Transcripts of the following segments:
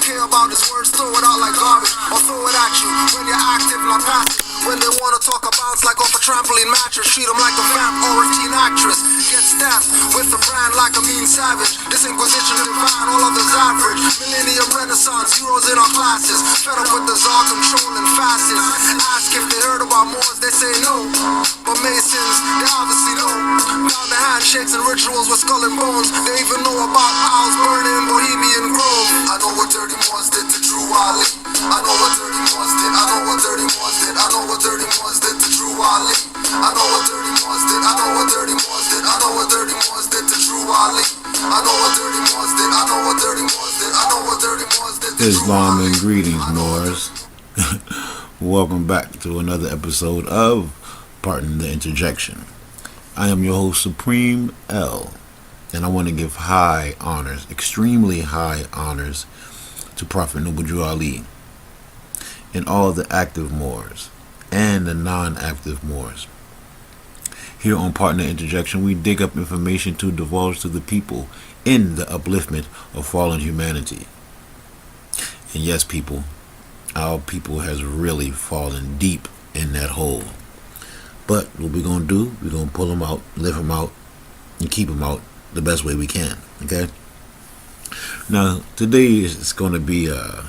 care about his words, throw it out like garbage, or throw it at you when you're active, not passive. When they wanna talk about like off a trampoline mattress, treat them like a vamp or a teen actress. Get stamped with the brand like a mean savage. This inquisition divine, all others average. Millennium renaissance, heroes in our classes. Fed up with the czar controlling facets. Ask if they heard about Moors, they say no. But Masons, they obviously know. Down the handshakes and rituals with skull and bones. They even know about owls burning Bohemian Grove. I know what dirty Moors did to Drew Ali. I know what dirty Moors did. I know what dirty Moors did. I know what dirty Moors did to Drew Ali. I know what dirty Moors did. I know what dirty Moors did. I know what dirty Moors did to Drew Ali. I know what dirty Moors did. I know what dirty Moors did. I know what dirty Moors did to Drew Ali. Islam and greetings, Moors. Welcome back to another episode of Pardon the Interjection. I am your host, Supreme L, and I want to give high honors, extremely high honors, to Prophet Noble Drew Ali and all the active Moors and the non-active Moors. Here on Partner Interjection, we dig up information to divulge to the people in the upliftment of fallen humanity. And yes, people, our people has really fallen deep in that hole. But what we're going to do, we're going to pull them out, lift them out, and keep them out the best way we can, okay? Now, today is going to be a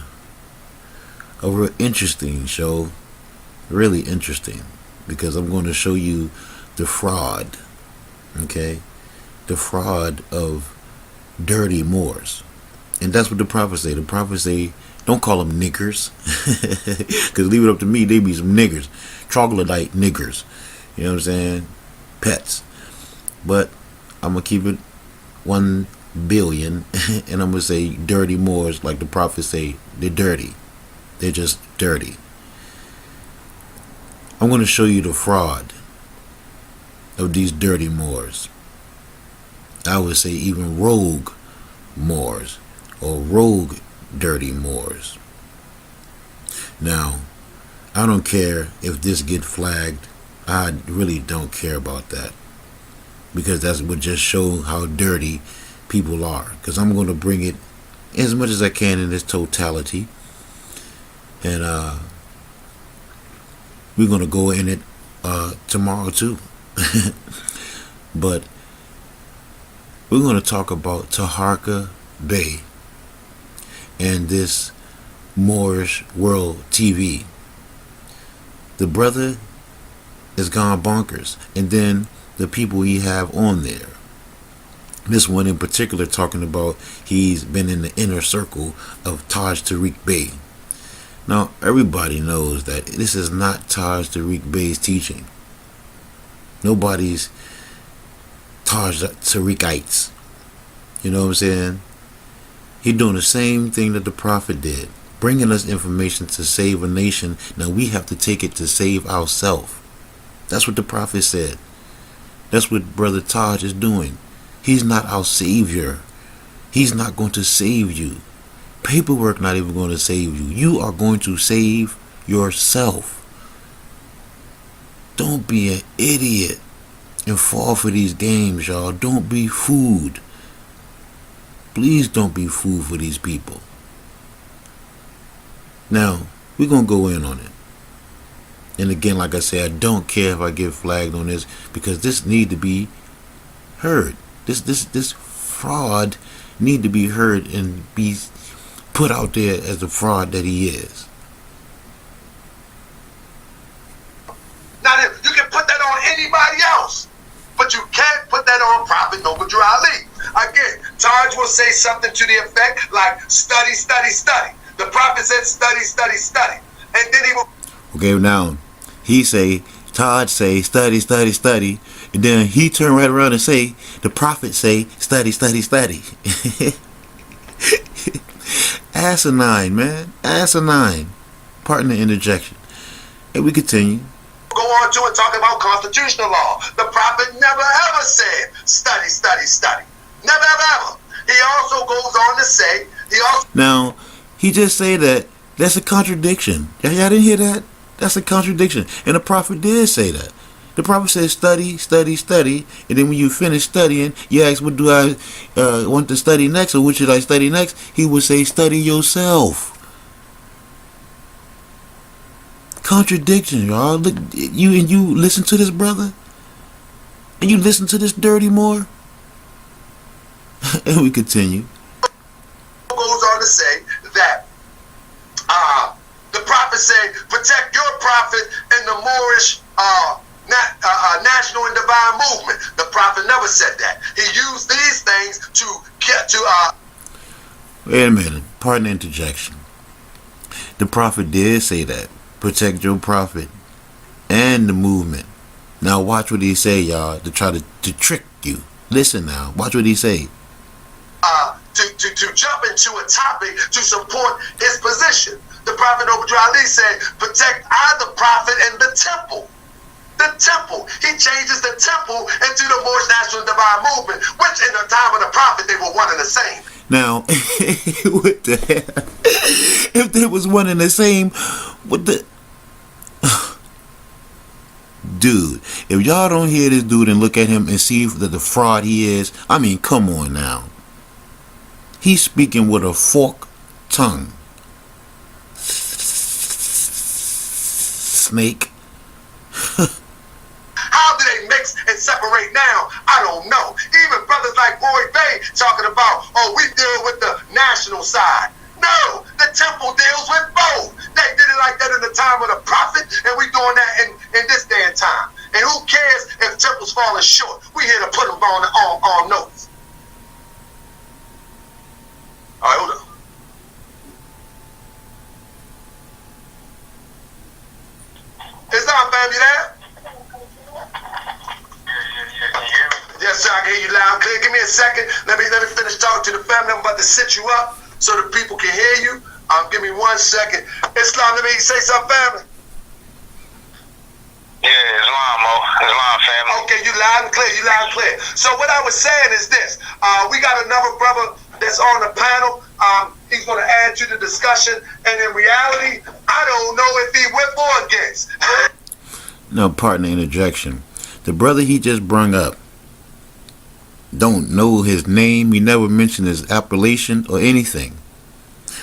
real interesting show, really interesting, because I'm going to show you the fraud, okay? The fraud of dirty Moors. And that's what the prophets say. The prophets say, don't call them niggers, because leave it up to me, they be some niggers, troglodyte niggers, you know what I'm saying, pets. But I'm going to keep it 1 billion, and I'm going to say dirty Moors, like the prophets say, they're dirty. They're just dirty. I'm going to show you the fraud of these dirty Moors. I would say even rogue Moors, or rogue dirty Moors. Now, I don't care if this get flagged. I really don't care about that, because that would just show how dirty people are. Because I'm going to bring it as much as I can in its totality, and we're going to go in it tomorrow too. But we're going to talk about Taharka Bey and this Moorish World TV. The brother has gone bonkers, and then the people he have on there. This one in particular talking about he's been in the inner circle of Taj Tariq Bey. Now, everybody knows that this is not Taj Tariq Bey's teaching. Nobody's Taj Tariqites. You know what I'm saying? He's doing the same thing that the Prophet did, bringing us information to save a nation. Now we have to take it to save ourselves. That's what the Prophet said. That's what Brother Taj is doing. He's not our savior. He's not going to save you. Paperwork not even going to save you. You are going to save yourself. Don't be an idiot and fall for these games, y'all. Don't be fooled. Please don't be fooled for these people. Now, we're going to go in on it. And again, like I said, I don't care if I get flagged on this, because this need to be heard. This fraud need to be heard and be put out there as the fraud that he is. Now, you can put that on anybody else, but you can't put that on Prophet Noble Drew Ali. Again, Taj will say something to the effect like, study, study, study. The Prophet said, study, study, study. And then he will... Okay, now, he say, Taj say, study, study, study. And then he turn right around and say, the Prophet say, study, study, study. Asinine, man. Asinine. Pardon the interjection. And we continue. Go on to it, talk about constitutional law. The Prophet never ever said, study, study, study. Never ever ever. He also goes on to say, Now, he just say that. That's a contradiction. Y'all didn't hear that? That's a contradiction. And the Prophet did say that. The prophet says study, study, study, and then when you finish studying, you ask, what do I want to study next, or what should I study next? He would say, study yourself. Contradiction, y'all. Look, you listen to this, brother, and you listen to this dirty more, and we continue. Goes on to say that the prophet say, protect your prophet in the Moorish national and divine movement. The prophet never said that. He used these things to get to. Wait a minute. Pardon the interjection. The prophet did say that. Protect your prophet and the movement. Now watch what he say, y'all, to try to trick you. Listen now. Watch what he say. To jump into a topic to support his position. The prophet Obadiah said, protect I the prophet and the temple. The temple. He changes the temple into the Moorish National Divine Movement, which in the time of the prophet, they were one and the same. Now, what the hell? If they was one and the same, what the... Dude, if y'all don't hear this dude and look at him and see that the fraud he is, I mean, come on now. He's speaking with a forked tongue. Snake. How do they mix and separate now? I don't know. Even brothers like Roy Bay talking about, oh, we deal with the national side. No, the temple deals with both. They did it like that in the time of the prophet, and we doing that in this day and time. And who cares if temple's falling short? We here to put them on notes. All right, hold on. Islam, fam, you there? Yes, sir, I can hear you loud and clear. Give me a second. Let me finish talking to the family. I'm about to sit you up so the people can hear you. Give me 1 second. Islam, let me say something, family. Yeah, Islam, Mo. Islam, family. Okay, you loud and clear. You loud and clear. So what I was saying is this. We got another brother that's on the panel. He's going to add to the discussion. And in reality, I don't know if he with or against. No, pardon the interjection. The brother he just brung up don't know his name. He never mentioned his appellation or anything.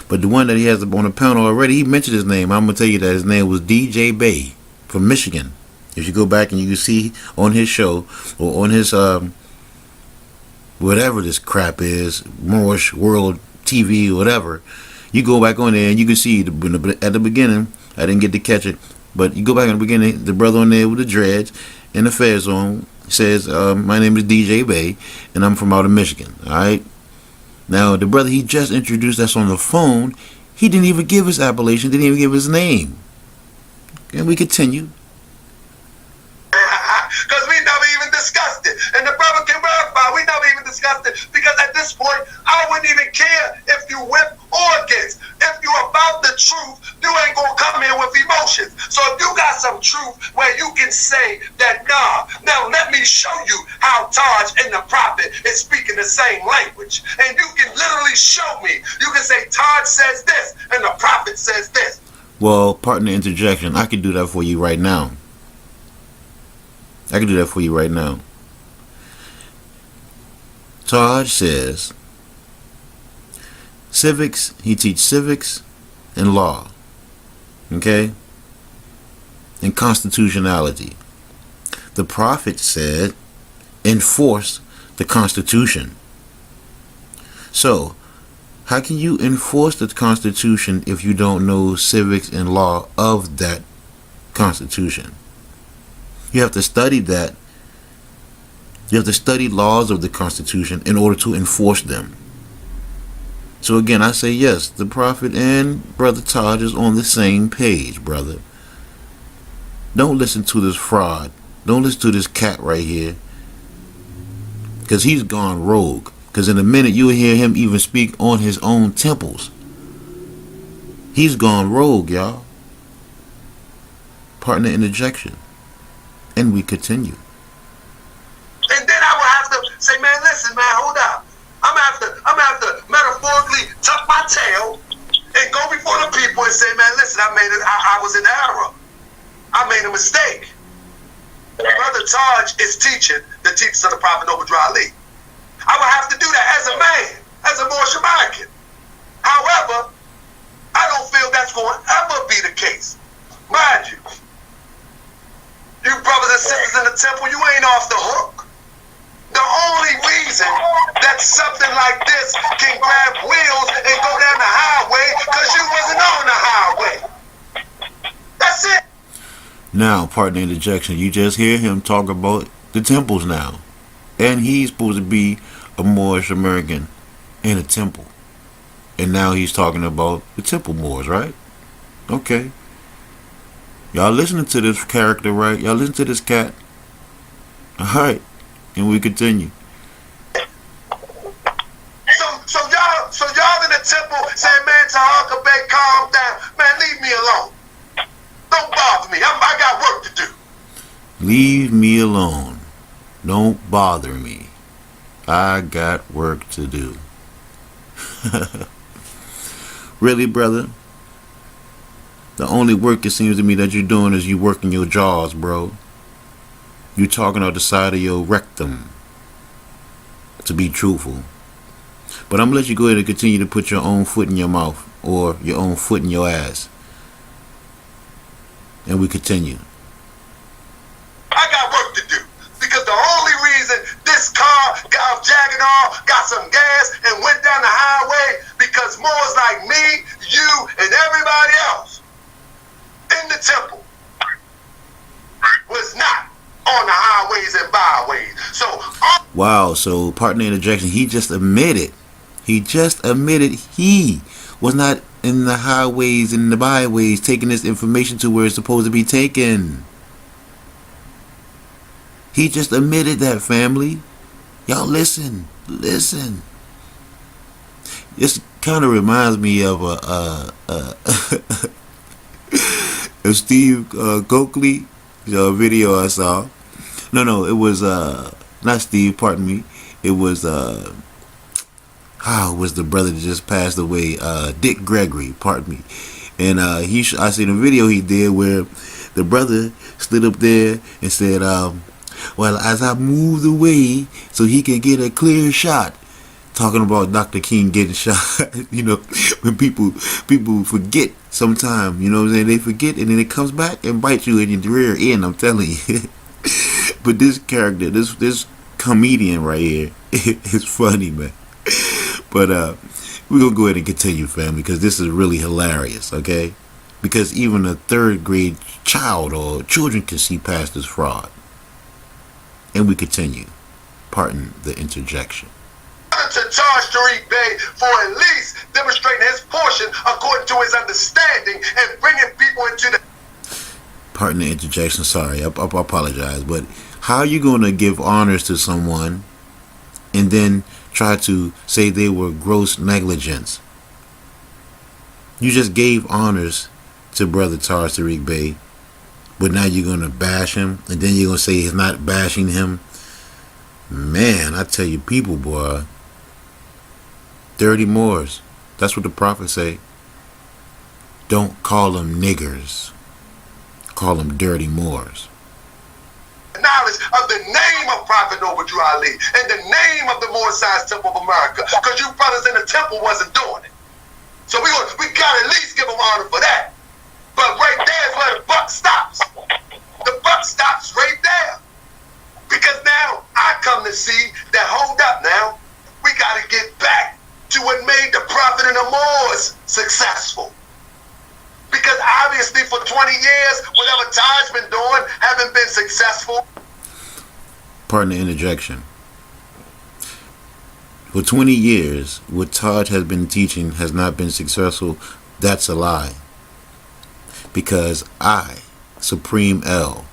But the one that he has up on the panel already, he mentioned his name. I'm going to tell you that his name was DJ Bay from Michigan. If you go back and you can see on his show or on his whatever this crap is, Moorish World TV or whatever, you go back on there and you can see at the beginning, I didn't get to catch it, but you go back in the beginning, the brother on there with the dreads and the fair zone says, my name is DJ Bay and I'm from out of Michigan. Alright. Now the brother he just introduced that's on the phone, he didn't even give his appellation, didn't even give his name. And we continue. Because we never even discussed it. And the brother can verify, we never even discussed it. Because at this point, I wouldn't even care if you with or against. If you about the truth, you ain't going to come here with emotions. So if you got some truth where you can say that, nah, now let me show you how Taj and the prophet is speaking the same language. And you can literally show me. You can say Taj says this and the prophet says this. Well, pardon the interjection. I can do that for you right now. I can do that for you right now. Taj says civics, he teaches civics and law. Okay? And constitutionality. The prophet said enforce the Constitution. So, how can you enforce the Constitution if you don't know civics and law of that Constitution? You have to study that. You have to study laws of the Constitution in order to enforce them. So again, I say yes, the prophet and Brother Taj is on the same page, brother. Don't listen to this fraud. Don't listen to this cat right here. Because he's gone rogue. Because in a minute you'll hear him even speak on his own temples. He's gone rogue, y'all. Partner interjection. And we continue. And then I will have to say, man, listen, man, hold up. I'm gonna have to metaphorically tuck my tail and go before the people and say, man, listen, I was in error. I made a mistake. Brother Taj is teaching the teachings of the Prophet Noble Drew Ali. I would have to do that as a man, as a Moorish American. However, I don't feel that's going to ever be the case. Mind you, you brothers and sisters in the temple, you ain't off the hook. The only reason that something like this can grab wheels and go down the highway because you wasn't on the highway. That's it. Now, pardon the interjection, you just hear him talk about the temples now. And he's supposed to be a Moorish American in a temple. And now he's talking about the temple Moors, right? Okay. Y'all listening to this character, right? Y'all listen to this cat. Alright. And we continue. So y'all in the temple saying, man, Tahaka Bay, calm down. Man, leave me alone. Don't bother me. I got work to do. Leave me alone. Don't bother me. I got work to do. Really, brother? The only work it seems to me that you're doing is you working your jaws, bro. You talking out the side of your rectum. To be truthful. But I'm gonna let you go ahead and continue to put your own foot in your mouth. Or your own foot in your ass. And we continue. I got work to do. Because the only reason this car got jagged off, got some gas, and went down the highway, because Moors like me, you, and everybody else in the temple was not on the highways and byways. So, wow, so partner interjection, he just admitted he was not in the highways and the byways taking this information to where it's supposed to be taken. He just admitted that, family. Y'all listen. This kind of reminds me of of Steve Coakley video I saw. No, it was not Steve, pardon me. It was the brother that just passed away, Dick Gregory, pardon me. And I seen a video he did where the brother stood up there and said, well, as I moved away so he can get a clear shot, talking about Dr. King getting shot. You know, when people forget sometime, you know what I'm saying, they forget and then it comes back and bites you in your rear end, I'm telling you. But this character, this comedian right here, is funny, man. But we're gonna go ahead and continue, family, because this is really hilarious, okay? Because even a third grade child or children can see past this fraud. And we continue. Pardon the interjection. To charge Tariq Bey for at least demonstrating his portion according to his understanding and bringing people into the... Pardon the interjection, sorry, I apologize, but how are you going to give honors to someone and then try to say they were gross negligence? You just gave honors to Brother Taj Tariq Bey, but now you're going to bash him, and then you're going to say he's not bashing him. Man, I tell you, people, boy, dirty Moors. That's what the prophet say. Don't call them niggers. Call them dirty Moors. Knowledge of the name of Prophet Noble Drew Ali and the name of the Moor Science Temple of America, because you brothers in the temple wasn't doing it. So we got to at least give them honor for that. But right there is where the buck stops. The buck stops right there. Because now I come to see that, hold up now, we got to get back to what made the Prophet and the Moors successful. Because obviously for 20 years, whatever Taj been doing haven't been successful. Pardon the interjection. For 20 years, what Taj has been teaching has not been successful. That's a lie. Because I, Supreme L,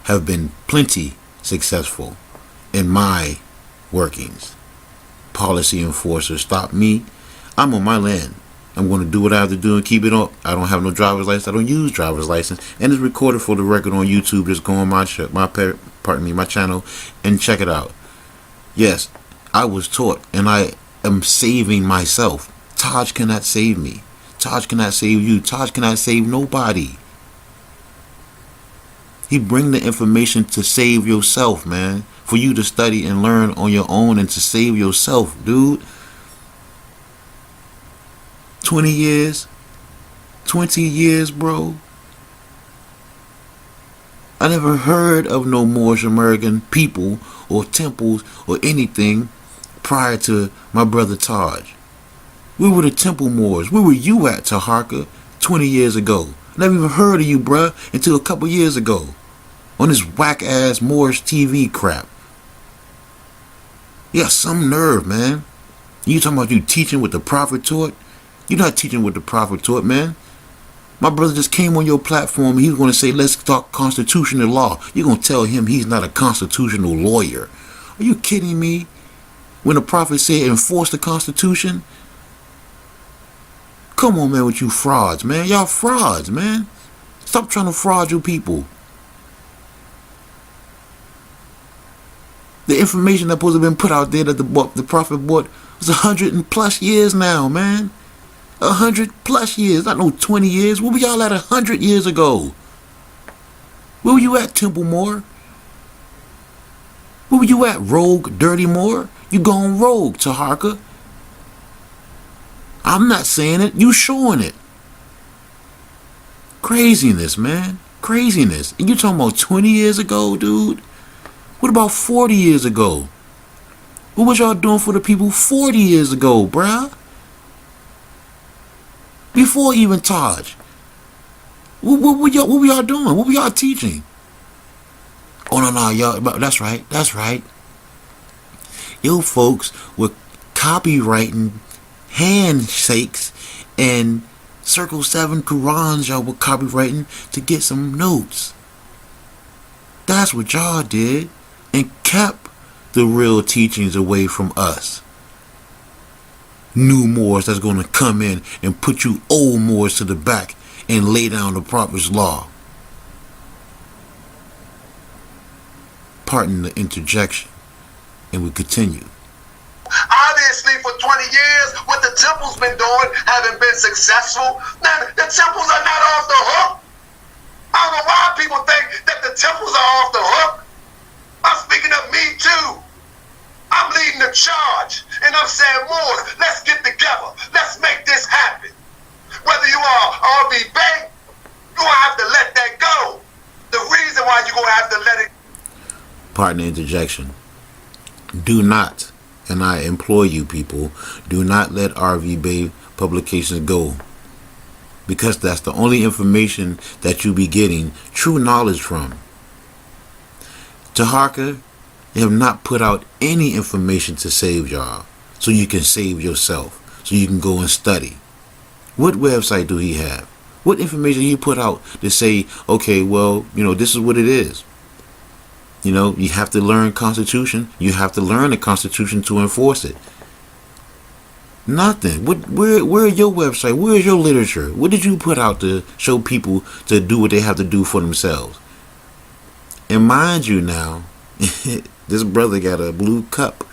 have been plenty successful in my workings. Policy enforcer, stop me. I'm on my land. I'm going to do what I have to do and keep it up. I don't have no driver's license. I don't use driver's license. And it's recorded for the record on YouTube. Just go on my channel and check it out. Yes, I was taught and I am saving myself. Taj cannot save me. Taj cannot save you. Taj cannot save nobody. He bring the information to save yourself, man. For you to study and learn on your own and to save yourself, dude. 20 years, bro. I never heard of no Moorish American people or temples or anything prior to my brother Taj. We were the Temple Moors. Where were you at, Taharka, 20 years ago? Never even heard of you, bruh, until a couple years ago. On this whack-ass Moorish TV crap. You got some nerve, man. You talking about you teaching what the Prophet taught? You're not teaching what the Prophet taught, man. My brother just came on your platform and he was going to say, let's talk constitutional law. You're going to tell him he's not a constitutional lawyer. Are you kidding me? When the Prophet said enforce the Constitution? Come on, man, with you frauds, man. Y'all frauds, man. Stop trying to fraud you people. The information that supposed to have been put out there that the Prophet bought was 100+ years now, man. 100+ years, not no 20 years. Where were y'all at 100 years ago? Where were you at, Temple Moore? Where were you at, Rogue Dirty Moore? You gone rogue, Taharka. I'm not saying it, you showing it. Craziness, man. Craziness. And you talking about 20 years ago, dude? What about 40 years ago? What was y'all doing for the people 40 years ago, bruh? Before even Taj. What were y'all doing? What were y'all teaching? Oh, no, y'all. That's right. Yo, folks were copywriting handshakes and Circle 7 Qurans y'all were copywriting to get some notes. That's what y'all did and kept the real teachings away from us. New Moors that's going to come in and put you old Moors to the back and lay down the Prophet's law. Pardon the interjection, and we continue. Obviously, for 20 years, what the temple's been doing haven't been successful. Now, the temples are not off the hook. I don't know why people think that the temples are off the hook. I'm speaking of me too. I'm leading the charge, and I'm saying, Moors, let's get together. Let's make this happen. Whether you are RB Bank, you're going to have to let that go. The reason why you're going to have to let it. Pardon the interjection. Do not, and I implore you people, do not let RV Bay publications go. Because that's the only information that you be getting true knowledge from. Taharka, they have not put out any information to save y'all. So you can save yourself. So you can go and study. What website do he have? What information he put out to say, okay, well, this is what it is. You have to learn Constitution. You have to learn the Constitution to enforce it. Nothing. Where is your website? Where is your literature? What did you put out to show people to do what they have to do for themselves? And mind you now, this brother got a blue cup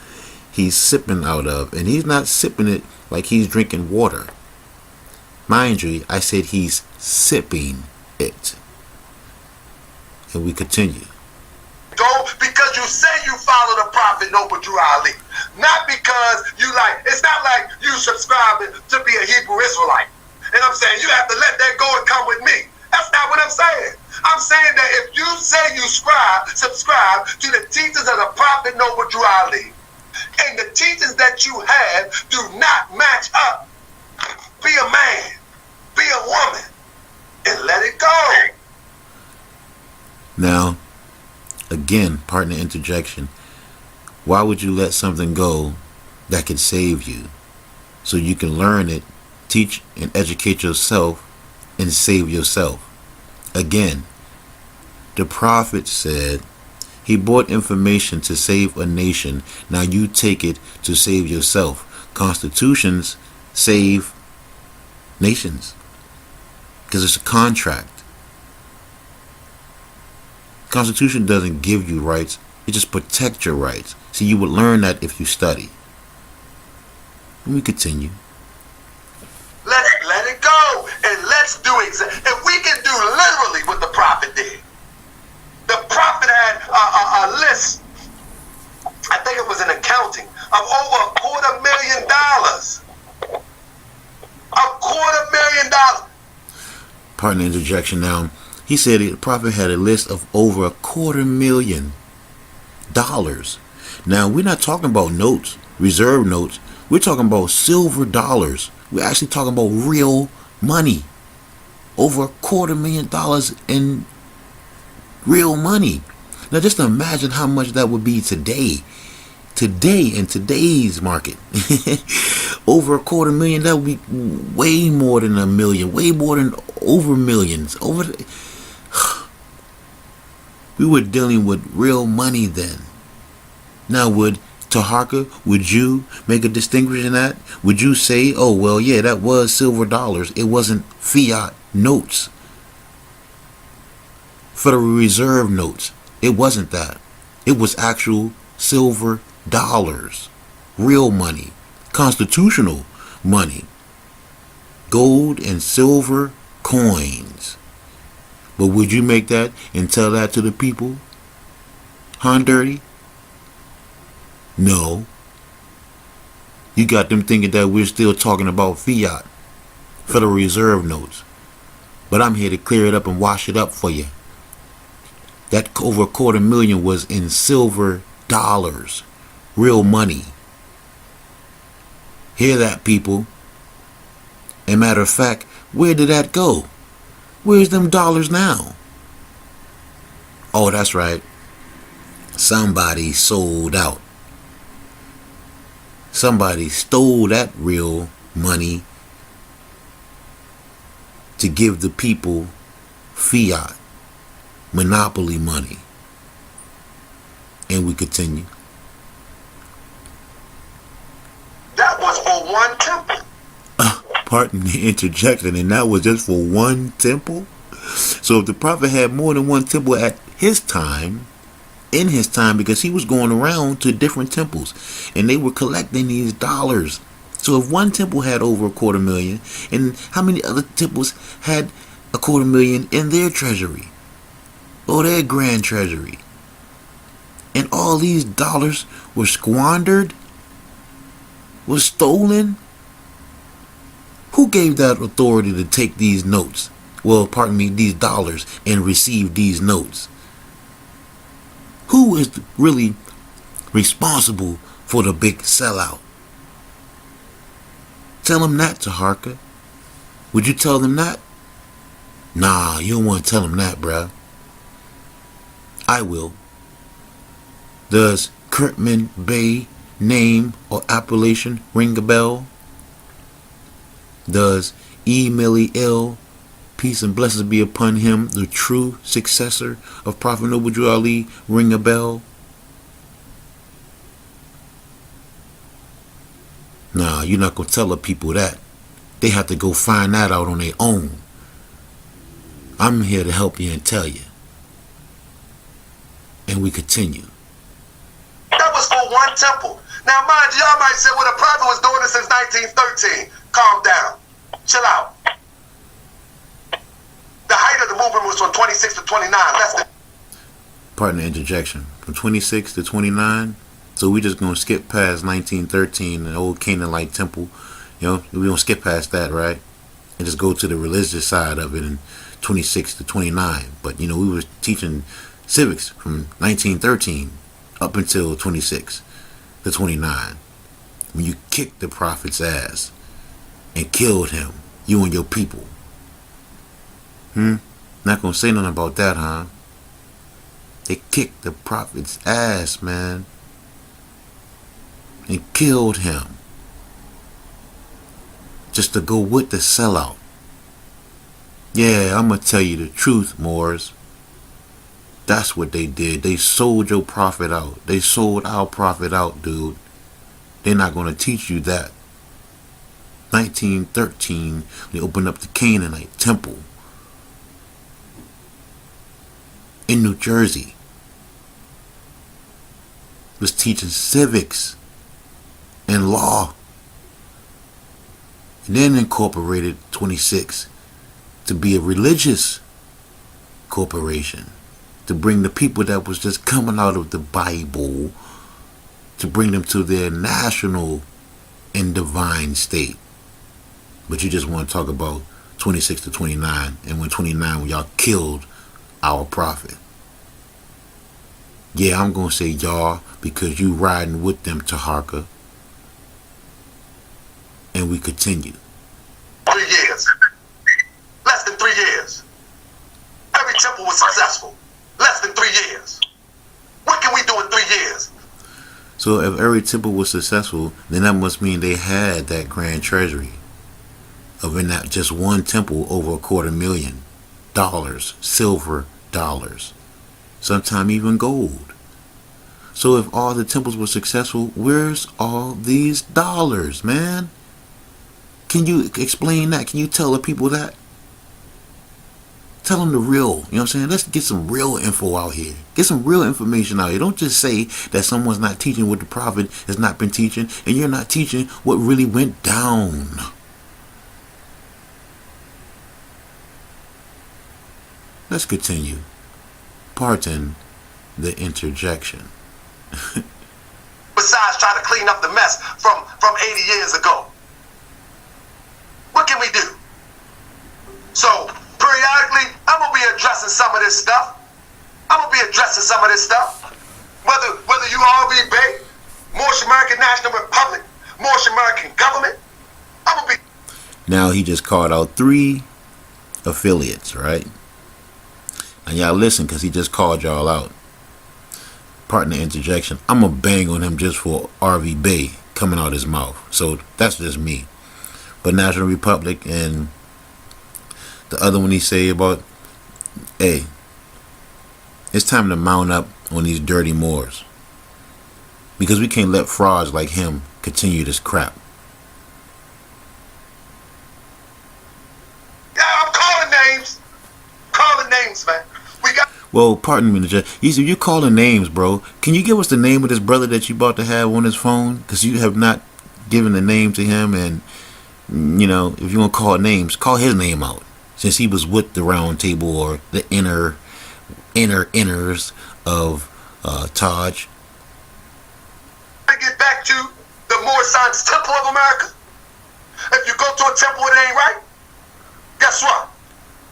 he's sipping out of, and he's not sipping it like he's drinking water. Mind you, I said he's sipping it. And we continue. Go because you say you follow the Prophet Noble Drew Ali. Not because it's not like you subscribing to be a Hebrew Israelite. And I'm saying you have to let that go and come with me. That's not what I'm saying. I'm saying that if you say you subscribe to the teachings of the Prophet Noble Drew Ali, and the teachings that you have do not match up, be a man, be a woman, and let it go. Now, again, partner interjection. Why would you let something go that could save you? So you can learn it, teach and educate yourself, and save yourself. Again, the Prophet said he brought information to save a nation. Now you take it to save yourself. Constitutions save nations because it's a contract. Constitution doesn't give you rights, it just protects your rights. See, you would learn that if you study. Let me continue. Let it go, and let's do exactly. If we can do literally what the Prophet did, had a list, I think it was in accounting, of over $250,000. $250,000. Pardon the interjection now. He said the prophet had a list of over $250,000. Now, we're not talking about notes, reserve notes. We're talking about silver dollars. We're actually talking about real money. Over $250,000 in real money. Now, just imagine how much that would be today. Today, in today's market. Over $250,000, that would be way more than $1 million. Way more than over millions. We were dealing with real money then. Now, Taharka, would you make a distinction in that? Would you say, oh, well, yeah, that was silver dollars. It wasn't fiat notes. Federal Reserve notes. It wasn't that. It was actual silver dollars. Real money. Constitutional money. Gold and silver coins. But would you make that and tell that to the people? Huh, Dirty? No. You got them thinking that we're still talking about fiat, Federal Reserve notes. But I'm here to clear it up and wash it up for you. That over $250,000 was in silver dollars. Real money. Hear that, people? And matter of fact, where did that go? Where's them dollars now? Oh, that's right. Somebody sold out. Somebody stole that real money to give the people fiat, monopoly money. And we continue. That was for one temple. Pardon the interjection, and that was just for one temple? So if the prophet had more than one temple at his time, in his time, because he was going around to different temples and they were collecting these dollars. So if one temple had over $250,000, and how many other temples had $250,000 in their treasury or their grand treasury, and all these dollars were squandered, were stolen? Who gave that authority to take these notes? Well, pardon me, these dollars, and receive these notes? Who is really responsible for the big sellout? Tell them that, Taharka. Would you tell them that? Nah, you don't want to tell them that, bruh. I will. Does Kurtman Bay name or appellation ring a bell? Does E. Millie L., peace and blessings be upon him, the true successor of Prophet Noble Drew Ali, ring a bell? Nah, you're not going to tell the people that. They have to go find that out on their own. I'm here to help you and tell you. And we continue. That was for one temple. Now, mind you, y'all might say, well, the prophet was doing it since 1913. Calm down. Chill out. The height of the movement was from 26 to 29. Less than. Pardon the interjection. From 26 to 29. So we just going to skip past 1913, the old Canaanite temple. You know, we don't skip past that, right? And just go to the religious side of it in 26 to 29. But, you know, we were teaching civics from 1913 up until 26 to 29. When you kicked the prophet's ass and killed him, you and your people. Not gonna say nothing about that, huh? They kicked the prophet's ass, man, and killed him just to go with the sellout. Yeah, I'm gonna tell you the truth, Moors. That's what they did. They sold your prophet out. They sold our prophet out, dude. They're not gonna teach you that. 1913, they opened up the Canaanite temple in New Jersey. Was teaching civics and law, and then incorporated 26 to be a religious corporation. to bring the people that was just coming out of the Bible, to bring them to their national and divine state. But you just want to talk about 26 to 29, and when 29, when y'all killed our prophet. Yeah, I'm going to say y'all because you riding with them, Taharka. And we continue. 3 years. Less than 3 years. Every temple was successful. Less than 3 years. What can we do in 3 years? So if every temple was successful, then that must mean they had that grand treasury of in that just one temple over $250,000, silver dollars, sometime even gold. So if all the temples were successful, where's all these dollars, man? Can you explain that? Can you tell the people that? Tell them the real, you know what I'm saying? Let's get some real info out here. Get some real information out here. Don't just say that someone's not teaching what the prophet has not been teaching, and you're not teaching what really went down. Let's continue. Pardon the interjection. Besides trying to clean up the mess from 80 years ago. What can we do? So, periodically, I'm going to be addressing some of this stuff. Whether you RVB, Moorish American National Republic, Moorish American government, I'm going to be... Now, he just called out 3 affiliates, right? And y'all listen, because he just called y'all out. Pardon the interjection. I'm going to bang on him just for RVB coming out his mouth. So, that's just me. But National Republic and the other one he say about, hey, it's time to mount up on these dirty Moors. Because we can't let frauds like him continue this crap. Yeah, I'm calling names. Calling names, man. We got... Well, pardon me, you calling names, bro. Can you give us the name of this brother that you about to have on his phone? Because you have not given the name to him, and you know, if you want to call names, call his name out, since he was with the round table or the inners of Taj. To get back to the Moorish Science Temple of America. If you go to a temple it ain't right, guess what?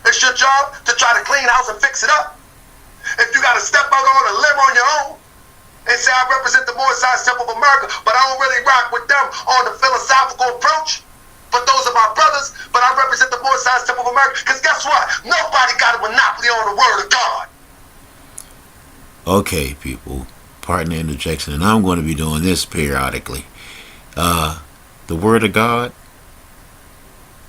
It's your job to try to clean house and fix it up. If you got to step out on a limb on your own and say I represent the Moorish Science Temple of America, but I don't really rock with them on the philosophical approach. But those are my brothers, but I represent the Moorish Science Temple of America. Because guess what? Nobody got a monopoly on the word of God. Okay, people. Pardon the interjection, and I'm going to be doing this periodically. The word of God,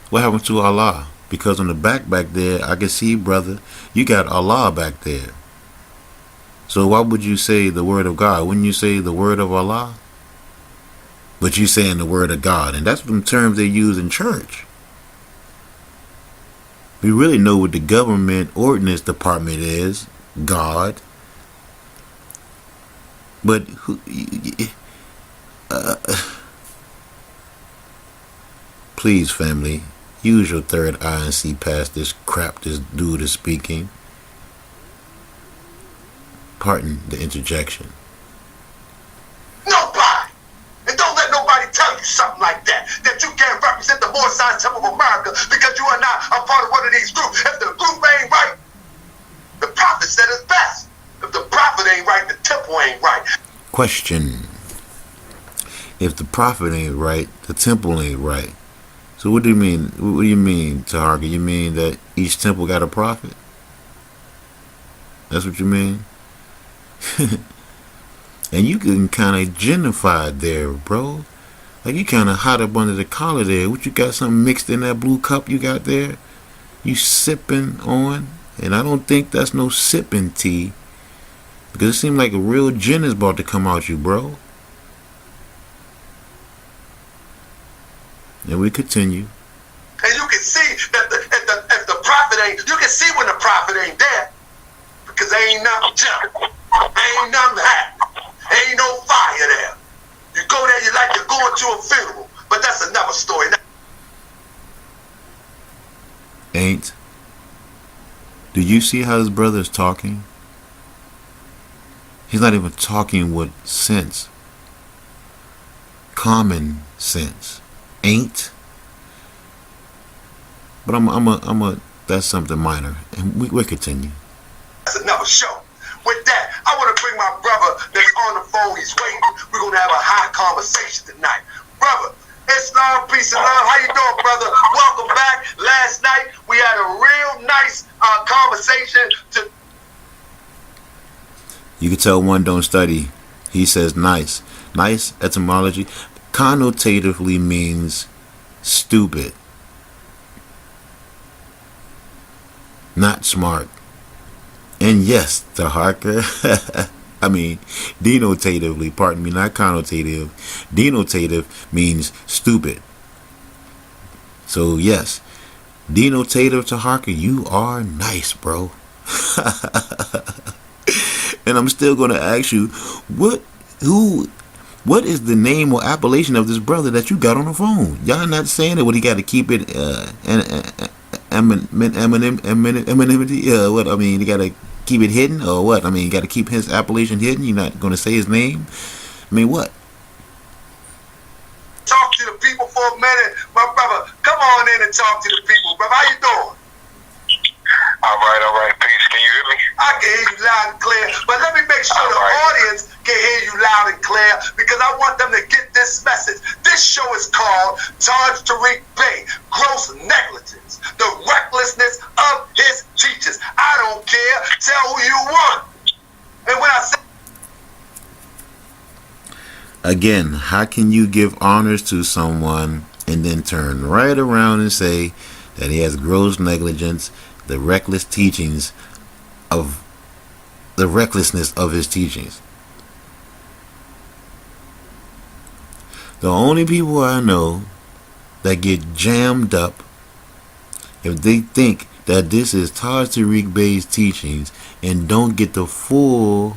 what happened to Allah? Because on the back there, I can see, brother, you got Allah back there. So why would you say the word of God? Wouldn't you say the word of Allah? But you saying the word of God, and that's the terms they use in church. We really know what the government ordinance department is, God. But who? Please, family, use your third eye and see past this crap this dude is speaking. Pardon the interjection. Nobody! And don't let nobody tell you something like that. That you can't represent the Moorish Science Temple of America because you are not a part of one of these groups. If the group ain't right, the prophet said it's best. If the prophet ain't right, the temple ain't right. Question. If the prophet ain't right, the temple ain't right. So what do you mean? What do you mean, Taharka? You mean that each temple got a prophet? That's what you mean? And you getting kind of genified there, bro. Like you kind of hot up under the collar there. What you got something mixed in that blue cup you got there? You sipping on? And I don't think that's no sipping tea. Because it seems like a real gin is about to come out you, bro. And we continue. And you can see that if the prophet ain't, you can see when the prophet ain't there. Because ain't nothing junk. Ain't nothing hot. Ain't no fire there. You go there, you like you're going to a funeral. But that's another story. Ain't. Do you see how his brother is talking? He's not even talking with sense. Common sense. Ain't. But that's something minor. And we'll continue. That's another show. With that, I want to bring my brother that's on the phone. He's waiting. We're going to have a hot conversation tonight. Brother, Islam, peace and love. How you doing, brother? Welcome back. Last night, we had a real nice conversation. You can tell one don't study. He says nice. Nice etymology connotatively means stupid. Not smart. And yes, to Harker, denotatively, pardon me, not connotative. Denotative means stupid. So yes, denotative to Harker, you are nice, bro. And I'm still going to ask you, what is the name or appellation of this brother that you got on the phone? Y'all not saying it, what he got to keep it, anonymity, what, he got to keep it hidden, or what? You got to keep his appellation hidden? You're not going to say his name? What? Talk to the people for a minute. My brother, come on in and talk to the people. Brother, how you doing? All right. Peace. Can you hear me? I can hear you loud and clear, but let me make sure the audience can hear you loud and clear, because I want them to get this message. This show is called Taj Tariq Bey, Gross Negligence, the recklessness of his teachers. I don't care. Tell who you want. And when I say again, how can you give honors to someone and then turn right around and say that he has gross negligence, the recklessness of his teachings? The only people I know that get jammed up if they think that this is Taj Tariq Bey's teachings and don't get the full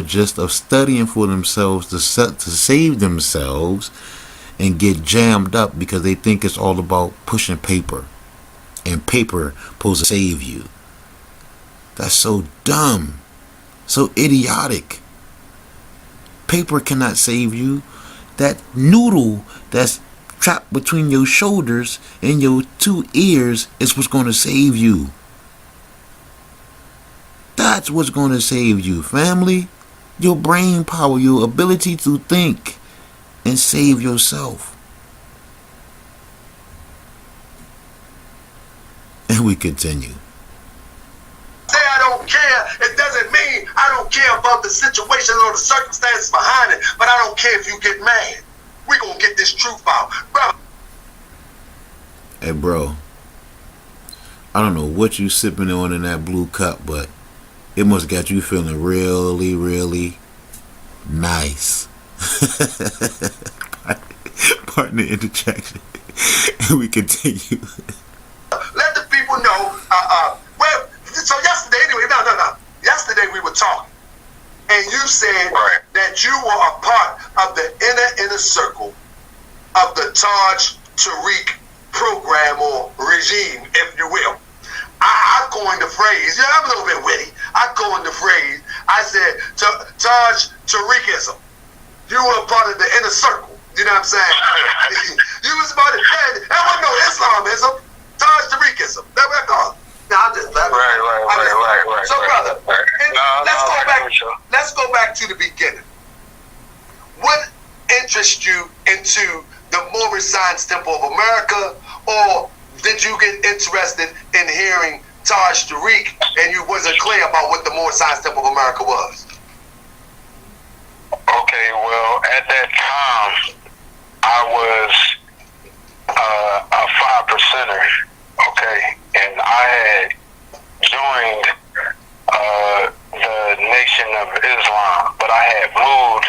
gist of studying for themselves to save themselves, and get jammed up because they think it's all about pushing paper, and paper supposed to save you. That's so dumb, so idiotic. Paper cannot save you. That noodle that's trapped between your shoulders and your two ears is what's going to save you. That's what's going to save you, family. Your brain power, your ability to think and save yourself. And we continue. say I don't care, it doesn't mean I don't care about the situation or the circumstances behind it, but I don't care if you get mad. We gonna get this truth out, bro. Hey, bro, I don't know what you sipping on in that blue cup, but it must got you feeling really, really nice. Pardon the interjection. And we continue. Let the people know. So yesterday, anyway, no. Yesterday we were talking, and you said that you were a part of the inner circle of the Taj Tariq program or regime, if you will. I coined the phrase. Yeah, I'm a little bit witty. I coined the phrase. I said Taj Tariqism. You were a part of the inner circle. You know what I'm saying? You was about to say that wasn't no Islamism. Taj Tariqism. That's what I call it. Now I'm just laughing. Right. So, brother, let's go back to the beginning. What interests you into the Moorish Science Temple of America, or did you get interested in hearing Taj Tariq and you wasn't clear about what the Moorish Science Temple of America was? Okay, well, at that time, I was a 5%er, okay, and I had joined the Nation of Islam, but I had moved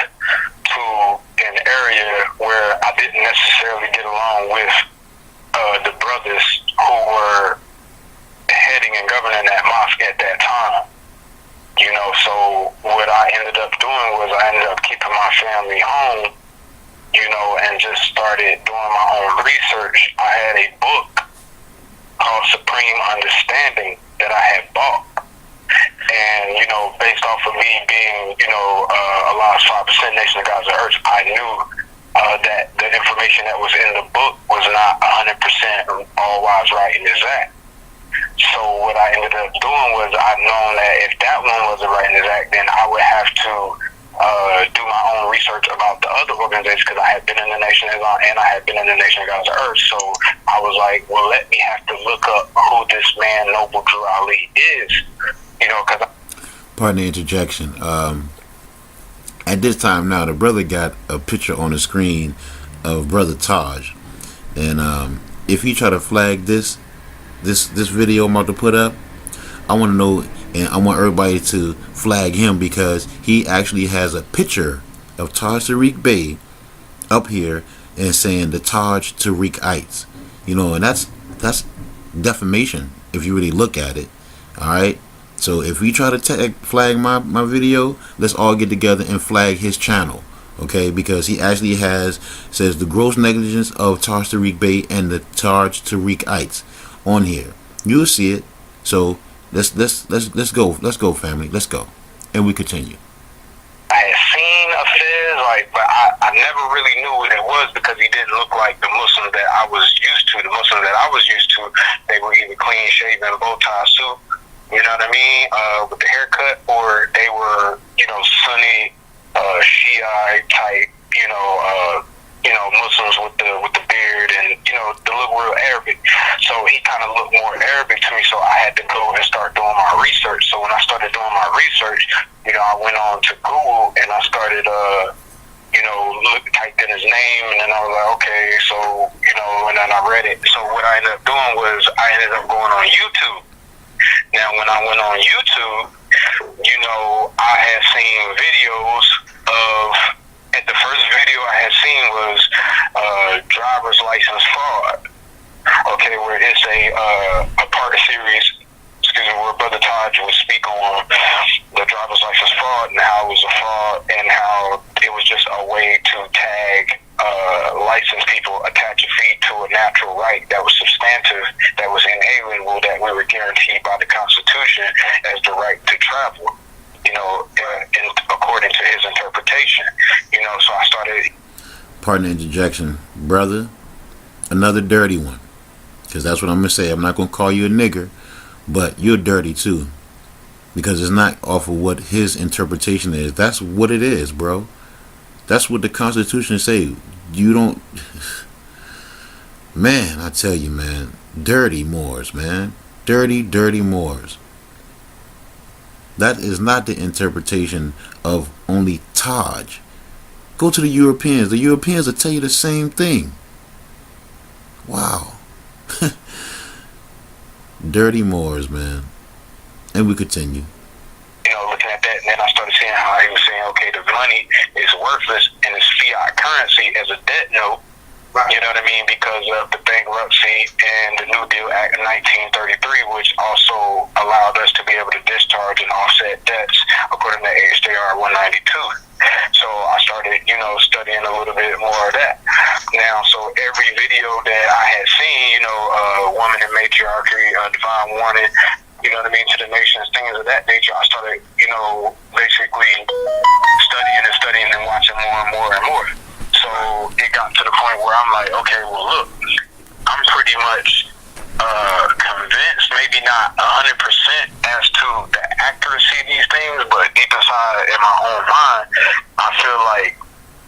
to an area where I didn't necessarily get along with the brothers who were heading and governing that mosque at that time. You know, so what I ended up doing was I ended up keeping my family home, you know, and just started doing my own research. I had a book called Supreme Understanding that I had bought. And, you know, based off of me being, you know, Allah's 5% Nation of Gods of Earth, I knew that the information that was in the book was not 100% all wise, right, and exact. So what I ended up doing was I known that if that one wasn't right and exact, then I would have to do my own research about the other organizations, because I had been in the Nation of Islam and I had been in the Nation of Gods of Earth. So I was like, well, let me have to look up who this man, Noble Drew Ali, is. You know, because... Pardon the interjection. At this time now, the brother got a picture on the screen of Brother Taj. And if he try to flag this video I'm about to put up, I want to know, and I want everybody to flag him, because he actually has a picture of Taj Tariq Bey up here and saying the Taj Tariqites. You know, and that's defamation if you really look at it. Alright? So if we try to flag my video, let's all get together and flag his channel. Okay, because he actually says the gross negligence of Taj Tariq Bey and the Taj Tariqites on here. You'll see it. So let's go, family. Let's go, and we continue. I had seen a fez, but I never really knew what it was, because he didn't look like the Muslims that I was used to. The Muslims that I was used to, they were either clean shaven, bow tie suit, you know what I mean, with the haircut, or they were, you know, Sunni, Shiite type, you know, Muslims with the beard, and, you know, they look real Arabic. So he kind of looked more Arabic to me, so I had to go and start doing my research. So when I started doing my research, you know, I went on to Google and I started, you know, typed in his name, and then I was like, okay, so, you know, and then I read it. So what I ended up doing was I ended up going on YouTube. Now, when I went on YouTube, you know, I had seen videos of, at the first video I had seen was driver's license fraud. Okay, where it's a part of series, where Brother Taj would speak on the driver's license fraud and how it was a fraud and how it was just a way to tag licensed people, attach a fee to a natural right that was substantive, that was inalienable, that we were guaranteed by the Constitution as the right to travel, you know, according to his interpretation. You know, so I started... Pardon the interjection, brother. Another dirty one. Because that's what I'm going to say. I'm not going to call you a nigger, but you're dirty too. Because it's not off of what his interpretation is. That's what it is, bro. That's what the Constitution say. You don't... Man, I tell you, man. Dirty Moors, man. Dirty, dirty Moors. That is not the interpretation of only Taj. Go to the Europeans. The Europeans will tell you the same thing. Wow. Dirty Moors, man. And we continue. You know, looking at that, and then I started seeing how he was saying, okay, the money is worthless and it's fiat currency as a debt note. Right. You know what I mean? Because of the bankruptcy and the New Deal Act of 1933, which also allowed us to be able to discharge and offset debts according to HJR 192. So I started, you know, studying a little bit more of that. Now, so every video that I had seen, you know, Woman in Matriarchy, Divine Warning, you know what I mean, to the nations, things of that nature, I started, you know, basically studying and watching more and more and more. So it got to the point where I'm like, okay, well, look, I'm pretty much convinced, maybe not 100% as to the accuracy of these things, but deep inside in my own mind, I feel like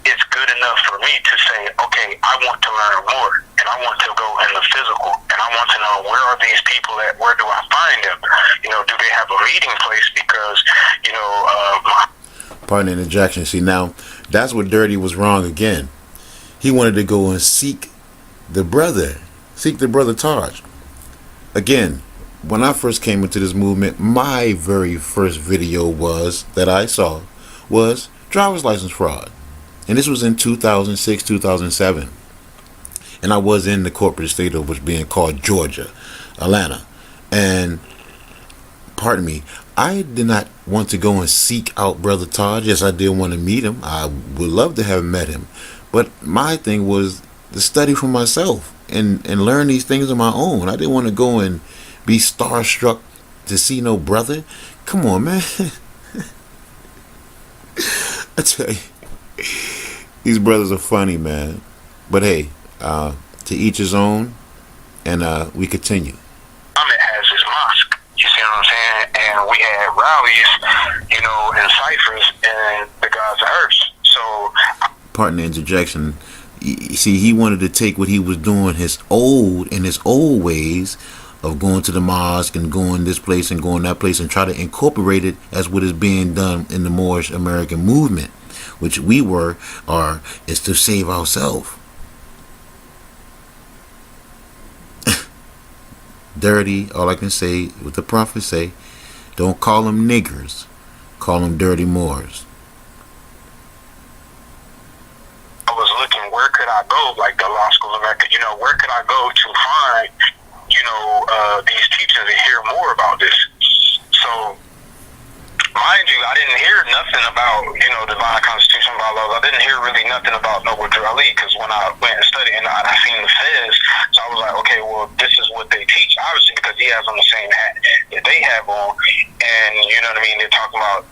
it's good enough for me to say, okay, I want to learn more, and I want to go in the physical, and I want to know, where are these people at? Where do I find them? You know, do they have a meeting place? Because, you know, Pardon the interjection. See, now, that's what Dirty was wrong again. He wanted to go and seek the brother Taj. Again, when I first came into this movement, my very first video that I saw was driver's license fraud. And this was in 2006, 2007. And I was in the corporate state of what's being called Georgia, Atlanta. And, pardon me, I did not want to go and seek out Brother Taj. Yes, I did want to meet him. I would love to have met him. But my thing was to study for myself and learn these things on my own. I didn't want to go and be starstruck to see no brother. Come on, man. I tell you, these brothers are funny, man. But hey, to each his own, and we continue. Muhammad has his mosque. You see what I'm saying? And we had rallies, you know, and ciphers in the Gaza Hearse. So, Pardon the interjection. You see, he wanted to take what he was doing his old ways of going to the mosque and going this place and going that place and try to incorporate it as what is being done in the Moorish American movement, which we is to save ourselves. Dirty, all I can say, what the prophet say, don't call them niggers, call them dirty Moors. I was looking, where could I go, like the Law School of America, you know, where could I go to find, you know, these teachers and hear more about this? So, mind you, I didn't hear nothing about, you know, divine constitution by laws. I didn't hear really nothing about Noble Drew Ali, because when I went and studied and I seen the Fez, so I was like, okay, well, this is what they teach, obviously, because he has on the same hat that they have on, and you know what I mean, they're talking about.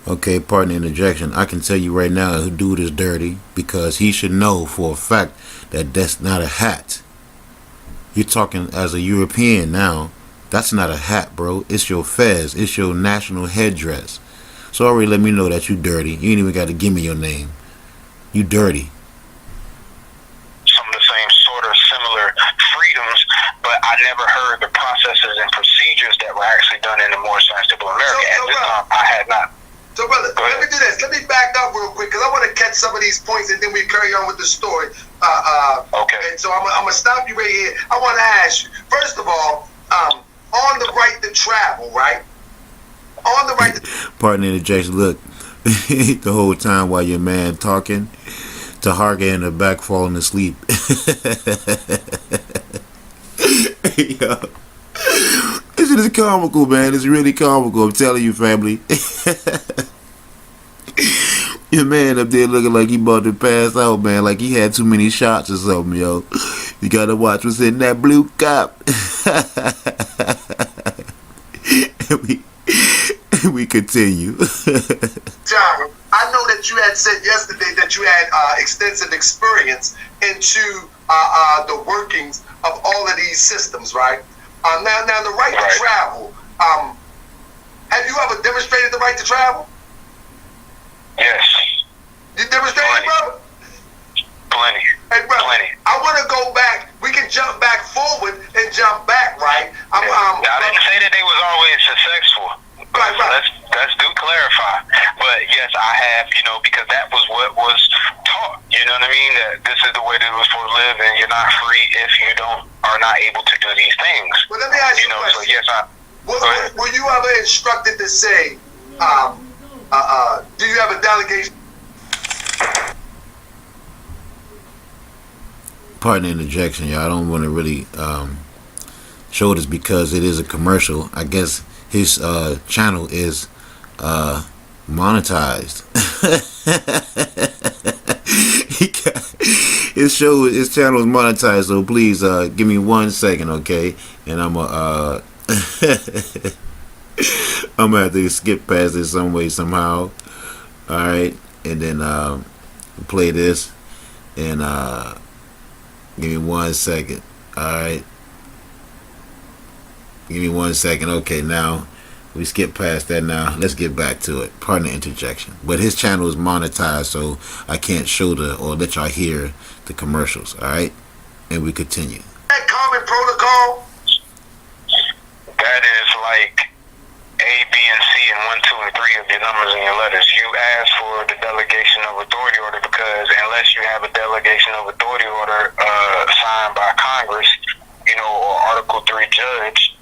Okay, pardon the interjection. I can tell you right now, the dude is dirty because he should know for a fact that that's not a hat. You're talking as a European now. That's not a hat, bro. It's your fez. It's your national headdress. So already let me know that you dirty. You ain't even got to give me your name. You dirty. Some of the same sort of similar freedoms, but I never heard the processes and procedures that were actually done in the Moorish Science Temple of America. At this time, I had not. So, brother, let me do this. Let me back up real quick because I want to catch some of these points and then we carry on with the story. Okay. And so I'm going to stop you right here. I want to ask you, first of all, on the right to travel, right? On the right to... Pardon the interjection. Look, the whole time while your man talking, Taharga in the back falling asleep. Yo. This is comical, man. It's really comical. I'm telling you, family. Your man up there looking like he about to pass out, man. Like he had too many shots or something, yo. You gotta watch what's in that blue cup. and we continue. John, I know that you had said yesterday that you had extensive experience into the workings of all of these systems, right? Now the right to travel. Have you ever demonstrated the right to travel? Yes. You demonstrated, brother? Plenty. Hey, brother, Plenty. I want to go back. We can jump back forward and jump back, right? I didn't say that they was always successful. Right. Let's do clarify. But yes, I have, you know, because that was what was taught. You know what I mean? That this is the way that it was for to live, and you're not free if you are not able to do these things. Well, let me ask you a question. So yes, were you ever instructed to say, do you have a delegation? Pardon the interjection, y'all. I don't want to really show this because it is a commercial. I guess his channel is monetized. His channel is monetized, so please give me 1 second, okay? And I'm gonna have to skip past this some way somehow. All right, and then play this and give me 1 second. All right, give me 1 second. Okay, now we skip past that. Now let's get back to it. Pardon the interjection, but his channel is monetized, so I can't show or let y'all hear the commercials. All right, and we continue. That common protocol. that is like A, B, and C, and 1, 2, and 3 of your numbers in your letters. You ask for the delegation of authority order because unless you have a delegation of authority order signed by Congress, or Article 3 judge,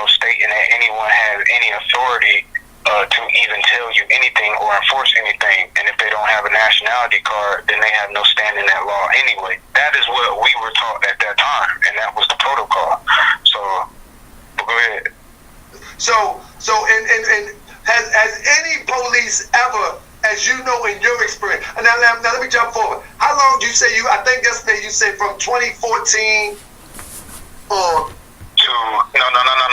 stating that anyone has any authority to even tell you anything or enforce anything, and if they don't have a nationality card, then they have no stand in that law anyway. That is what we were taught at that time, and that was the protocol. So, go ahead. So, and has any police ever, as you know in your experience, now let me jump forward. How long do you say I think yesterday you said from 2014 or... No,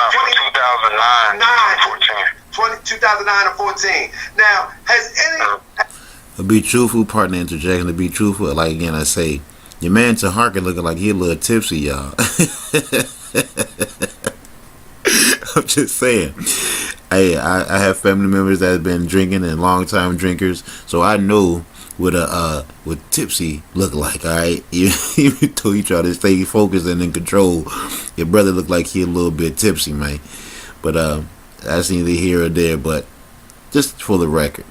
from 2009 to 2014. 2009 or 14. Now, has any... To be truthful, partner interjection, to be truthful, like again, I say, your man Taharka looking like he a little tipsy, y'all. I'm just saying. Hey, I have family members that have been drinking and long time drinkers, so I know what tipsy look like. All right, even though you try to stay focused and in control, your brother look like he a little bit tipsy, man. But that's neither here or there. But just for the record,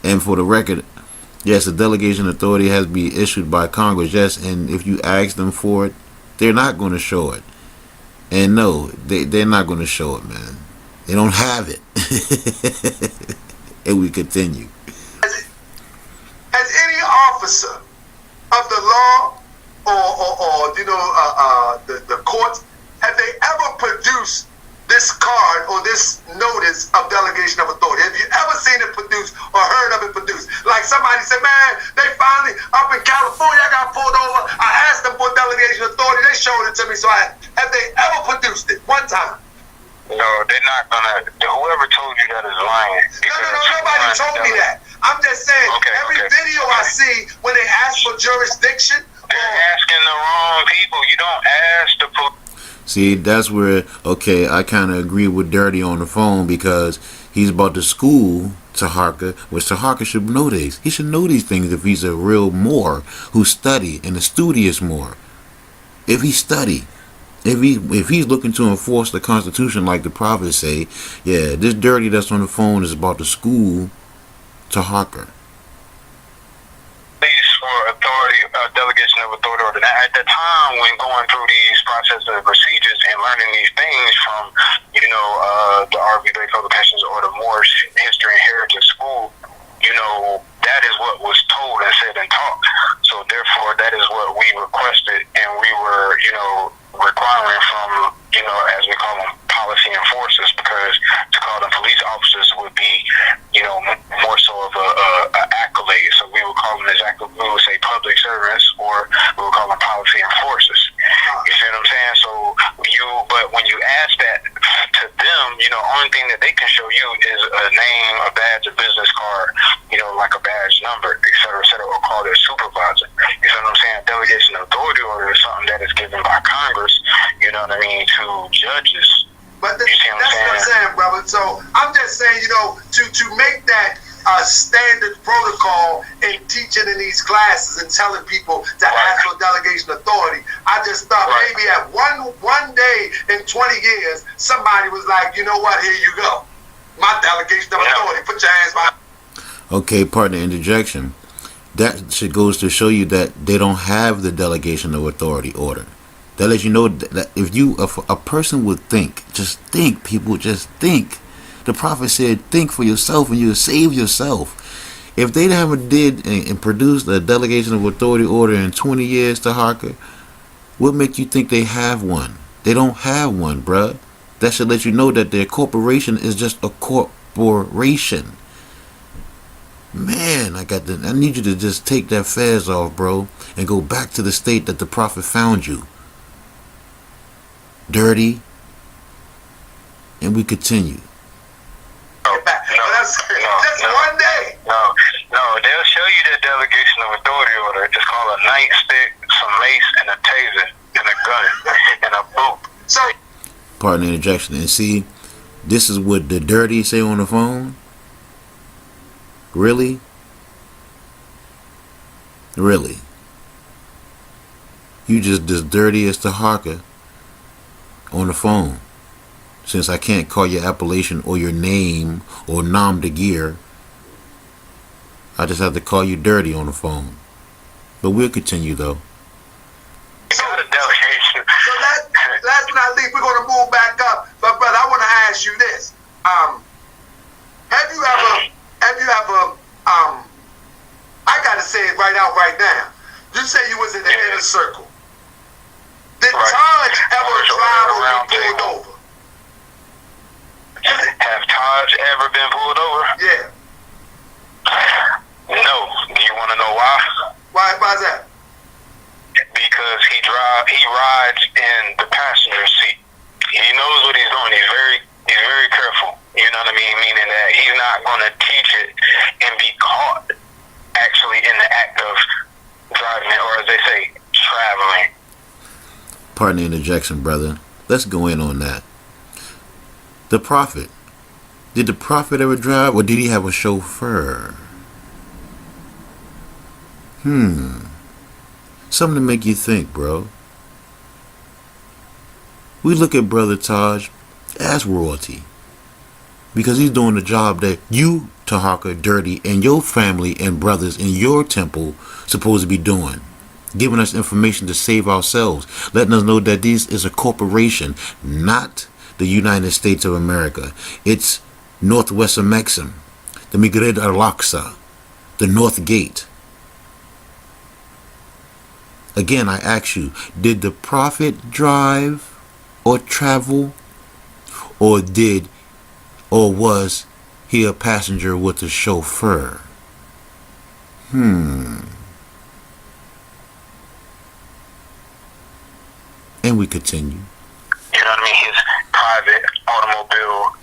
and for the record, yes, the delegation authority has to be issued by Congress. Yes, and if you ask them for it, they're not going to show it. And no, they're not going to show it, man. They don't have it. And we continue. Has any officer of the law or the courts, have they ever produced this card or this notice of delegation of authority? Have you ever seen it produced or heard of it produced? Like somebody said, man, they finally, up in California, I got pulled over. I asked them for delegation of authority. They showed it to me. So have they ever produced it one time? No, they're not gonna. Whoever told you that is lying. No, nobody told me that. I'm just saying, every video I see when they ask for jurisdiction, they're asking the wrong people. You don't ask the police. See, that's where, okay, I kind of agree with Dirty on the phone, because he's about to school Taharka, which Taharka should know this. He should know these things if he's a real Moor who study and a studious Moor. If he study, if he's looking to enforce the Constitution like the prophets say, yeah, this Dirty that's on the phone is about to school Taharka. For authority, delegation of authority order. Now, at the time when going through these processes and procedures and learning these things from, the RV publications or the Moorish History and Heritage School, that is what was told and said and taught. So therefore, that is what we requested, and we were, requiring from, as we call them, policy enforcers, because to call them police officers would be, more so of a accolade. So we would call them we would say public servants, or we would call them policy enforcers. You see what I'm saying? So but when you ask that to them, only thing that they can show you is a name, a badge, a business card, like a badge number, et cetera, or call their supervisor. You see what I'm saying? Delegation of authority order is something that is given by Congress, to judges. But that's what I'm saying, brother. So I'm just saying, to make that standard protocol in teaching in these classes and telling people to ask for delegation authority, I just thought maybe at one day in 20 years, somebody was like, you know what, here you go. My delegation of authority. Put your hands behind. Okay, partner interjection. That should goes to show you that they don't have the delegation of authority order. That lets you know that if a person would think, just think, people, just think. The prophet said, think for yourself and you'll save yourself. If they haven't did and produced a delegation of authority order in 20 years, Taharka, what makes you think they have one? They don't have one, bruh. That should let you know that their corporation is just a corporation. Man, I need you to just take that fez off, bro, and go back to the state that the prophet found you. Dirty. And we continue. Just one day. No, they'll show you the delegation of authority order. It's called a nightstick, some mace, and a taser, and a gun, and a boot. So, partner interjection. And see, this is what the Dirty say on the phone. Really? Really? You just as dirty as Taharka on the phone. Since I can't call your appellation or your name or Nam de Gear, I just have to call you Dirty on the phone. But we'll continue though. So last but not least, we're going to move back up. But brother, I want to ask you this: Have you ever? I got to say it right out right now. You say you was in the inner circle. Did Taj ever drive or be pulled over? Have Taj ever been pulled over? Yeah. No. Do you want to know why? Why's that? Because he rides in the passenger seat. He knows what he's doing. He's very careful. You know what I mean? Pardon the interjection, brother. Let's go in on that. The prophet. Did the prophet ever drive, or did he have a chauffeur? Something to make you think, bro. We look at Brother Taj as royalty, because he's doing the job that you, Tahaka, Dirty, and your family and brothers in your temple supposed to be doing. Giving us information to save ourselves. Letting us know that this is a corporation, not the United States of America. It's Northwestern Maxim, the Migred al-Aqsa, the North Gate. Again, I ask you, did the prophet drive or travel, or was he a passenger with a chauffeur? And we continue. You know what I mean? His private automobile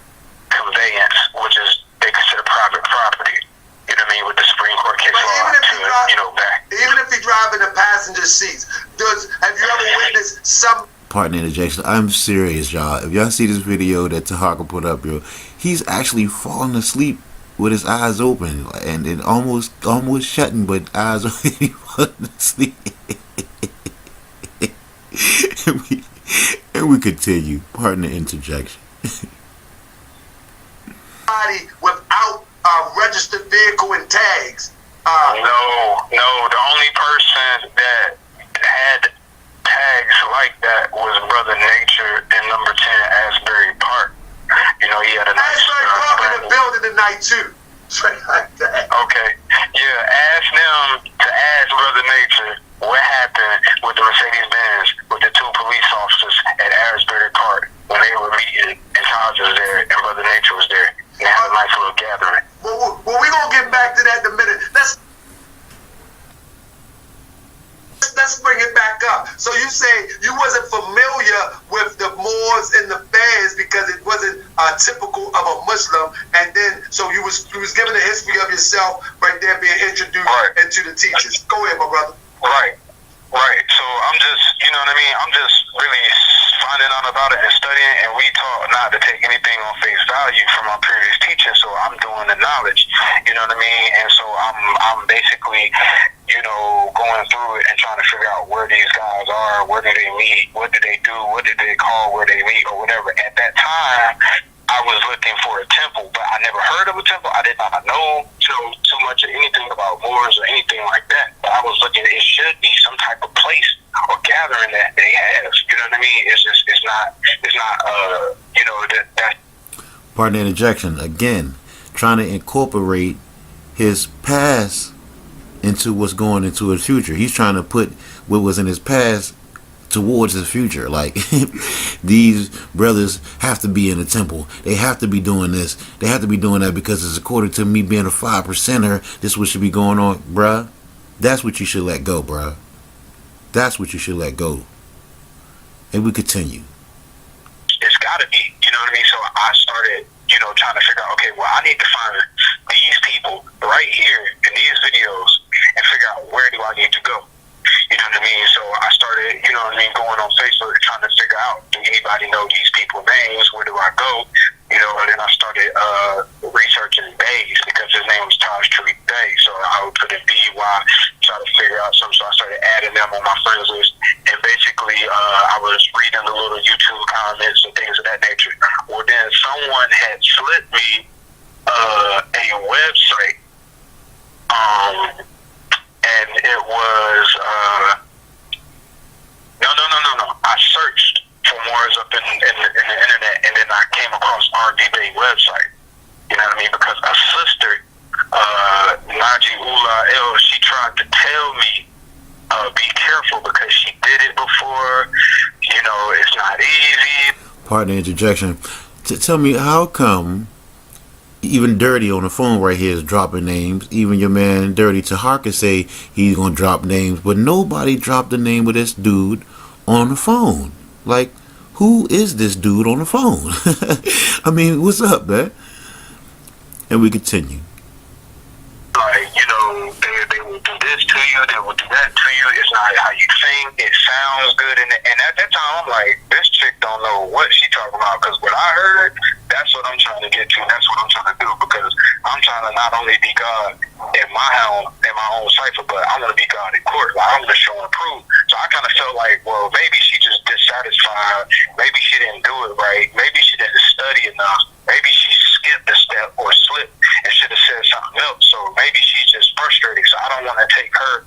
conveyance, which is they consider private property. You know what I mean? With the Supreme Court case law back. Even if he drive in the passenger seats, have you ever witnessed some? Pardon the interjection. I'm serious, y'all. If y'all see this video that Tahaka put up, yo, he's actually falling asleep with his eyes open and almost shutting, but eyes open. He falling asleep. and we continue. Pardon the interjection. Without registered vehicle and tags. No. The only person that had tags like that was Brother Nature in number 10 Asbury Park. You know, he had a nice Asbury Park in the building tonight too. Straight like that. Okay. Yeah, ask them to ask Brother Nature what happened with the Mercedes-Benz with the 2 police officers at Asbury Park when they were meeting and Taj was there and Brother Nature was there. And they had a nice little gathering. Well, we're going to get back to that in a minute. Let's bring it back up. So you say you wasn't familiar with the Moors and the Fairs because it wasn't typical of a Muslim, and then so you was given a history of yourself right there being introduced into the teachers. Go ahead, my brother. Right. So I'm just, you know what I mean? I'm just really finding out about it and studying, and we taught not to take anything on face value from our previous teaching. So I'm doing the knowledge, you know what I mean? And so I'm basically, you know, going through it and trying to figure out where these guys are, where do they meet, what do they do, what did they call where they meet or whatever. At that time, I was looking for a temple, but I never heard of a temple. I did not know too much of anything about Moors or anything like that. But I was looking, it should be some type of place or gathering that they have. You know what I mean? It's not, you know, that. Pardon the interjection. Again, trying to incorporate his past into what's going into his future. He's trying to put what was in his past towards his future. Like, these brothers have to be in the temple. They have to be doing this. They have to be doing that because it's according to me being a 5%er. This is what should be going on, bruh. That's what you should let go, bruh. That's what you should let go. And we continue. It's got to be, you know what I mean? So I started, you know, trying to figure out, okay, well, I need to find these people right here in these videos and figure out where do I need to go. You know what I mean? So I started, you know what I mean, going on Facebook trying to figure out, do anybody know these people's names? Where do I go? You know, and then I started researching Bays because his name was Taj Tariq Bay. So I would put in B-Y, try to figure out something. So I started adding them on my friends list. And basically, I was reading the little YouTube comments and things of that nature. Well, then someone had slipped me a website. And it was no. I searched for Moors up in the internet, and then I came across RD Bay website. You know what I mean? Because a sister, Naji Ula El, she tried to tell me, be careful because she did it before. You know, it's not easy. Pardon the interjection. Tell me, how come even Dirty on the phone right here is dropping names? Even your man Dirty Tahaka say he's gonna drop names, but nobody dropped the name of this dude on the phone. Like, who is this dude on the phone? I mean, what's up, man? And we continue. Like, you know, they will do this to you, they will do that to you. It's not how you think. It sounds good, and at that time, I'm like, this chick don't know what she talking about, because what I heard, that's what I'm trying to get to. That's what I'm trying to do, because I'm trying to not only be God in my own cipher, but I want to be God in court. Like, I'm going to show and prove. So I kind of felt like, well, maybe she just dissatisfied. Maybe she didn't do it right. Maybe she didn't study enough. Maybe she skipped a step or slipped and should have said something else. So maybe she's just frustrated. So I don't want to take her,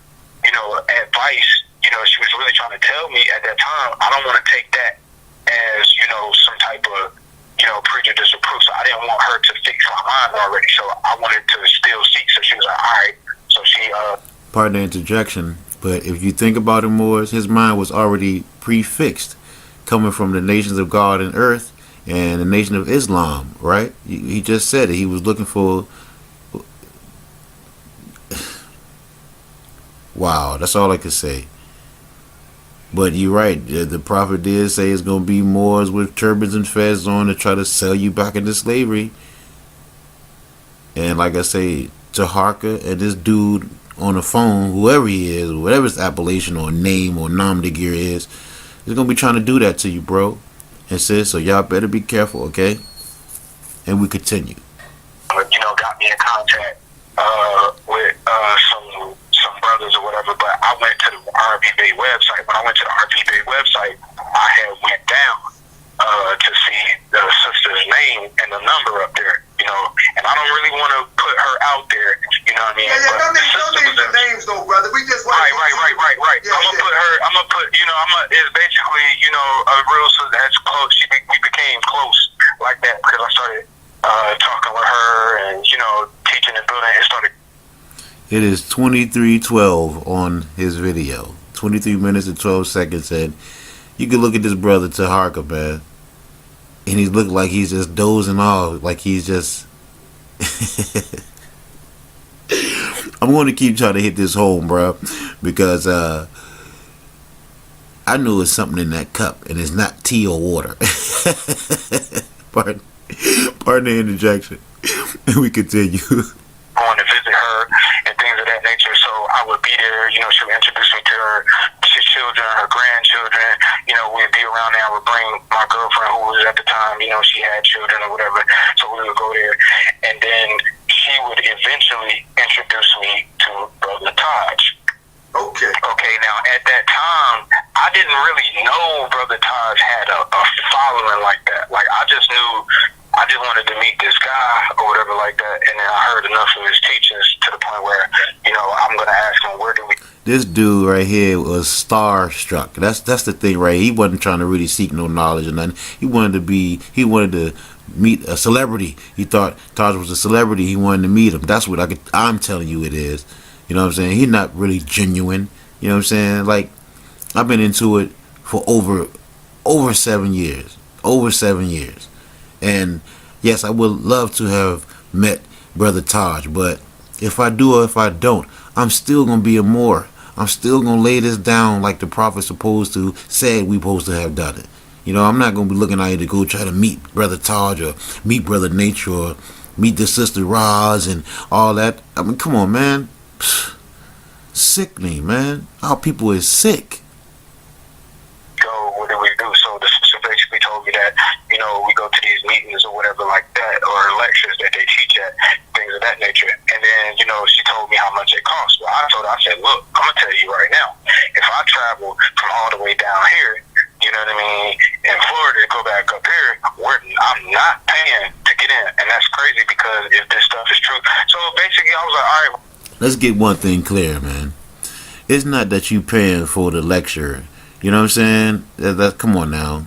advice. She was really trying to tell me at that time. I don't want to take that as, some type of, prejudice or proof. So I didn't want her to fix my mind already. So I wanted to still seek. So she was like, all right. So she, Pardon the interjection, but if you think about it more, his mind was already prefixed, coming from the nations of God and earth and the nation of Islam, right? He just said it. He was looking for. Wow, that's all I could say. But you're right. The prophet did say it's going to be Moors with turbans and fez on to try to sell you back into slavery. And like I say, Taharka and this dude on the phone, whoever he is, whatever his appellation or name or nom de guerre is going to be trying to do that to you, bro. And sis, so y'all better be careful, okay? And we continue. Got me in contact with some brothers or whatever, but I went to the RV Bay website. When I went to the RV Bay website, I had went down to see the sister's name and the number up there, and I don't really want to put her out there, you know what I mean? Yeah, don't name the names though, brother. We just right. Yeah, It's basically, a real sister that's close. We became close like that because I started talking with her and, teaching and building. It started. It is 23:12 on his video. 23 minutes and 12 seconds, and you can look at this brother Taharka, man, and he looked like he's just dozing off, like he's just. I'm going to keep trying to hit this home, bro, because I know it's something in that cup, and it's not tea or water. Pardon the interjection. And we continue. Going to visit her and things of that nature, so I would be there. She would introduce me to her children, her grandchildren. We'd be around there. I would bring my girlfriend, who was at the time, she had children or whatever. So we would go there, and then she would eventually introduce me to Brother Taj. Okay. Now at that time, I didn't really know Brother Taj had a following like that. Like I just knew I just wanted to meet this guy or whatever like that, and then I heard enough of his teachings to the point where, I'm gonna ask him, where do we. This dude right here was starstruck. That's the thing, right? He wasn't trying to really seek no knowledge or nothing. He wanted to meet a celebrity. He thought Taj was a celebrity. He wanted to meet him. That's what I'm telling you it is. You know what I'm saying? He's not really genuine. You know what I'm saying? Like, I've been into it for over 7 years. Over 7 years. And yes, I would love to have met Brother Taj, but if I do or if I don't, I'm still going to be a Moor. I'm still going to lay this down like the prophet said we supposed to have done it. I'm not going to be looking out here to go try to meet Brother Taj or meet Brother Nature or meet the Sister Roz and all that. I mean, come on, man. Sickening, man. Our people is sick. What do we do? So the sister basically told me that, we go to these meetings or whatever like that, or lectures that they teach at, things of that nature. And then, she told me how much it costs. Well, I said, look, I'm going to tell you right now, if I travel from all the way down here, you know what I mean, in Florida to go back up here, I'm not paying to get in. And that's crazy because if this stuff is true. So basically I was like, all right. Let's get one thing clear, man. It's not that you paying for the lecture. You know what I'm saying? Come on now.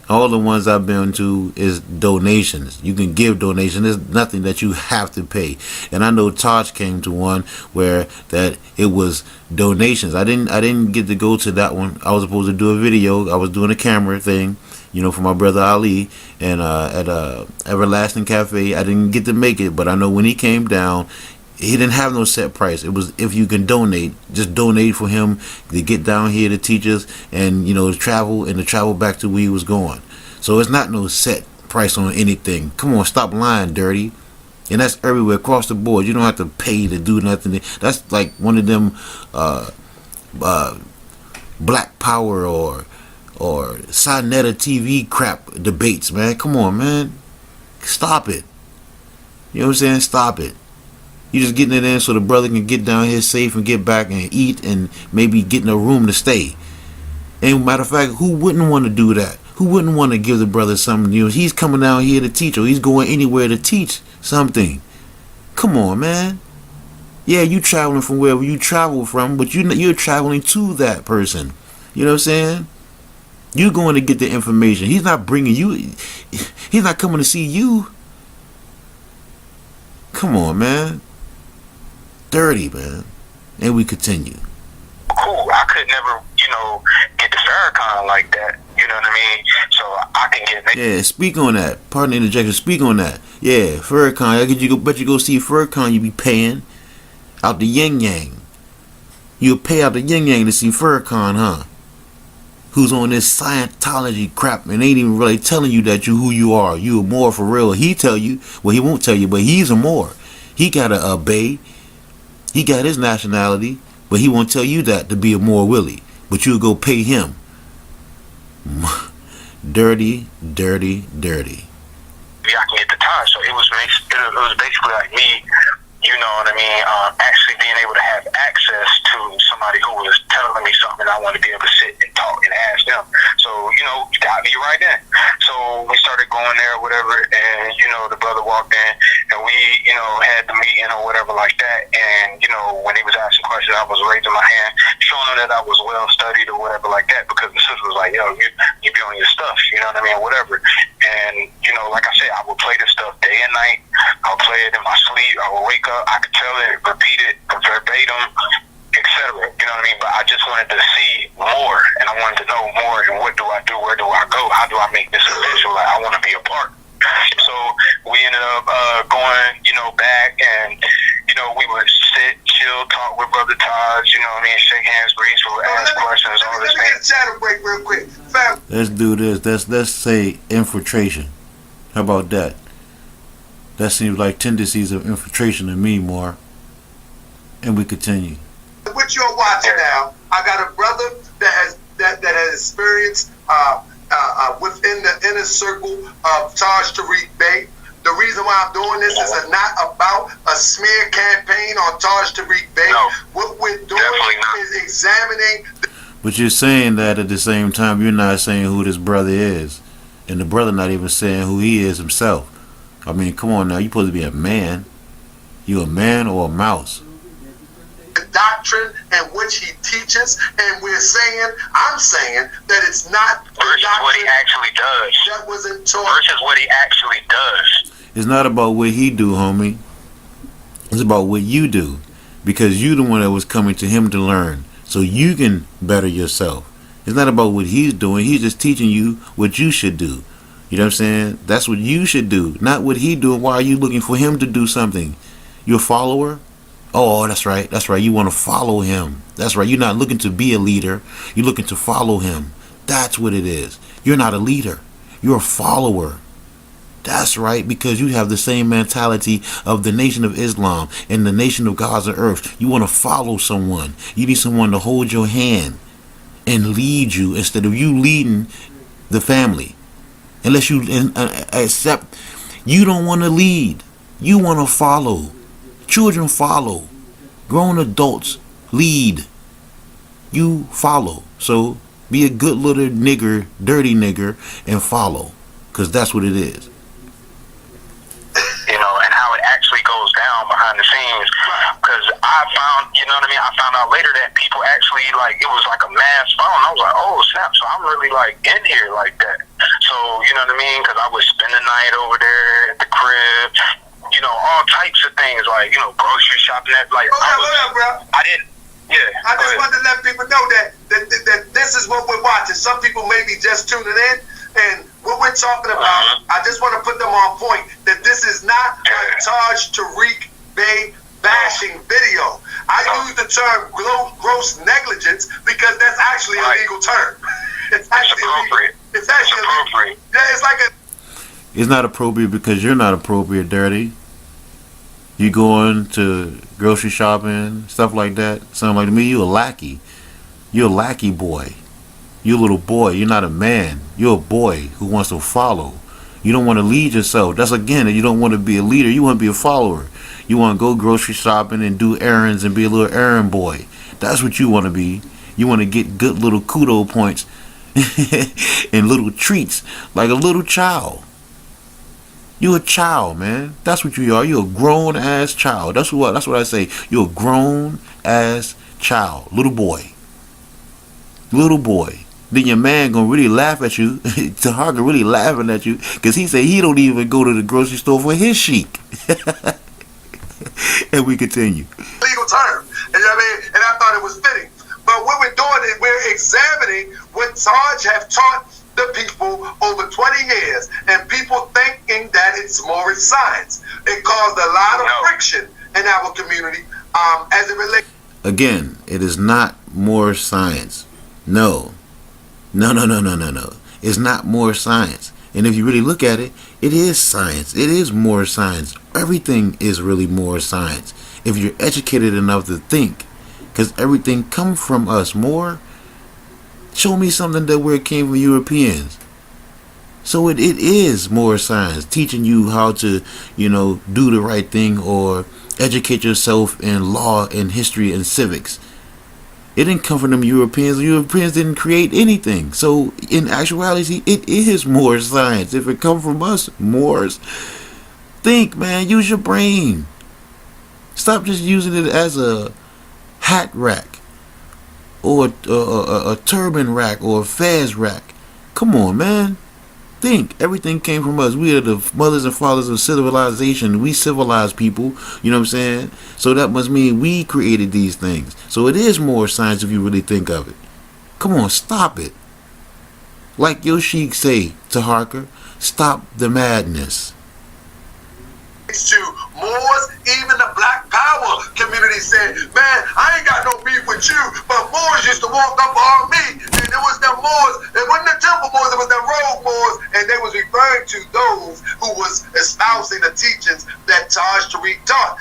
All the ones I've been to is donations. You can give donations. There's nothing that you have to pay. And I know Taj came to one where that it was donations. I didn't get to go to that one. I was supposed to do a video. I was doing a camera thing, for my brother Ali, and at Everlasting Cafe. I didn't get to make it, but I know when he came down, he didn't have no set price. It was if you can donate, just donate for him to get down here to teach us and to travel back to where he was going. So it's not no set price on anything. Come on, stop lying, dirty. And that's everywhere across the board. You don't have to pay to do nothing. That's like one of them Black Power or or Sinetta TV crap debates, man. Come on, man. Stop it. You know what I'm saying? Stop it. You just getting it in so the brother can get down here safe and get back and eat and maybe get in a room to stay. And matter of fact, who wouldn't want to do that? Who wouldn't want to give the brother something new? He's coming down here to teach, or he's going anywhere to teach something. Come on, man. Yeah, you traveling from wherever you travel from, but you're traveling to that person. You know what I'm saying? You're going to get the information. He's not bringing you. He's not coming to see you. Come on, man. Dirty, man. And we continue. Cool. I could never, get the Farrakhan like that. You know what I mean? So I can get. Yeah, speak on that. Pardon the interjection. Speak on that. Yeah, Farrakhan. Bet you go see Farrakhan. You be paying out the yin yang. You'll pay out the yin yang to see Farrakhan, huh? Who's on this Scientology crap and ain't even really telling you that who you are. You a more for real. He tell you. Well, he won't tell you, but he's a more. He got a obey. He got his nationality, but he won't tell you that to be a more Willie. But you'll go pay him. Dirty, dirty, dirty. Yeah, I can get the time. So it was basically like me, you know what I mean, actually being able to have access to somebody who was telling me something, and I want to be able to sit and talk and ask them. So, you got me right in. So we started going there or whatever, and, the brother walked in, and we, had the meeting or whatever like that, and, when he was asking questions, I was raising my hand, showing him that I was well studied or whatever like that, because the sister was like, yo, you be on your stuff, you know what I mean, whatever. And, like I said, I would play this stuff day and night. I'll play it in my sleep. I will wake up. I could tell it, repeat it verbatim, etc. You know what I mean? But I just wanted to see more, and I wanted to know more. And what do I do? Where do I go? How do I make this official? Like, I want to be a part. So we ended up going, back, and we would sit, chill, talk with Brother Taj. You know what I mean? Shake hands, breathe, ask questions, all this. Let me get a shadow break real quick. Fam. Let's do this. Let's say infiltration. How about that? That seems like tendencies of infiltration to me more. And we continue. What you're watching now, I got a brother that has experienced within the inner circle of Taj Tariq Bey. The reason why I'm doing this is not about a smear campaign on Taj Tariq Bey. No, what we're doing is examining. But you're saying that at the same time, you're not saying who this brother is. And the brother not even saying who he is himself. I mean, come on now. You're supposed to be a man. You a man or a mouse? The doctrine in which he teaches, and I'm saying that it's not versus what he actually does. That wasn't taught. Versus what he actually does. It's not about what he do, homie. It's about what you do. Because you the one that was coming to him to learn. So you can better yourself. It's not about what he's doing. He's just teaching you what you should do. You know what I'm saying? That's what you should do. Not what he doing. Why are you looking for him to do something? You're a follower? Oh, that's right. That's right. You want to follow him. That's right. You're not looking to be a leader. You're looking to follow him. That's what it is. You're not a leader. You're a follower. That's right, because you have the same mentality of the Nation of Islam and the Nation of God's Earth. You want to follow someone. You need someone to hold your hand and lead you instead of you leading the family. Unless you accept, you don't want to lead. You want to follow. Children follow. Grown adults lead. You follow. So be a good little nigger, dirty nigger, and follow. Because that's what it is. And how it actually goes down behind the scenes. Because I found, I found out later that people actually, it was like a mass phone. I was like, oh, snap. So I'm really, in here like that. So, you know what I mean? Because I would spend the night over there at the crib. All types of things, grocery shopping. Hold on, bro. I didn't. Yeah. I just wanted to let people know that this is what we're watching. Some people may be just tuning in, and what we're talking about, I just want to put them on point that this is not a Taj Tariq Bey bashing video. I use the term gross negligence because that's actually a legal term. It's actually appropriate. It's actually appropriate. Yeah, it's like a. It's not appropriate because you're not appropriate, dirty. You going to grocery shopping, stuff like that. Sound like to me, you a lackey. You're a lackey boy. You're a little boy. You're not a man. You're a boy who wants to follow. You don't want to lead yourself. That's again, you don't want to be a leader. You want to be a follower. You want to go grocery shopping and do errands and be a little errand boy. That's what you want to be. You want to get good little kudo points and little treats like a little child. You're a child, man. That's what you are. You're a grown ass child. That's what I say. You're a grown ass child. Little boy. Little boy. Then your man gonna really laugh at you. Tahaka really laughing at you because he say he don't even go to the grocery store for his sheik. And we continue. Legal term. You know what I mean? And I thought it was fitting. But what we're doing is we're examining what Taj have taught the people over 20 years, and people thinking that it's more science. It caused a lot of friction in our community as it relates. Again, it is not more science. No. It's not more science. And if you really look at it, it is science. It is more science. Everything is really more science. If you're educated enough to think, because everything comes from us more. Show me something that where it came from Europeans. So it is more science, teaching you how to, do the right thing or educate yourself in law and history and civics. It didn't come from them Europeans. The Europeans didn't create anything. So in actuality, it is more science. If it comes from us, Moors, think, man. Use your brain. Stop just using it as a hat rack. Or a turban rack or a fez rack. Come on, man. Think. Everything came from us. We are the mothers and fathers of civilization. We civilized people. You know what I'm saying? So that must mean we created these things. So it is more science if you really think of it. Come on, stop it. Like your sheik say, Taharka, stop the madness. To Moors, even the Black Power community said, man, I ain't got no beef with you, but Moors used to walk up on me, and it was the Moors, it wasn't the Temple Moors, it was the Road Moors, and they was referring to those who was espousing the teachings that Taj Tariq taught.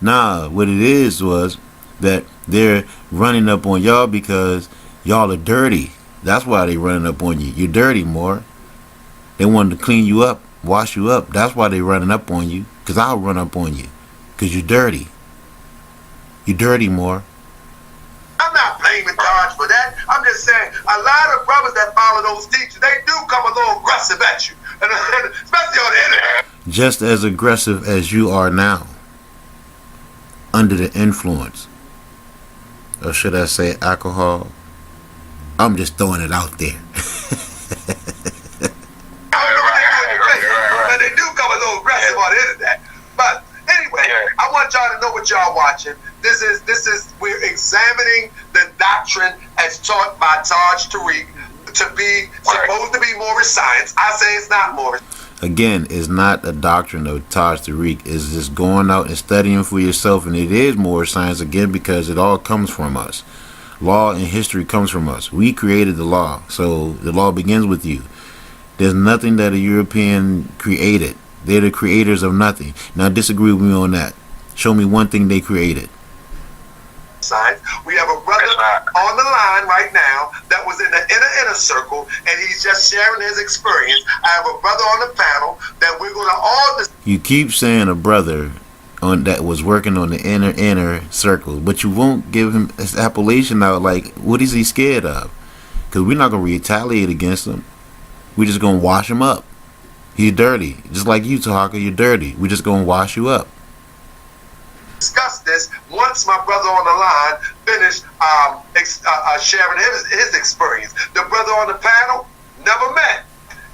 Nah, what it is was that they're running up on y'all because y'all are dirty. That's why they running up on you. You're dirty, Moor. They wanted to clean you up, wash you up. That's why they running up on you. Because I'll run up on you. Because you're dirty. You're dirty, Moor. I'm not blaming Taj for that. I'm just saying, a lot of brothers that follow those teachers, they do come a little aggressive at you. And especially on the internet. Just as aggressive as you are now. Under the influence. Or should I say alcohol? I'm just throwing it out there. They do come a little aggressive on the internet. But anyway, I want y'all to know what y'all watching. This is we're examining the doctrine as taught by Taj Tariq to be supposed to be more science. I say it's not more. Again, it's not a doctrine of Taj Tariq. It's just going out and studying for yourself, and it is more science again because it all comes from us. Law and history comes from us. We created the law, so the law begins with you. There's nothing that a European created. They're the creators of nothing. Now disagree with me on that. Show me one thing they created. Science. We have a brother on the line right now that was in the inner circle, and he's just sharing his experience. I have a brother on the panel that we're going to all. You keep saying a brother on that was working on the inner circle, but you won't give him his appellation out. Like, what is he scared of? Because we're not going to retaliate against him. We're just going to wash him up. He's dirty. Just like you, Tahaka, you're dirty. We're just going to wash you up. Discuss this once my brother on the line finished sharing his experience. The brother on the panel never met.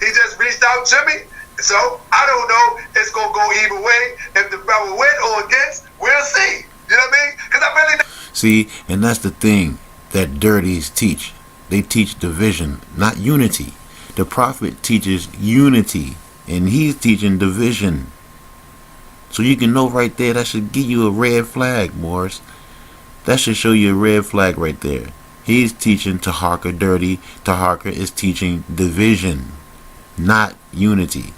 He just reached out to me. So I don't know. It's going to go either way. If the brother win or against, we'll see. You know what I mean? Because I really don't. See, and that's the thing that dirties teach. They teach division, not unity. The prophet teaches unity, and he's teaching division. So you can know right there, that should give you a red flag, Morris. That should show you a red flag right there. He's teaching Tahaka dirty. Tahaka is teaching division, not unity.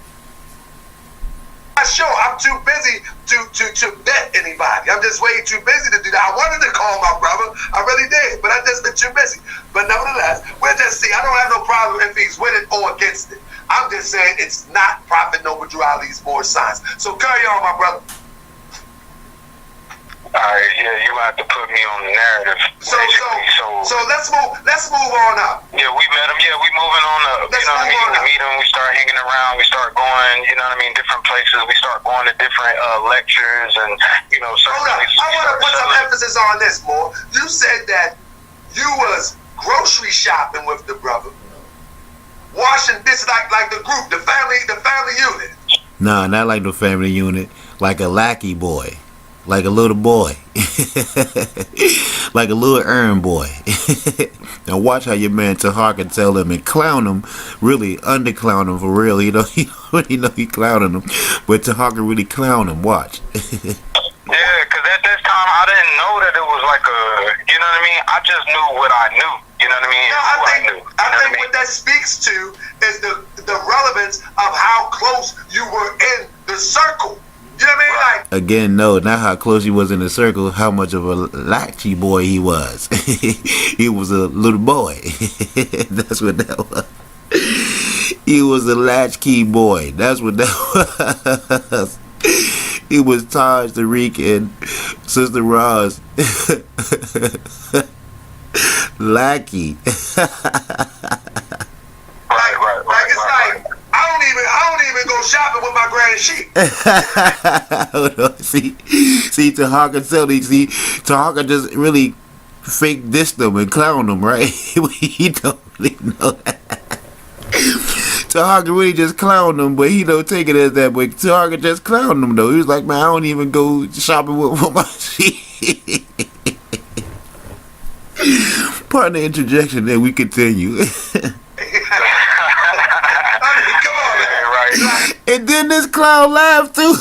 Sure, I'm too busy to vet upset anybody. I'm just way too busy to do that. I wanted to call my brother. I really did, but I just been too busy. But nevertheless, we'll just see. I don't have no problem if he's with it or against it. I'm just saying it's not Prophet Noble Drew Ali's more signs. So carry on, my brother. Alright, yeah, you have to put me on the narrative. So let's move on up. Yeah, we met him. Yeah, we moving on up. Let's you know what I mean? move on We up. meet him. We start hanging around. We start going. You know what I mean? Different places. We start going to different lectures and certain Hold up. places. I want to put some emphasis on this, more. You said that you was grocery shopping with the brother, washing this like the group, the family unit. Nah, not like the family unit. Like a lackey boy. Like a little boy. Like a little errand boy. Now watch how your man Tahar can tell him and clown him, really underclown him for real. He clowning him, but Tahar can really clown him. Watch. Yeah, because at this time I didn't know that it was like a, you know what I mean? I just knew what I knew. You know what I mean? No, I think what that speaks to is the relevance of how close you were in the circle. You know what I mean? Like, Again, no, not how close he was in the circle, how much of a latchy boy he was. He was a little boy. That's what that was. He was a latchkey boy. That's what that was. He was Taj, Tariq, and Sister Roz. Lackey. Right. I don't even go shopping with my granny sheep. Hold on, see, Tahaka Tahaka just really fake dissed them and clown them, right? He don't really know that. Tahaka really just clowned them, but he don't take it as that. But Tahaka just clowned them though. He was like, man, I don't even go shopping with my sheep. Part of the interjection, then we continue. And then this clown laughed too.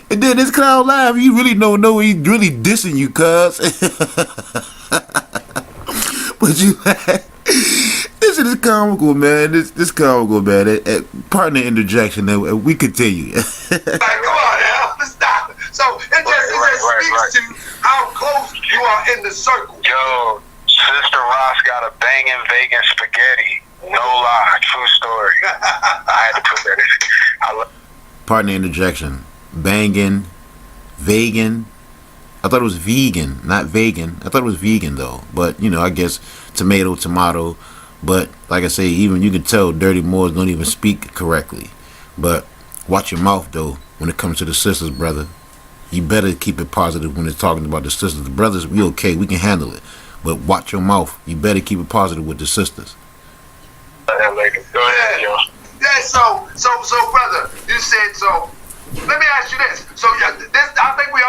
And then this clown laughed. You really don't know he's really dissing you, cuz. But you this is comical, man. This comical, man. Pardon the interjection. We continue. Come on now, stop. So it just speaks to how close you are in the circle. Yo, Sister Ross got a banging vegan spaghetti. No lie, true story. I had to put that in. Pardon the interjection. Banging, vegan. I thought it was vegan, not vegan. I thought it was vegan though. But I guess tomato. But like I say, even you can tell Dirty Moors don't even speak correctly. But watch your mouth though when it comes to the sisters, brother. You better keep it positive when it's talking about the sisters. The brothers, we okay, we can handle it. But watch your mouth. You better keep it positive with the sisters. Go ahead, yo. Yeah, so brother, you said so. Let me ask you this. So I think we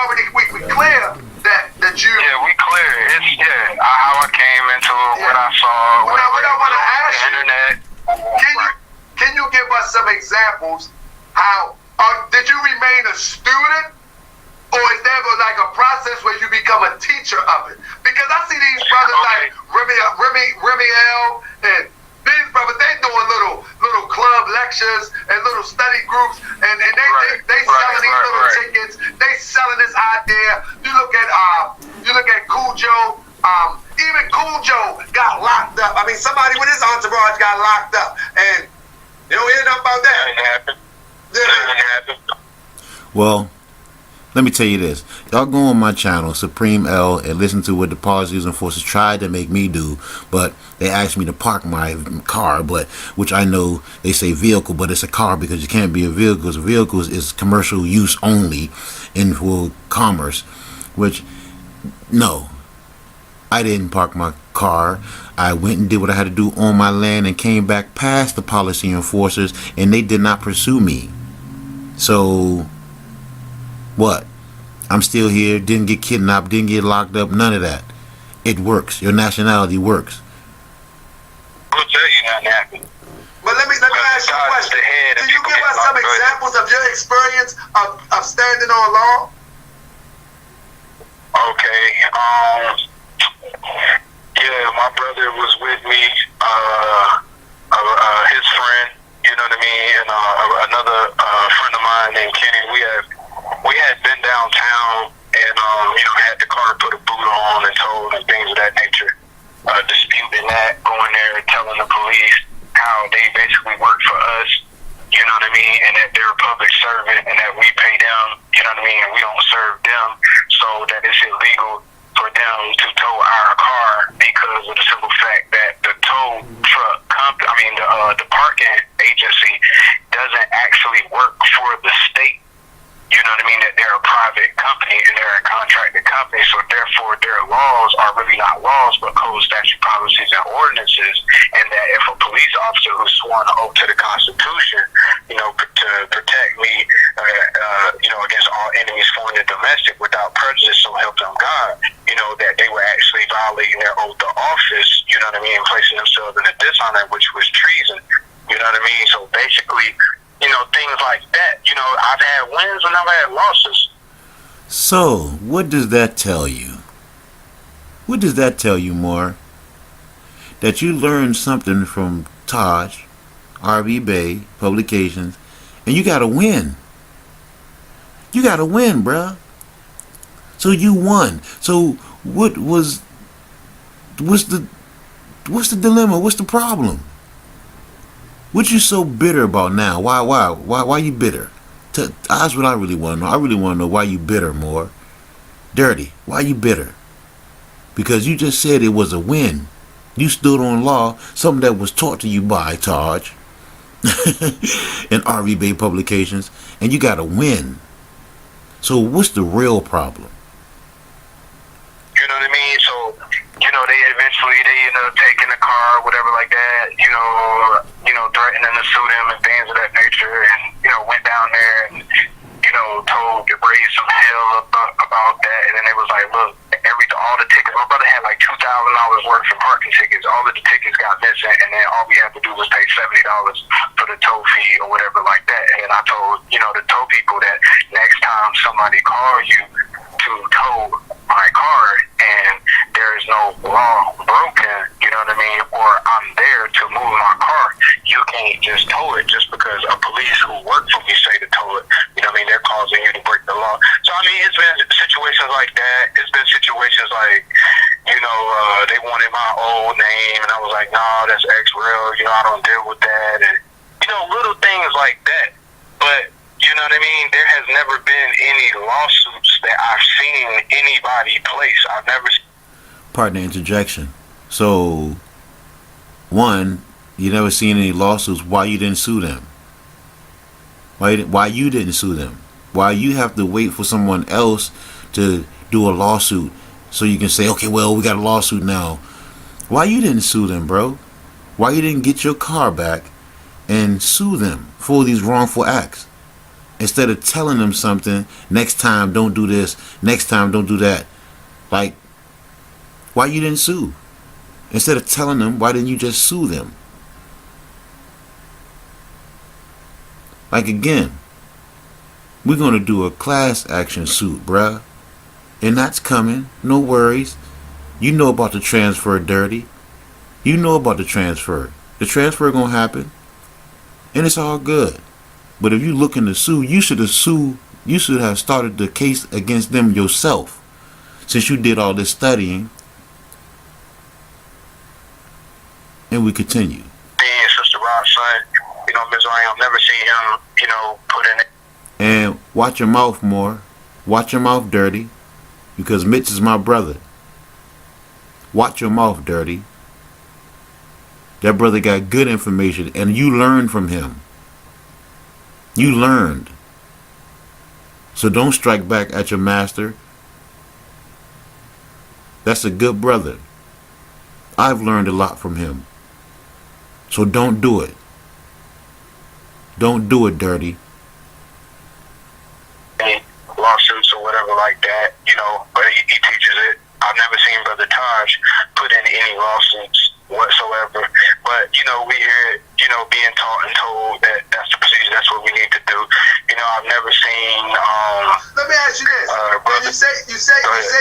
clear that you. Yeah, we clear. It's how I came into it, what I saw, what I want to ask the internet. Can you give us some examples? How did you remain a student, or is there like a process where you become a teacher of it? Because I see these brothers like Remy L and these brothers, they doing little club lectures and little study groups, and they selling these little tickets. They selling this idea. You look at Cujo. Even Cujo got locked up. I mean, somebody with his entourage got locked up, and you don't hear nothing about that. Well, let me tell you this. Y'all go on my channel, Supreme L, and listen to what the policies and forces tried to make me do, but they asked me to park my car, which I know they say vehicle, but it's a car because you can't be a vehicle, because vehicles is commercial use only in full commerce, which, no, I didn't park my car. I went and did what I had to do on my land and came back past the policy enforcers, and they did not pursue me. So what? I'm still here, didn't get kidnapped, didn't get locked up, none of that. It works. Your nationality works. I'll tell you nothing happened. But let me ask you a question. Can you give us some examples of your experience of standing on law? Okay. Yeah, my brother was with me. His friend, you know what I mean, and another friend of mine. servant and that we pay them, you know what I mean, and we don't serve them, so that it's illegal for them to tow our car because of the simple fact that the tow truck company, the parking agency doesn't actually work for the state. You know what I mean? That they're a private company and they're a contracted company, so therefore their laws are really not laws but code, statute, policies, and ordinances. And that if a police officer who's sworn an oath to the Constitution, to protect me, against all enemies, foreign and domestic, without prejudice, so help them God, that they were actually violating their oath of office. You know what I mean? Placing themselves in a dishonor, which was treason. You know what I mean? So basically, things like that. I've had wins and I've had losses. So, what does that tell you? What does that tell you more? That you learned something from Taj, RB Bay Publications, and you gotta win. You gotta win, bruh. So you won. So what's the dilemma? What's the problem? What you so bitter about now? Why you bitter? That's what I really want to know. I really want to know why you bitter, more. Dirty. Why you bitter? Because you just said it was a win. You stood on law, something that was taught to you by Taj and RV Bay Publications, and you got to win. So what's the real problem? You know what I mean? So, they eventually end up taking the car, whatever like that, threatening to sue them and things of that nature, and, went down there and, raised some hell about that, and then they was like, look, all the tickets, my brother had like $2,000 worth of parking tickets, all of the tickets got missing, and then all we had to do was pay $70 for the tow fee or whatever like that, and then I told, the tow people that next time somebody call you to tow my car and there is no law broken, you know what I mean, or I'm there to move my car, you can't just tow it just because a police who work for me say to tow it. You know what I mean? They're causing you to break the law. So I mean, it's been situations like that. It's been situations like, they wanted my old name and I was like, nah, that's X-Real, I don't deal with that, and little things like that. But you know what I mean? There has never been any lawsuits that I've seen anybody place. I've never seen. Partner interjection. So, one, you never seen any lawsuits. Why you didn't sue them? Why you didn't sue them? Why you have to wait for someone else to do a lawsuit so you can say, okay, well, we got a lawsuit now. Why you didn't sue them, bro? Why you didn't get your car back and sue them for these wrongful acts? Instead of telling them something, next time don't do this, next time don't do that. Like, why you didn't sue? Instead of telling them, why didn't you just sue them? Like, again, we're going to do a class action suit, bruh. And that's coming. No worries. You know about the transfer, Dirty. You know about the transfer. The transfer going to happen. And it's all good. But if you looking to sue, you should have started the case against them yourself. Since you did all this studying. And we continue. And Sister Rob's son, Ms. I've never seen him, put in it. And watch your mouth, more. Watch your mouth, Dirty. Because Mitch is my brother. Watch your mouth, Dirty. That brother got good information and you learned from him. You learned. So don't strike back at your master. That's a good brother. I've learned a lot from him. So don't do it. Don't do it, Dirty. Lawsuits or whatever like that, but he teaches it. I've never seen Brother Taj put in any lawsuits whatsoever. But, we hear it, being taught and told that that's the procedure, that's what we need to do. I've never seen let me ask you this. You say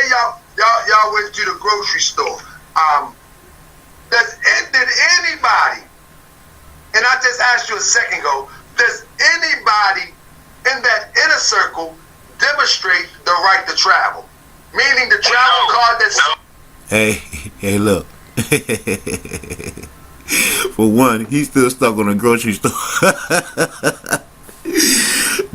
y'all went to the grocery store. Did anybody, and I just asked you a second ago, does anybody in that inner circle demonstrate the right to travel? Meaning the travel card that's... Hey, look. For one, he's still stuck on a grocery store.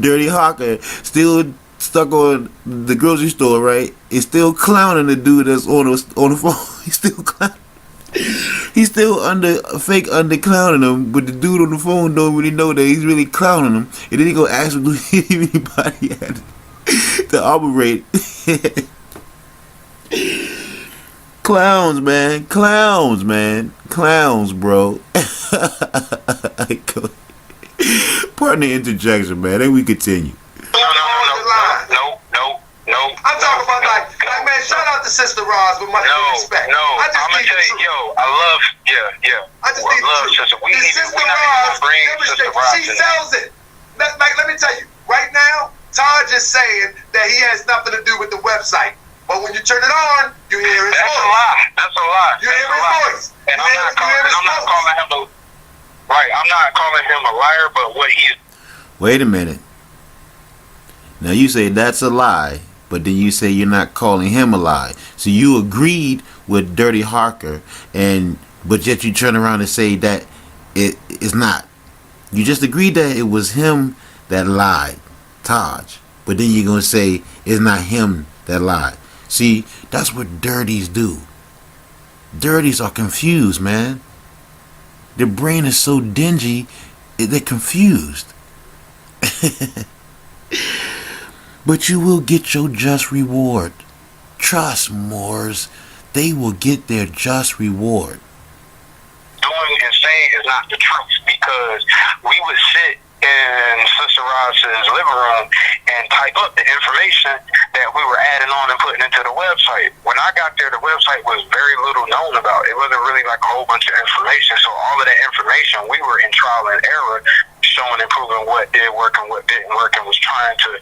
Dirty Hawker still stuck on the grocery store, right? Is still clowning the dude that's on the phone. He's still clowning. He's still fake under clowning him, but the dude on the phone don't really know that he's really clowning him. And then he go ask him, do anybody had to operate? Clowns, man. Clowns, man. Clowns, bro. Pardon the interjection, man. Then we continue. No. I'm talking about like man, shout out to Sister Roz with much respect. No, I'm gonna tell you, I love, I just need love Sister. We not even bring Sister Roz. She sells it. Let me tell you, right now, Taj is saying that he has nothing to do with the website. But when you turn it on, you hear his voice. That's a lie. You hear his voice. And I'm not calling him a liar, but what he is. Wait a minute. Now you say that's a lie, but then you say you're not calling him a lie. So you agreed with Dirty Harker, but yet you turn around and say that it is not. You just agreed that it was him that lied, Taj. But then you're gonna say it's not him that lied. See, that's what dirties do. Dirties are confused, man. Their brain is so dingy, they're confused. But you will get your just reward. Trust, Moors. They will get their just reward. Doing and saying is not the truth, because we would sit in Sister Roz's living room and type up the information that we were adding on and putting into the website. When I got there, the website was very little known about. It wasn't really like a whole bunch of information. So all of that information, we were in trial and error, showing and proving what did work and what didn't work, and was trying to,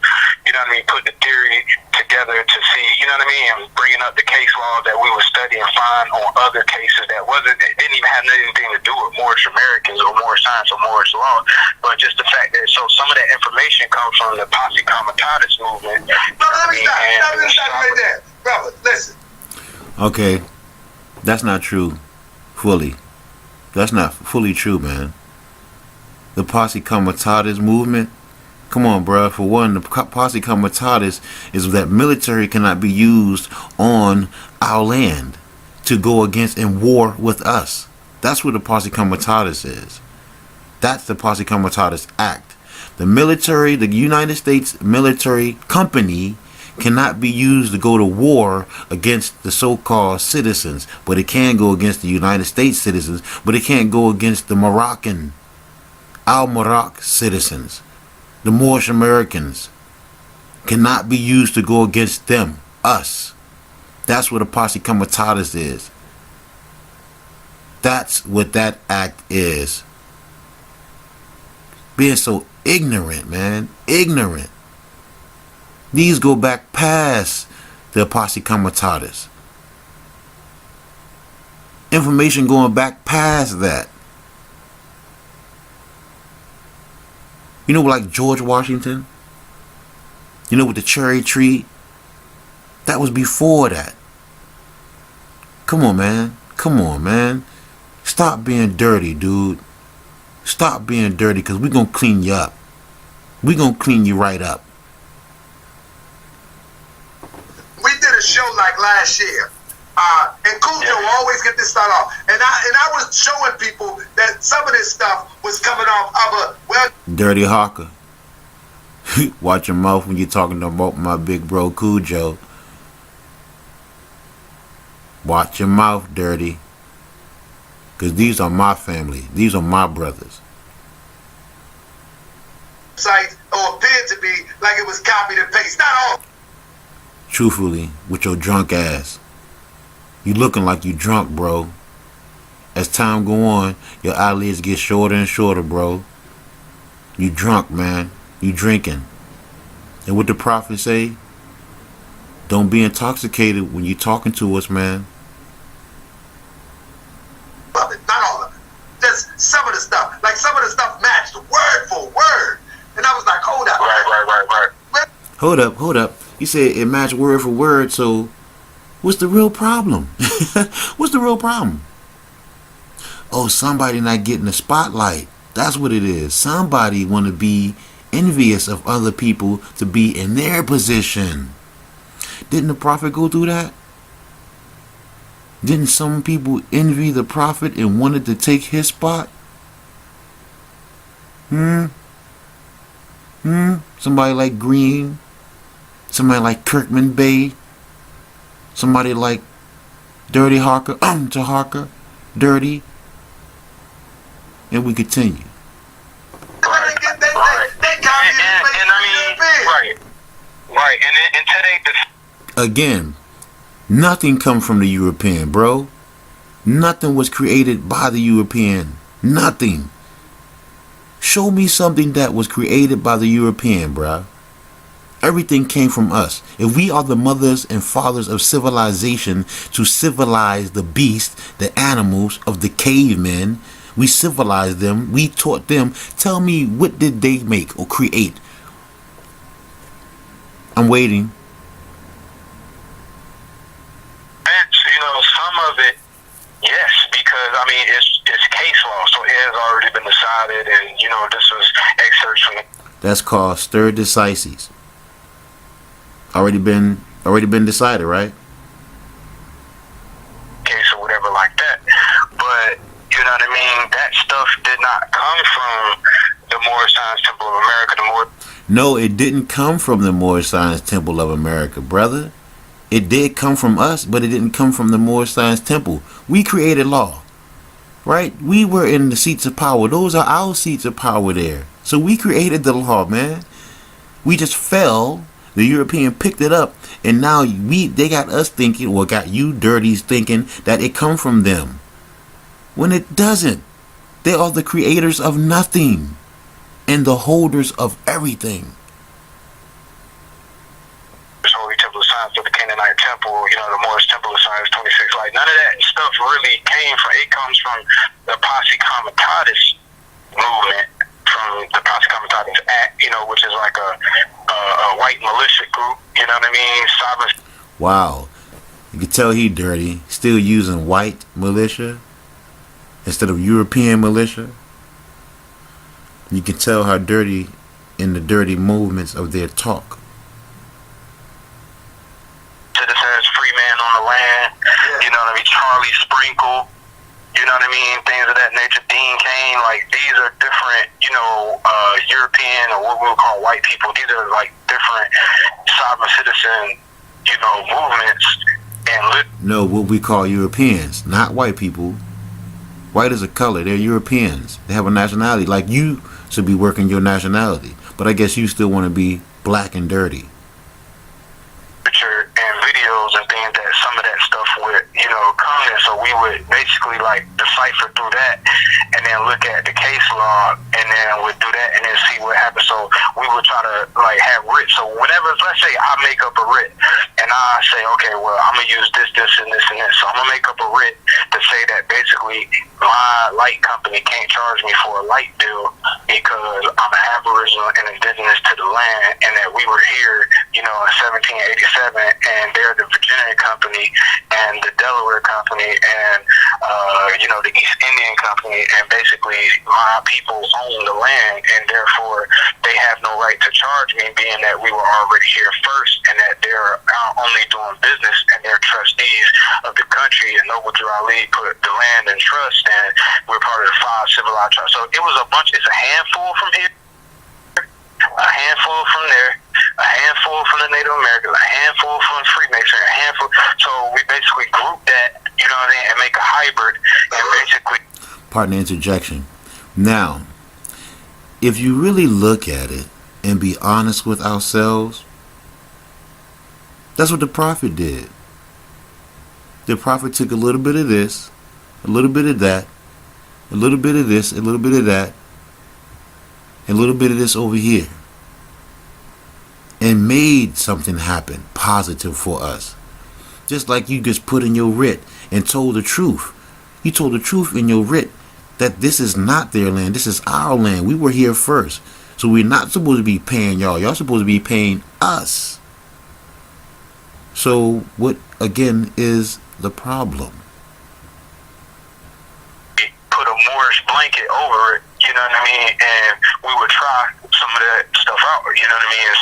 put the theory together to see, and bringing up the case law that we would study and find on other cases that didn't even have anything to do with Moorish Americans or Moorish science or Moorish law, but just the fact that some of that information comes from the Posse Comitatus movement. Let me stop right there. Brother, listen. Okay, that's not true fully. That's not fully true, man. The Posse Comitatus movement, come on, bro. For one, the Posse Comitatus is that military cannot be used on our land to go against and war with us. That's what the Posse Comitatus is. That's the Posse Comitatus Act. The military, the United States military company, cannot be used to go to war against the so-called citizens, but it can go against the United States citizens, but it can't go against the Moroccan, Al-Morocc citizens. The Moorish Americans cannot be used to go against them, us. That's what a Posse Comitatus is. That's what that act is. Being so ignorant, man. Ignorant. These go back past the Posse Comitatus. Information going back past that. You know, like George Washington? You know, with the cherry tree? That was before that. Come on, man. Come on, man. Stop being dirty, dude. Stop being dirty, because we're going to clean you up. We're going to clean you right up. We did a show like last year. And Cujo always get this start off. And I was showing people that some of this stuff was coming off of Dirty Hawker. Watch your mouth when you're talking about my big bro Cujo. Watch your mouth, Dirty. Because these are my family. These are my brothers. Site or appeared to be like it was copied and pasted. Not all. Truthfully, with your drunk ass. You looking like you drunk, bro. As time go on, your eyelids get shorter and shorter, bro. You drunk, man. You drinking. And what the prophet say? Don't be intoxicated when you talking to us, man. Not all of it. Just some of the stuff. Like some of the stuff matched word for word. And I was like, hold up. Right. Hold up. You said it matched word for word, so what's the real problem? What's the real problem? Oh, somebody not getting the spotlight. That's what it is. Somebody want to be envious of other people to be in their position. Didn't the prophet go through that? Didn't some people envy the prophet and wanted to take his spot? Somebody like Green, somebody like Kirkman Bay, somebody like Dirty Harker, to Harker, Dirty, and we continue. Right, and today, again, nothing come from the European, bro. Nothing was created by the European. Nothing. Show me something that was created by the European, bro. Everything came from us. If we are the mothers and fathers of civilization to civilize the beasts, the animals of the cavemen, we civilized them, we taught them. Tell me, what did they make or create? I'm waiting. Some of it, yes, because I mean it's case law, so it has already been decided, and this was excerpts from it. That's called stare decisis. Already been decided, right? Case or whatever like that, but you know what I mean. That stuff did not come from the Moorish Science Temple of America. No, it didn't come from the Moorish Science Temple of America, brother. It did come from us, but it didn't come from the Moorish Science Temple. We created law, right? We were in the seats of power. Those are our seats of power there. So we created the law, man. We just fell. The European picked it up, and now they got us thinking, or got you dirties thinking that it come from them. When it doesn't. They are the creators of nothing and the holders of everything. Holy Temple of Science of the Canaanite Temple, the Moorish Temple of Science 26. Like, none of that stuff really came from, it comes from the Posse Comitatus movement, from the Posse Comitatus Act, which is like a white militia group, you know what I mean? Sovereign. Wow. You can tell he dirty. Still using white militia instead of European militia. You can tell how dirty in the dirty movements of their talk. Citizens, free man on the land, you know what I mean? Charlie Sprinkle, you know what I mean? Things of that nature. Dean Cain, like, these are different, European, or what we would call white people. These are like different sovereign citizen, movements. No, what we call Europeans, not white people. White is a color. They're Europeans. They have a nationality. Like, you should be working your nationality, but I guess you still want to be black and dirty. And videos and things that some of that stuff would, come in. So we would basically like decipher through that and then look at the case law and then would do that and then see what happens. So we would try to like have writ. So whenever, let's say I make up a writ and I say, okay, well, I'm going to use this, and this, and this. So I'm going to make up a writ to say that basically my light company can't charge me for a light bill because I'm an Aboriginal and indigenous to the land, and that we were here, in 1787, and they're the Virginia company and the Delaware company and the East Indian company, and basically my people own the land, and therefore they have no right to charge me, being that we were already here first, and that they're only doing business and they're trustees of the country, and Noble Drew Ali put the land in trust, and we're part of the 5 civilized tribes. So it was it's a handful from here, a handful from there, a handful from the Native Americans, a handful from Freemasonry, a handful. So we basically group that, and make a hybrid, and basically. Pardon the interjection. Now, if you really look at it and be honest with ourselves, that's what the prophet did. The prophet took a little bit of this, a little bit of that, a little bit of this, a little bit of that, a little bit of this over here, and made something happen positive for us. Just like you just put in your writ and told the truth. You told the truth in your writ that this is not their land, this is our land. We were here first. So we're not supposed to be paying y'all. Y'all supposed to be paying us. So what, again, is the problem? Put a Moorish blanket over it You know what I mean? And we would try some of that stuff out. You know what I mean? And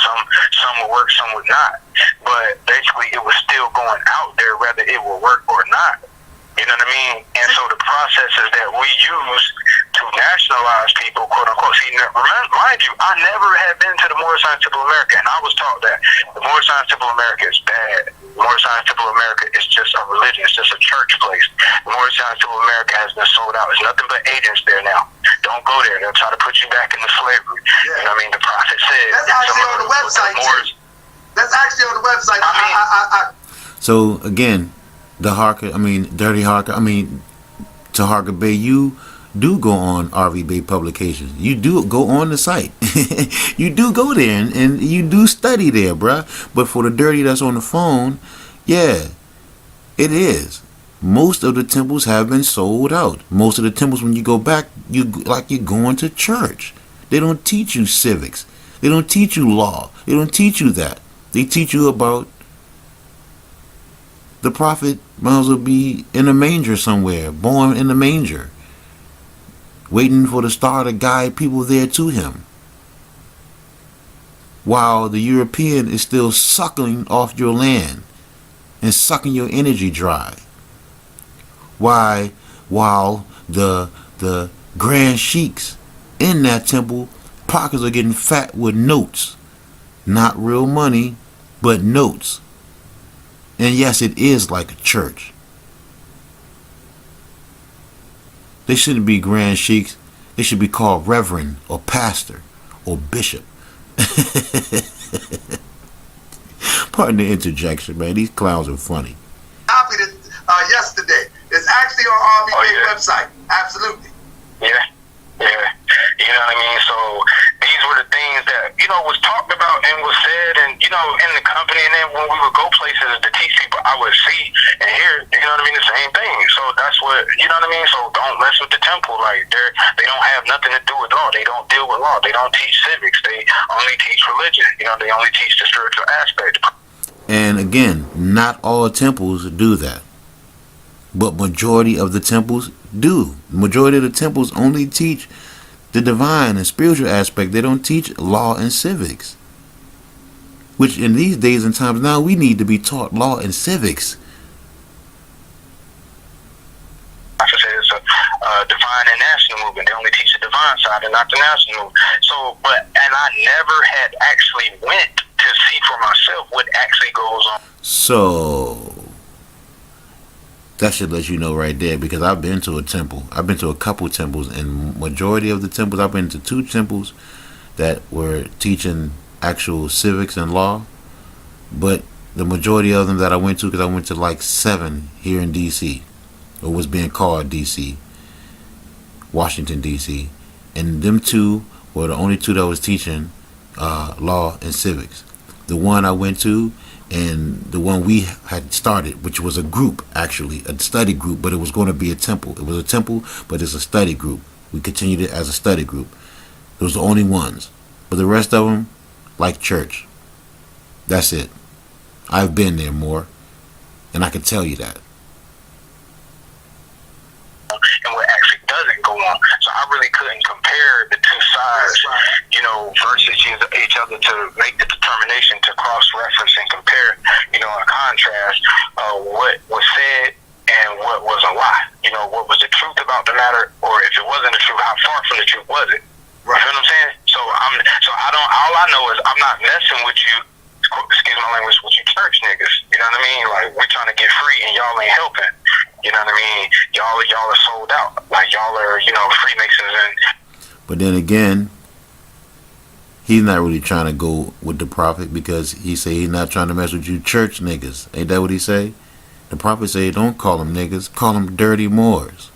some would work, some would not. But basically, it was still going out there, whether it will work or not. You know what I mean? And so the processes that we use to nationalize people, quote unquote. See, mind you, I never had been to the Moorish Science Temple of America, and I was taught that the Moorish Science Temple of America is bad. The Moorish Science Temple of America is just a religion. It's just a church place. The Moorish Science Temple of America has been sold out. There's nothing but agents there now. Don't go there. They'll try to put you back into slavery. Yeah. You know what I mean? The prophet said. That's actually on the website. That's actually on the website. So again, Dirty Harker, Taharka Bay, you do go on RV Bay Publications. You do go on the site. You do go there and you do study there, bruh. But for the dirty that's on the phone, yeah, it is. Most of the temples have been sold out. Most of the temples, when you go back, you're going to church. They don't teach you civics. They don't teach you law. They don't teach you that. They teach you about the prophet might as well be in a manger somewhere, born in a manger, waiting for the star to guide people there to him, while the European is still suckling off your land and sucking your energy dry. While the grand sheiks in that temple pockets are getting fat with notes, not real money, but notes. And yes, it is like a church. They shouldn't be grand sheiks. They should be called reverend or pastor or bishop. Pardon the interjection, man. These clowns are funny. Copied it yesterday. It's actually on RBK website. Absolutely. Yeah. You know what I mean? So these were the things that, was talked about and was said, and, in the company. And then when we would go places to teach people, I would see and hear, the same thing. So that's what, So don't mess with the temple. Like, they don't have nothing to do with law. They don't deal with law. They don't teach civics. They only teach religion. They only teach the spiritual aspect. And again, not all temples do that. But majority of the temples do. Majority of the temples only teach the divine and spiritual aspect. They don't teach law and civics. Which in these days and times now, we need to be taught law and civics. I should say it's a divine and national movement. They only teach the divine side and not the national movement. So, and I never had actually went to see for myself what actually goes on. So that should let you know right there, because I've been to a temple. I've been to a couple temples, and majority of the temples, I've been to 2 temples that were teaching actual civics and law. But the majority of them that I went to, because I went to like 7 here in D.C., or was being called D.C., Washington, D.C., and them 2 were the only 2 that was teaching law and civics. The one I went to, and the one we had started, which was a group, actually, a study group, but it was going to be a temple. It was a temple, but it's a study group. We continued it as a study group. Those were the only ones. But the rest of them, like church. That's it. I've been there more, and I can tell you that. And what actually doesn't go on. So I really couldn't compare the 2 sides, versus each other to make the determination to cross-reference and compare, and contrast what was said and what was a lie. What was the truth about the matter, or if it wasn't the truth, how far from the truth was it? Right. You know what I'm saying? So all I know is I'm not messing with you, excuse my language, with you church niggas. You know what I mean? Like, we're trying to get free and y'all ain't helping. You know what I mean? Y'all are sold out. Like, y'all are, Freemasons and... But then again, he's not really trying to go with the prophet, because he say he's not trying to mess with you church niggas. Ain't that what he say? The prophet say, don't call them niggas, call them dirty Moors.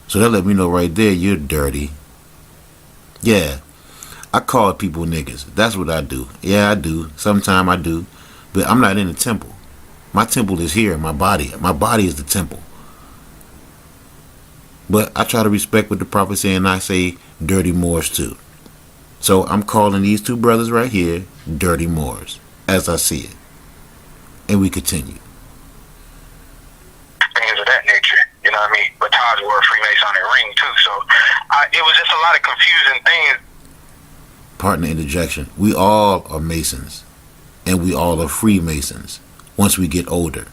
So that let me know right there, you're dirty. Yeah, I call people niggas. That's what I do. Yeah, I do. Sometimes I do. But I'm not in the temple. My temple is here, my body. My body is the temple. But I try to respect what the prophet say, and I say dirty Moors too. So I'm calling these 2 brothers right here dirty Moors, as I see it. And we continue. Things of that nature, you know what I mean? But Taj wore a Freemasonic ring too, so I it was just a lot of confusing things. Partner interjection. We all are Masons, and we all are Freemasons. Once we get older,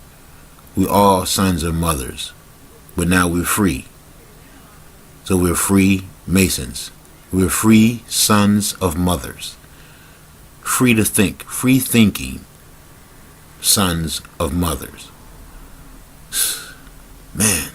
we all sons and mothers, but now we're free. So we're free Masons. We're free sons of mothers. Free to think, free thinking sons of mothers. Man,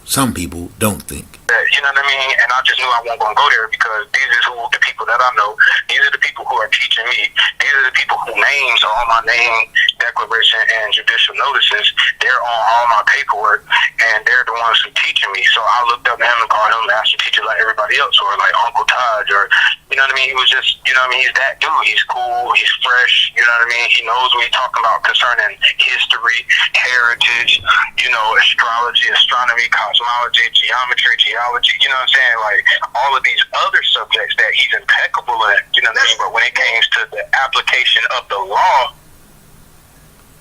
some people don't think. You know what I mean? And I just knew I wasn't going to go there because these are the people that I know. These are the people who are teaching me. These are the people whose names are on my name declaration and judicial notices. They're on all my paperwork, and they're the ones who teaching me. So I looked up to him and called him master teacher like everybody else, or like Uncle Taj, or, you know what I mean? He was just, you know what I mean? He's that dude. He's cool. He's fresh. You know what I mean? He knows what he's talking about concerning history, heritage, you know, astrology, astronomy, cosmology, geometry, geology, you know what I'm saying? Like, all of these other subjects that he's impeccable in, you know what I mean? But when it came to the application of the law,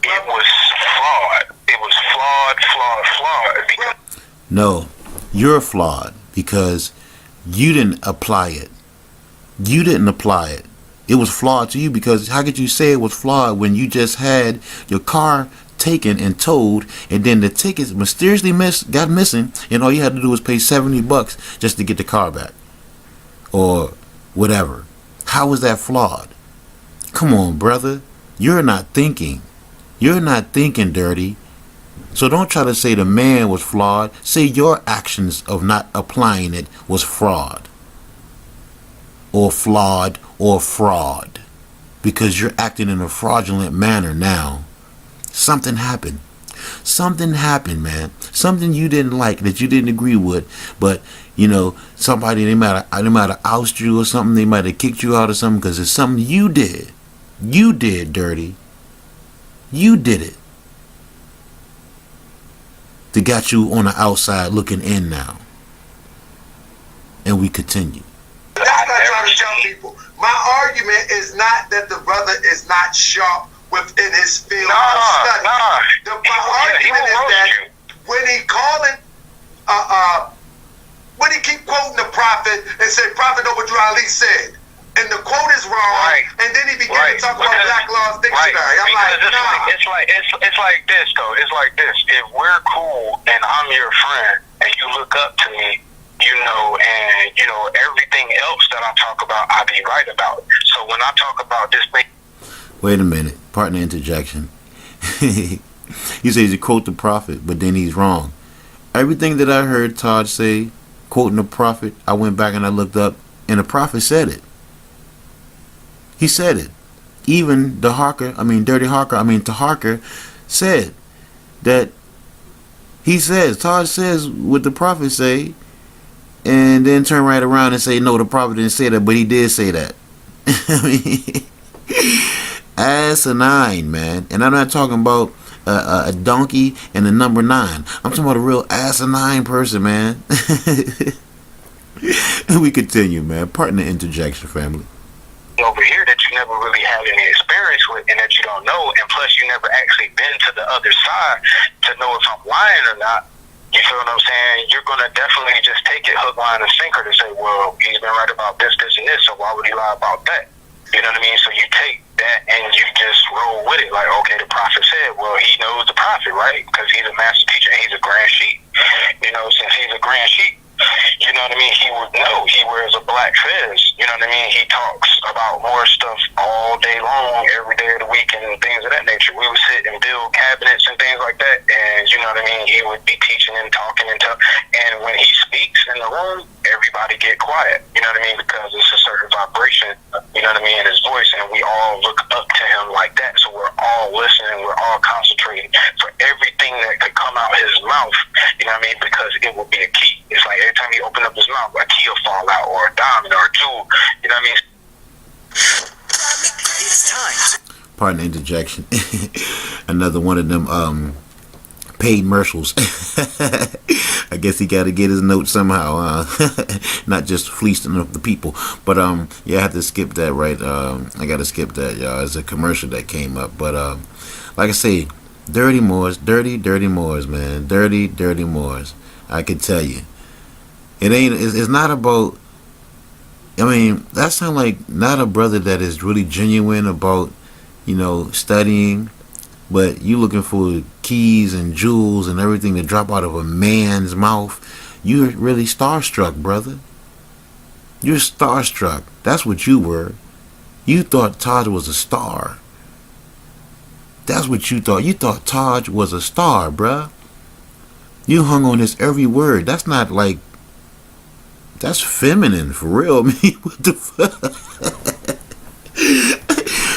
it was flawed. It was flawed. Because No, you're flawed because you didn't apply it. You didn't apply it. It was flawed to you because how could you say it was flawed when you just had your car taken and towed, and then the tickets mysteriously got missing, and all you had to do was pay $70 just to get the car back, or whatever? How was that flawed? Come on, brother. You're not thinking. You're not thinking, dirty. So don't try to say the man was flawed. Say your actions of not applying it was fraud, or flawed, or fraud, because you're acting in a fraudulent manner now. Something happened. Something happened, man. Something you didn't like, that you didn't agree with. But, you know, somebody, they might have ousted you or something. They might have kicked you out or something because it's something you did. You did, dirty. You did it. They got you on the outside looking in now. And we continue. That's what I'm trying to tell people. My argument is not that the brother is not sharp within his field of study. My argument is that when he calling, when he keep quoting the prophet and say, Prophet Obadiah Ali said, and the quote is wrong, and then he began to talk about Black Law's Dictionary. I'm like, nah. It's like this, though. It's like this. If we're cool and I'm your friend and you look up to me, you know, and, you know, everything else that I talk about, I be right about. So when I talk about this thing. Wait a minute. Partner interjection. He says you quote the prophet, but then he's wrong. Everything that I heard Todd say, quoting the prophet, I went back and I looked up, and the prophet said it. He said it. Even Dirty Harker said that he says, Todd says what the prophet say, and then turn right around and say, no, the prophet didn't say that, but he did say that. I mean, asinine, man. And I'm not talking about a donkey and a number 9. I'm talking about a real asinine person, man. We continue, man. Partner interjection, family. Over here that you never really had any experience with and that you don't know, and plus you never actually been to the other side to know if I'm lying or not. You feel what I'm saying? You're going to definitely just take it hook, line, and sinker to say, well, he's been right about this, this, and this, so why would he lie about that? You know what I mean? So you take that and you just roll with it. Like, okay, the prophet said, well, he knows the prophet, right? Because he's a master teacher and he's a grand sheep. You know, since he's a grand sheep, you know what I mean? He would know. He wears a black fez. You know what I mean? He talks about more stuff all day long, every day of the week, and things of that nature. We would sit and build cabinets and things like that, and you know what I mean? He would be teaching and talking and when he speaks in the room, everybody get quiet. You know what I mean? Because it's a certain vibration, you know what I mean, in his voice, and we all look up to him like that. So we're all listening, we're all concentrating for everything that could come out his mouth. You know what I mean? Because it will be a key. It's like every time he open up his mouth, a key will fall out, or a diamond, or a jewel. You know what I mean? It's time. Partner interjection. Another one of them paid commercials. I guess he got to get his note somehow, not just fleecing of the people. But yeah, I have to skip that, right? I got to skip that, y'all. It's a commercial that came up. But like I say, dirty Moors, man, dirty Moors. I can tell you, It ain't. It's not about. I mean, that sounds like not a brother that is really genuine about, studying, but you looking for keys and jewels and everything to drop out of a man's mouth. You're really starstruck, brother. You're starstruck. That's what you were. You thought Taj was a star. That's what you thought. You thought Taj was a star, bruh. You hung on his every word. That's not like. That's feminine for real. I mean, what the fuck?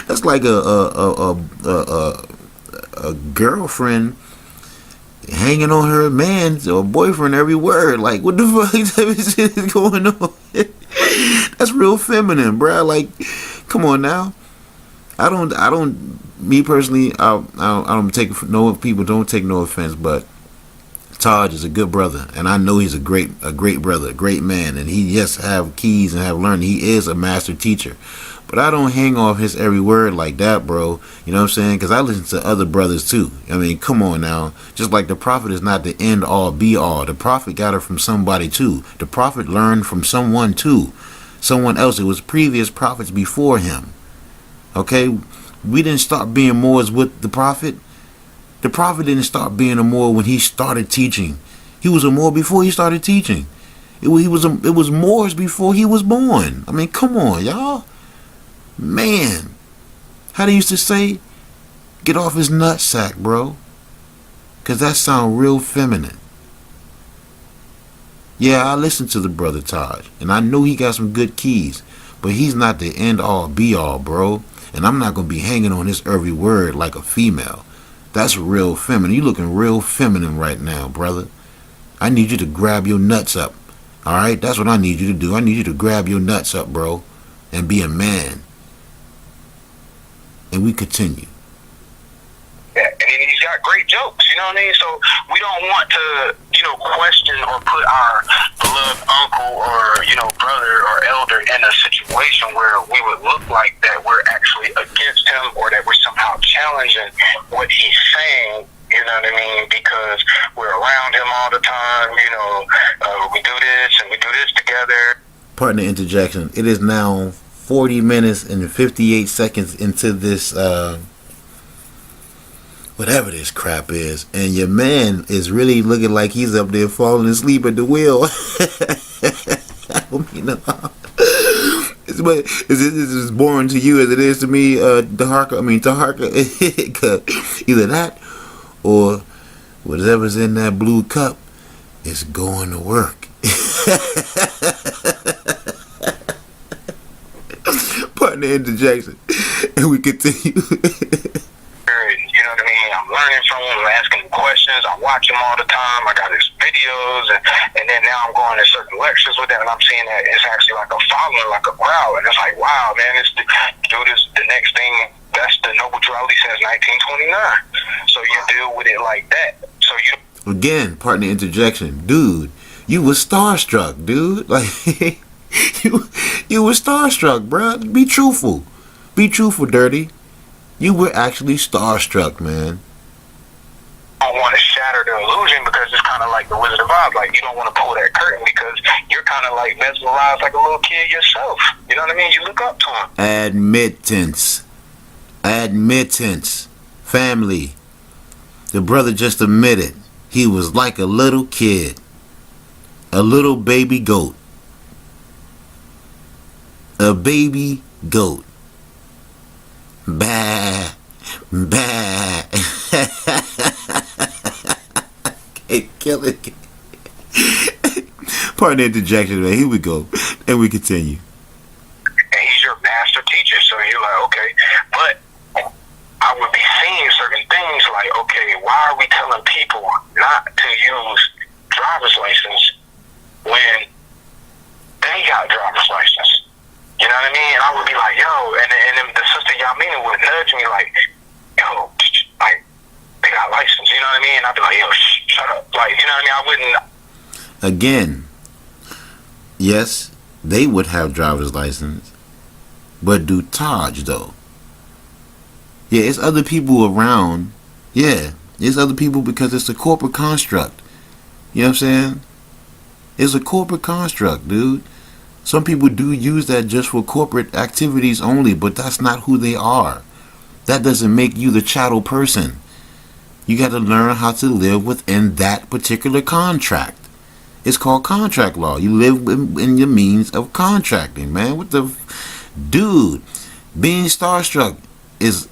That's like a girlfriend hanging on her man's or boyfriend every word. Like, what the fuck is going on? That's real feminine, bruh. Like, come on now. Me personally, I don't take no people. Don't take no offense, but Taj is a good brother, and I know he's a great brother, a great man, and he have keys and have learned. He is a master teacher, but I don't hang off his every word like that, bro. You know what I'm saying? Because I listen to other brothers too. I mean, come on now. Just like the prophet is not the end all be all. The prophet got it from somebody too. The prophet learned from someone too, someone else. It was previous prophets before him. Okay, we didn't start being Moors with the prophet. The prophet didn't start being a Moor when he started teaching. He was a Moor before he started teaching. It was Moors before he was born. I mean, come on, y'all. Man, how they used to say, get off his nutsack, bro. Because that sound real feminine. Yeah, I listen to the brother Taj, and I know he got some good keys, but he's not the end all be all, bro. And I'm not going to be hanging on his every word like a female. That's real feminine. You looking real feminine right now, brother. I need you to grab your nuts up. Alright? That's what I need you to do. I need you to grab your nuts up, bro. And be a man. And we continue. Yeah, and he's got great jokes, you know what I mean? So we don't want to, question or put our beloved uncle or, brother or elder in a situation where we would look like that we're actually against him or that we're somehow challenging what he's saying, you know what I mean? Because we're around him all the time, we do this and we do this together. Partner interjection. It is now 40 minutes and 58 seconds into this whatever this crap is, and your man is really looking like he's up there falling asleep at the wheel. I don't mean it's as boring to you as it is to me, Taharka. Either that or whatever's in that blue cup is going to work. Partner interjection, and we continue. You know what I mean? I'm learning from him, I'm asking him questions, I watch him all the time, I got his videos, and then now I'm going to certain lectures with him, and I'm seeing that it's actually like a following, like a crowd, and it's like, wow, man, the next thing, that's the Noble Drew Ali since 1929. So you deal with it like that. So you... Again, partner interjection. Dude, you was starstruck, dude. Like, you were starstruck, bruh. Be truthful. Be truthful, Dirty. You were actually starstruck, man. I don't want to shatter the illusion because it's kind of like the Wizard of Oz. Like, you don't want to pull that curtain because you're kind of like mesmerized like a little kid yourself. You know what I mean? You look up to him. Admittance. Family. The brother just admitted he was like a little kid. A little baby goat. A baby goat. Bah. Kill it. Partner interjection, man. Here we go. And we continue. And he's your master teacher, so you're like, okay. But I would be seeing certain things like, okay, why are we telling people not to use driver's license when they got driver's license? You know what I mean? And I would be like, yo, and then the sister Yamina would nudge me like, yo, like, they got license, you know what I mean? And I'd be like, yo, shut up. Like, you know what I mean? I wouldn't. Again, yes, they would have driver's license, but do Taj, though? Yeah, it's other people around. Yeah, it's other people because it's a corporate construct. You know what I'm saying? It's a corporate construct, dude. Some people do use that just for corporate activities only, but that's not who they are. That doesn't make you the chattel person. You got to learn how to live within that particular contract. It's called contract law. You live in your means of contracting, man. What the... Dude, being starstruck is...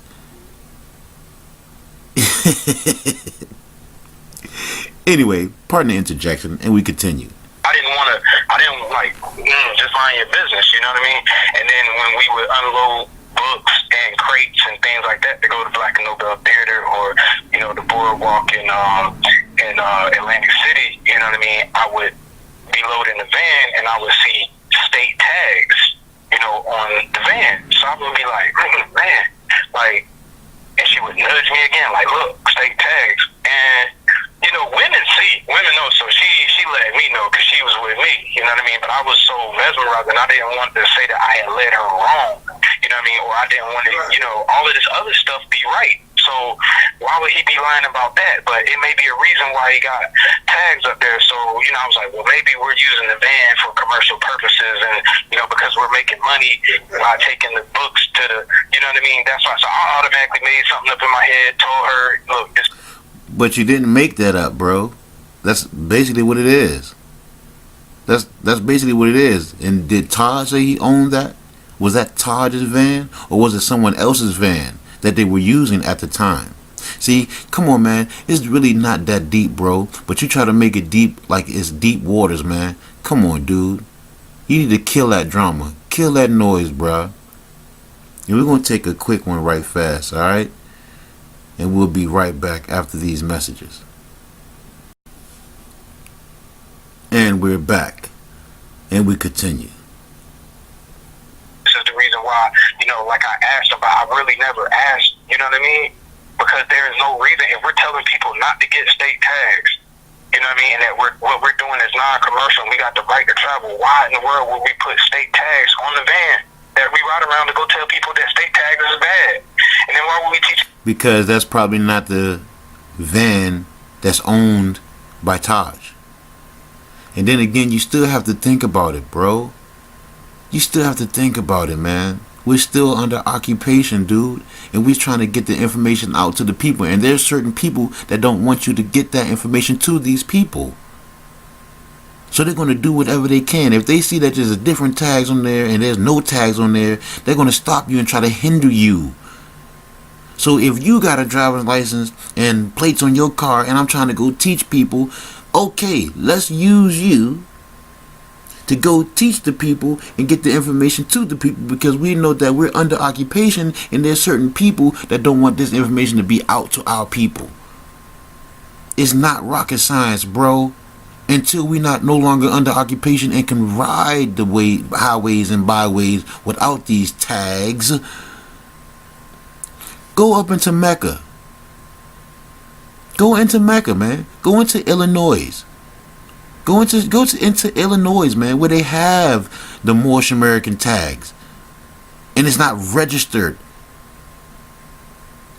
Anyway, pardon the interjection, and we continue. I didn't like just mind your business, you know what I mean? And then when we would unload books and crates and things like that to go to Black and Nobel Theater or, you know, the Boardwalk in Atlantic City, you know what I mean? I would be loading the van and I would see state tags, you know, on the van. So I would be like, man, like, and she would nudge me again, like, look, state tags. And, you know, women know, so she let me know because she was with me, you know what I mean? But I was so mesmerized and I didn't want to say that I had led her wrong, you know what I mean? Or I didn't want to, you know, all of this other stuff be right. So why would he be lying about that? But it may be a reason why he got tags up there. So, you know, I was like, well, maybe we're using the van for commercial purposes and, you know, because we're making money by taking the books to the, you know what I mean? That's why. So I automatically made something up in my head, told her, look, this. But you didn't make that up, bro. That's basically what it is. That's basically what it is. And did Todd say he owned that? Was that Todd's van? Or was it someone else's van that they were using at the time? See, come on, man. It's really not that deep, bro. But you try to make it deep like it's deep waters, man. Come on, dude. You need to kill that drama. Kill that noise, bro. And we're going to take a quick one right fast, alright? And we'll be right back after these messages. And we're back. And we continue. This is the reason why, you know, like I asked about, I really never asked, you know what I mean? Because there is no reason, if we're telling people not to get state tags, you know what I mean, and that what we're doing is non-commercial and we got the right to travel, why in the world would we put state tags on the van that we ride around to go tell people that state tags is bad? And then why would we teach? Because that's probably not the van that's owned by Taj. And then again, you still have to think about it, bro. You still have to think about it, man. We're still under occupation, dude. And we're trying to get the information out to the people. And there's certain people that don't want you to get that information to these people. So they're going to do whatever they can. If they see that there's different tags on there and there's no tags on there, they're going to stop you and try to hinder you. So if you got a driver's license and plates on your car and I'm trying to go teach people, okay, let's use you to go teach the people and get the information to the people, because we know that we're under occupation and there's certain people that don't want this information to be out to our people. It's not rocket science, bro. Until we're not no longer under occupation and can ride the highways and byways without these tags. Go up into Mecca. Go into Mecca, man. Go into Illinois. Go into Illinois, man, where they have the Moorish American tags. And it's not registered.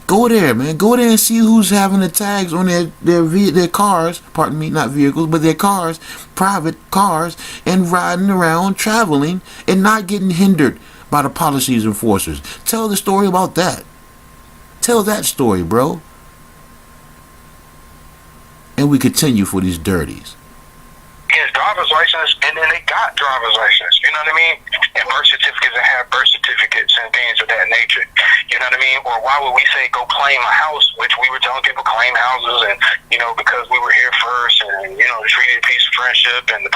Go there, man. Go there and see who's having the tags on their cars. Pardon me, not vehicles, but their cars, private cars, and riding around, traveling, and not getting hindered by the policies enforcers. Tell the story about that. Tell that story, bro. And we continue for these dirties. His driver's license, and then they got driver's license, you know what I mean? And birth certificates and have birth certificates and things of that nature, you know what I mean? Or why would we say go claim a house, which we were telling people claim houses, and, you know, because we were here first, and, you know, treated a piece of friendship, and the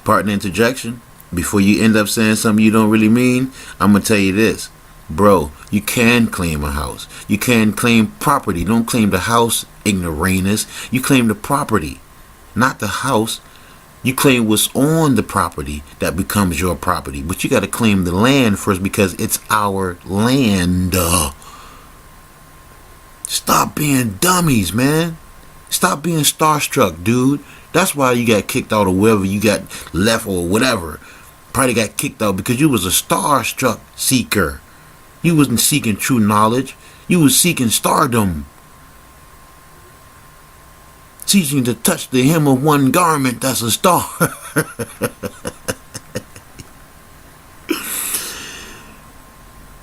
Pardon the interjection. Before you end up saying something you don't really mean, I'm going to tell you this. Bro, you can claim a house. You can claim property. Don't claim the house, ignoramus. You claim the property. Not the house. You claim what's on the property that becomes your property. But you got to claim the land first because it's our land. Stop being dummies, man. Stop being starstruck, dude. That's why you got kicked out or wherever you got left or whatever. Probably got kicked out because you was a starstruck seeker. You wasn't seeking true knowledge. You was seeking stardom. teaching to touch the hem of one garment, that's a star.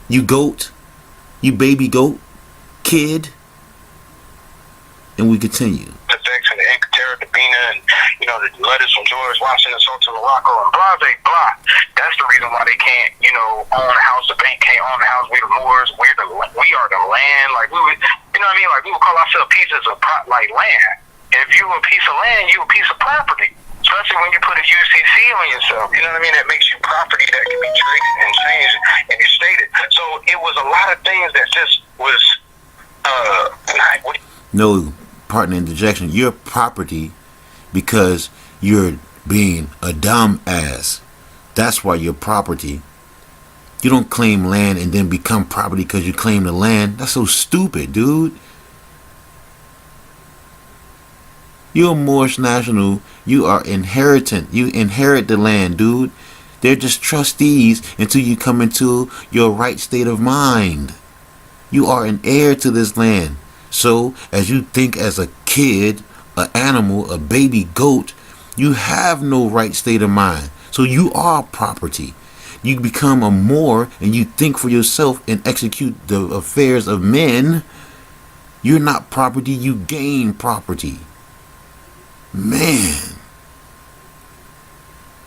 You goat, you baby goat, kid, and we continue. Effects and the Carabina and, you know, the letters from George Washington, Sultan Morocco, and blah, blah, blah. That's the reason why they can't, you know, own a house. The bank can't own a house. We're the Moors. We are the land. Like, we would, you know what I mean? Like, we would call ourselves pieces of like land. And if you a piece of land, you a piece of property. Especially when you put a UCC on yourself, you know what I mean? That makes you property that can be traded and changed and stated. So it was a lot of things that just was, No, partner interjection. You're property because you're being a dumb ass. That's why you're property. You don't claim land and then become property because you claim the land. That's so stupid, dude. You're a Moorish national. You are inheritant. You inherit the land, dude. They're just trustees until you come into your right state of mind. You are an heir to this land. So, as you think as a kid, an animal, a baby goat, you have no right state of mind. So you are property. You become a Moor and you think for yourself and execute the affairs of men. You're not property. You gain property. Man.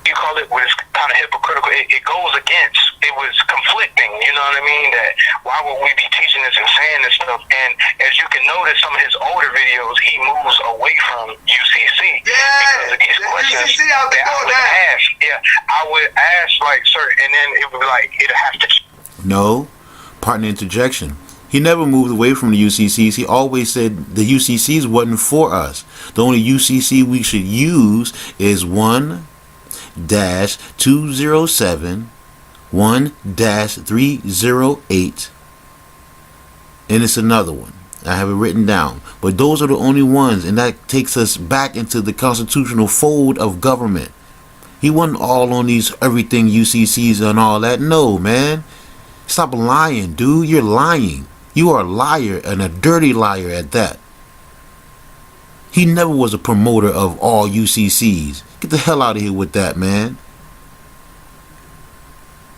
You call it was kind of hypocritical. It goes against, it was conflicting, you know what I mean? That why would we be teaching this and saying this stuff? And as you can notice, some of his older videos, he moves away from UCC. Because of these questions UCC out the that door I would now. ask. Yeah, I would ask like certain, and then it would be like, it'd have to. No, partner interjection. He never moved away from the UCCs. He always said the UCCs wasn't for us. The only UCC we should use is 1-207, 1-308, and it's another one. I have it written down. But those are the only ones, and that takes us back into the constitutional fold of government. He wasn't all on these everything UCCs and all that. No, man. Stop lying, dude. You're lying. You are a liar, and a dirty liar at that. He never was a promoter of all UCCs. Get the hell out of here with that, man.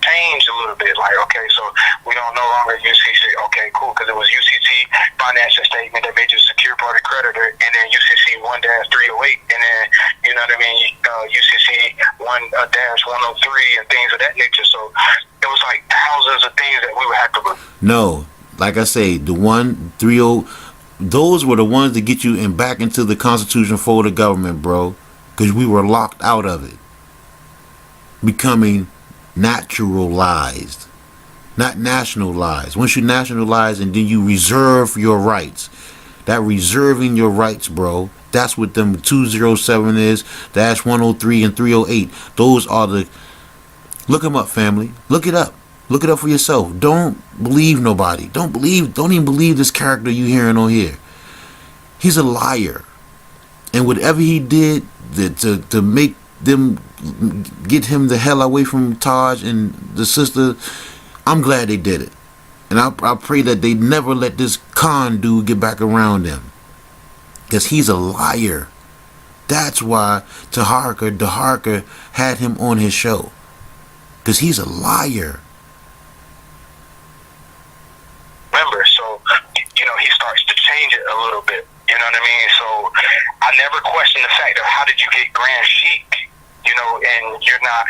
Change a little bit, like, okay, so we don't no longer UCC, okay, cool, because it was UCC financial statement that made you a secure party creditor, and then UCC 1-308, and then, you know what I mean, UCC 1-103 and things of that nature. So it was like thousands of things that we would have to. No, like I say, the 130, those were the ones that get you back into the constitutional fold of government, bro, because we were locked out of it, becoming naturalized, not nationalized. Once you nationalize and then you reserve your rights, that reserving your rights, bro, that's what them 207 is, -103 and 308. Those are the, look them up, family. Look it up. Look it up for yourself. Don't believe nobody. Don't even believe this character you hearing on here. He's a liar. And whatever he did to make them get him the hell away from Taj and the sister, I'm glad they did it. And I pray that they never let this con dude get back around them. Because he's a liar. That's why Daharka had him on his show. Because he's a liar. Remember, so, you know, he starts to change it a little bit. You know what I mean? So I never questioned the fact of how did you get Grand Sheik, you know, and you're not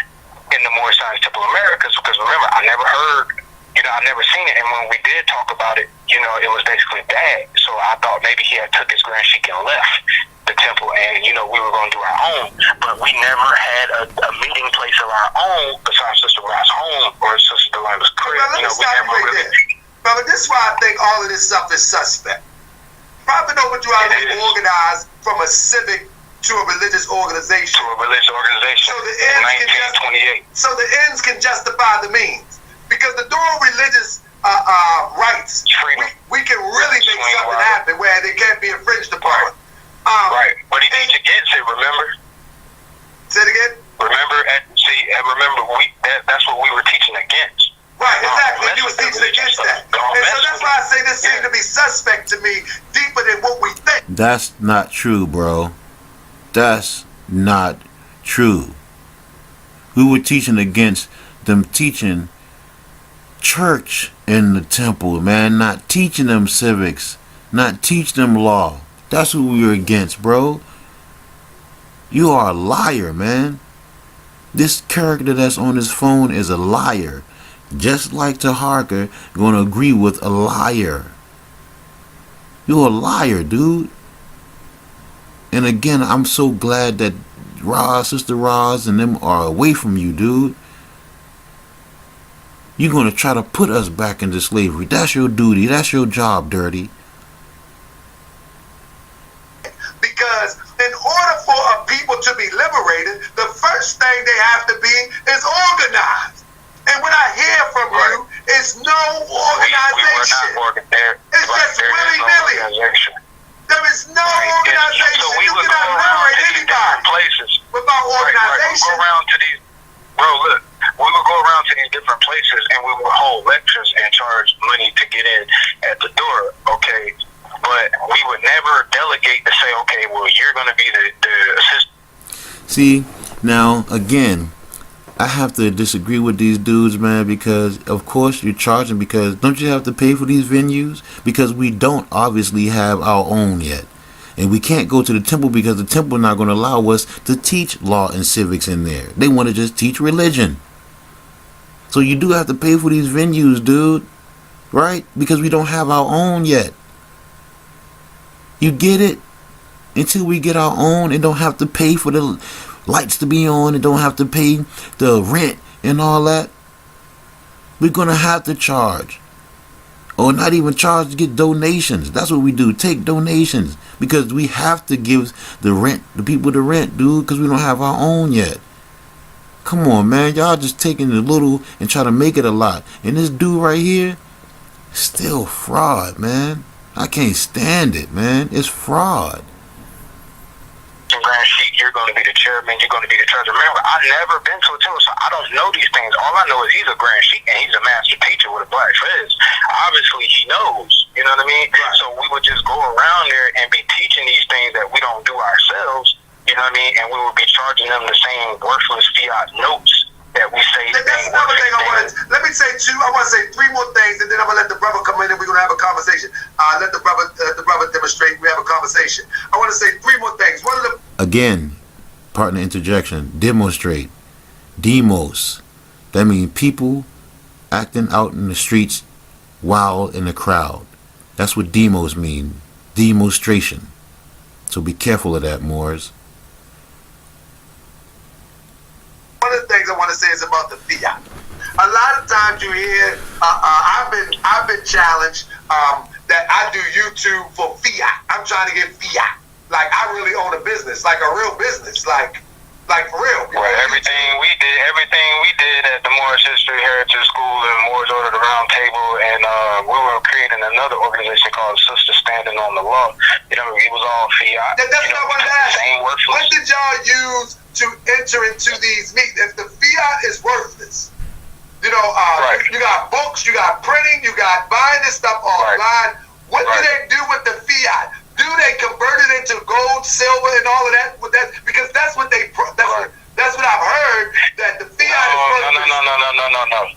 in the Moorish Science Temple Americas, because remember, I never heard, you know, I never seen it, and when we did talk about it, you know, it was basically bad. So I thought maybe he had took his Grand Sheik and left the temple, and, you know, we were going to do our own, but we never had a meeting place of our own besides Sister Rod's home or Sister Delilah's crib. Well, you know, we never really... But this is why I think all of this stuff is suspect. Prophet Noble Ali organized from a civic to a religious organization. To a religious organization. So the ends can justify the means. Because the dual religious rights, we can really make something happen where they can't be infringed upon. Right. But he teach against it, remember? Say it again? Remember, that's what we were teaching against. Right, exactly. You was teaching against that. And so that's why I say this seemed to be suspect to me, deeper than what we think. That's not true, bro. That's not true. We were teaching against them teaching church in the temple, man. Not teaching them civics. Not teach them law. That's what we were against, bro. You are a liar, man. This character that's on his phone is a liar. Just like Taharka gonna agree with a liar. You're a liar, dude. And again, I'm so glad that Sister Roz and them are away from you, dude. You're gonna try to put us back into slavery. That's your duty. That's your job, Dirty. Because in order for a people to be liberated, the first thing they have to be is organized. And what I hear from you is no organization. It's just willy-nilly. There is no organization. So we You would go cannot around liberate to these different anybody places. without organization. We would go around to these, bro, look, we would go around to these different places and we would hold lectures and charge money to get in at the door, okay? But we would never delegate to say, okay, well, you're going to be the assistant. See, now, again, I have to disagree with these dudes, man, because of course you're charging, because don't you have to pay for these venues? Because we don't obviously have our own yet. And we can't go to the temple because the temple not going to allow us to teach law and civics in there. They want to just teach religion. So you do have to pay for these venues, dude. Right? Because we don't have our own yet. You get it? Until we get our own and don't have to pay for the lights to be on and don't have to pay the rent and all that, we're going to have to charge. Or not even charge, to get donations. That's what we do. Take donations. Because we have to give the people the rent, dude, because we don't have our own yet. Come on, man. Y'all just taking a little and try to make it a lot. And this dude right here, still fraud, man. I can't stand it, man. It's fraud. Grand Sheik, you're going to be the chairman, you're going to be the treasurer. Remember, I've never been to a temple, so I don't know these things. All I know is he's a Grand Sheik and he's a master teacher with a black fez. Obviously, he knows. You know what I mean? Right. So we would just go around there and be teaching these things that we don't do ourselves. You know what I mean? And we would be charging them the same worthless fiat notes that we say. That's another thing I want to. Let me say two. I want to say three more things, and then I'm gonna let the brother come in, and we're gonna have a conversation. Let the brother demonstrate. We have a conversation. I want to say three more things. One of the again, partner interjection. Demonstrate. Demos. That means people acting out in the streets while in the crowd. That's what demos mean. Demonstration. So be careful of that, Moors. One of the things I want to say is about the fiat. A lot of times you hear, I've been challenged that I do YouTube for fiat. I'm trying to get fiat. Like I really own a business, like a real business, like for real. Well, everything we did at the Moorish History Heritage School and Moorish Order the Round Table, and we were creating another organization called Sisters Standing on the Law. You know, it was all fiat. That's what I wanted to ask. What did y'all use to enter into these meetings? If the fiat is worthless, you know, you got books, you got printing, you got buying this stuff online. What do they do with the fiat? Do they convert it into gold, silver, and all of that? With that, because that's what they. That's what I've heard. That the fiat is worthless.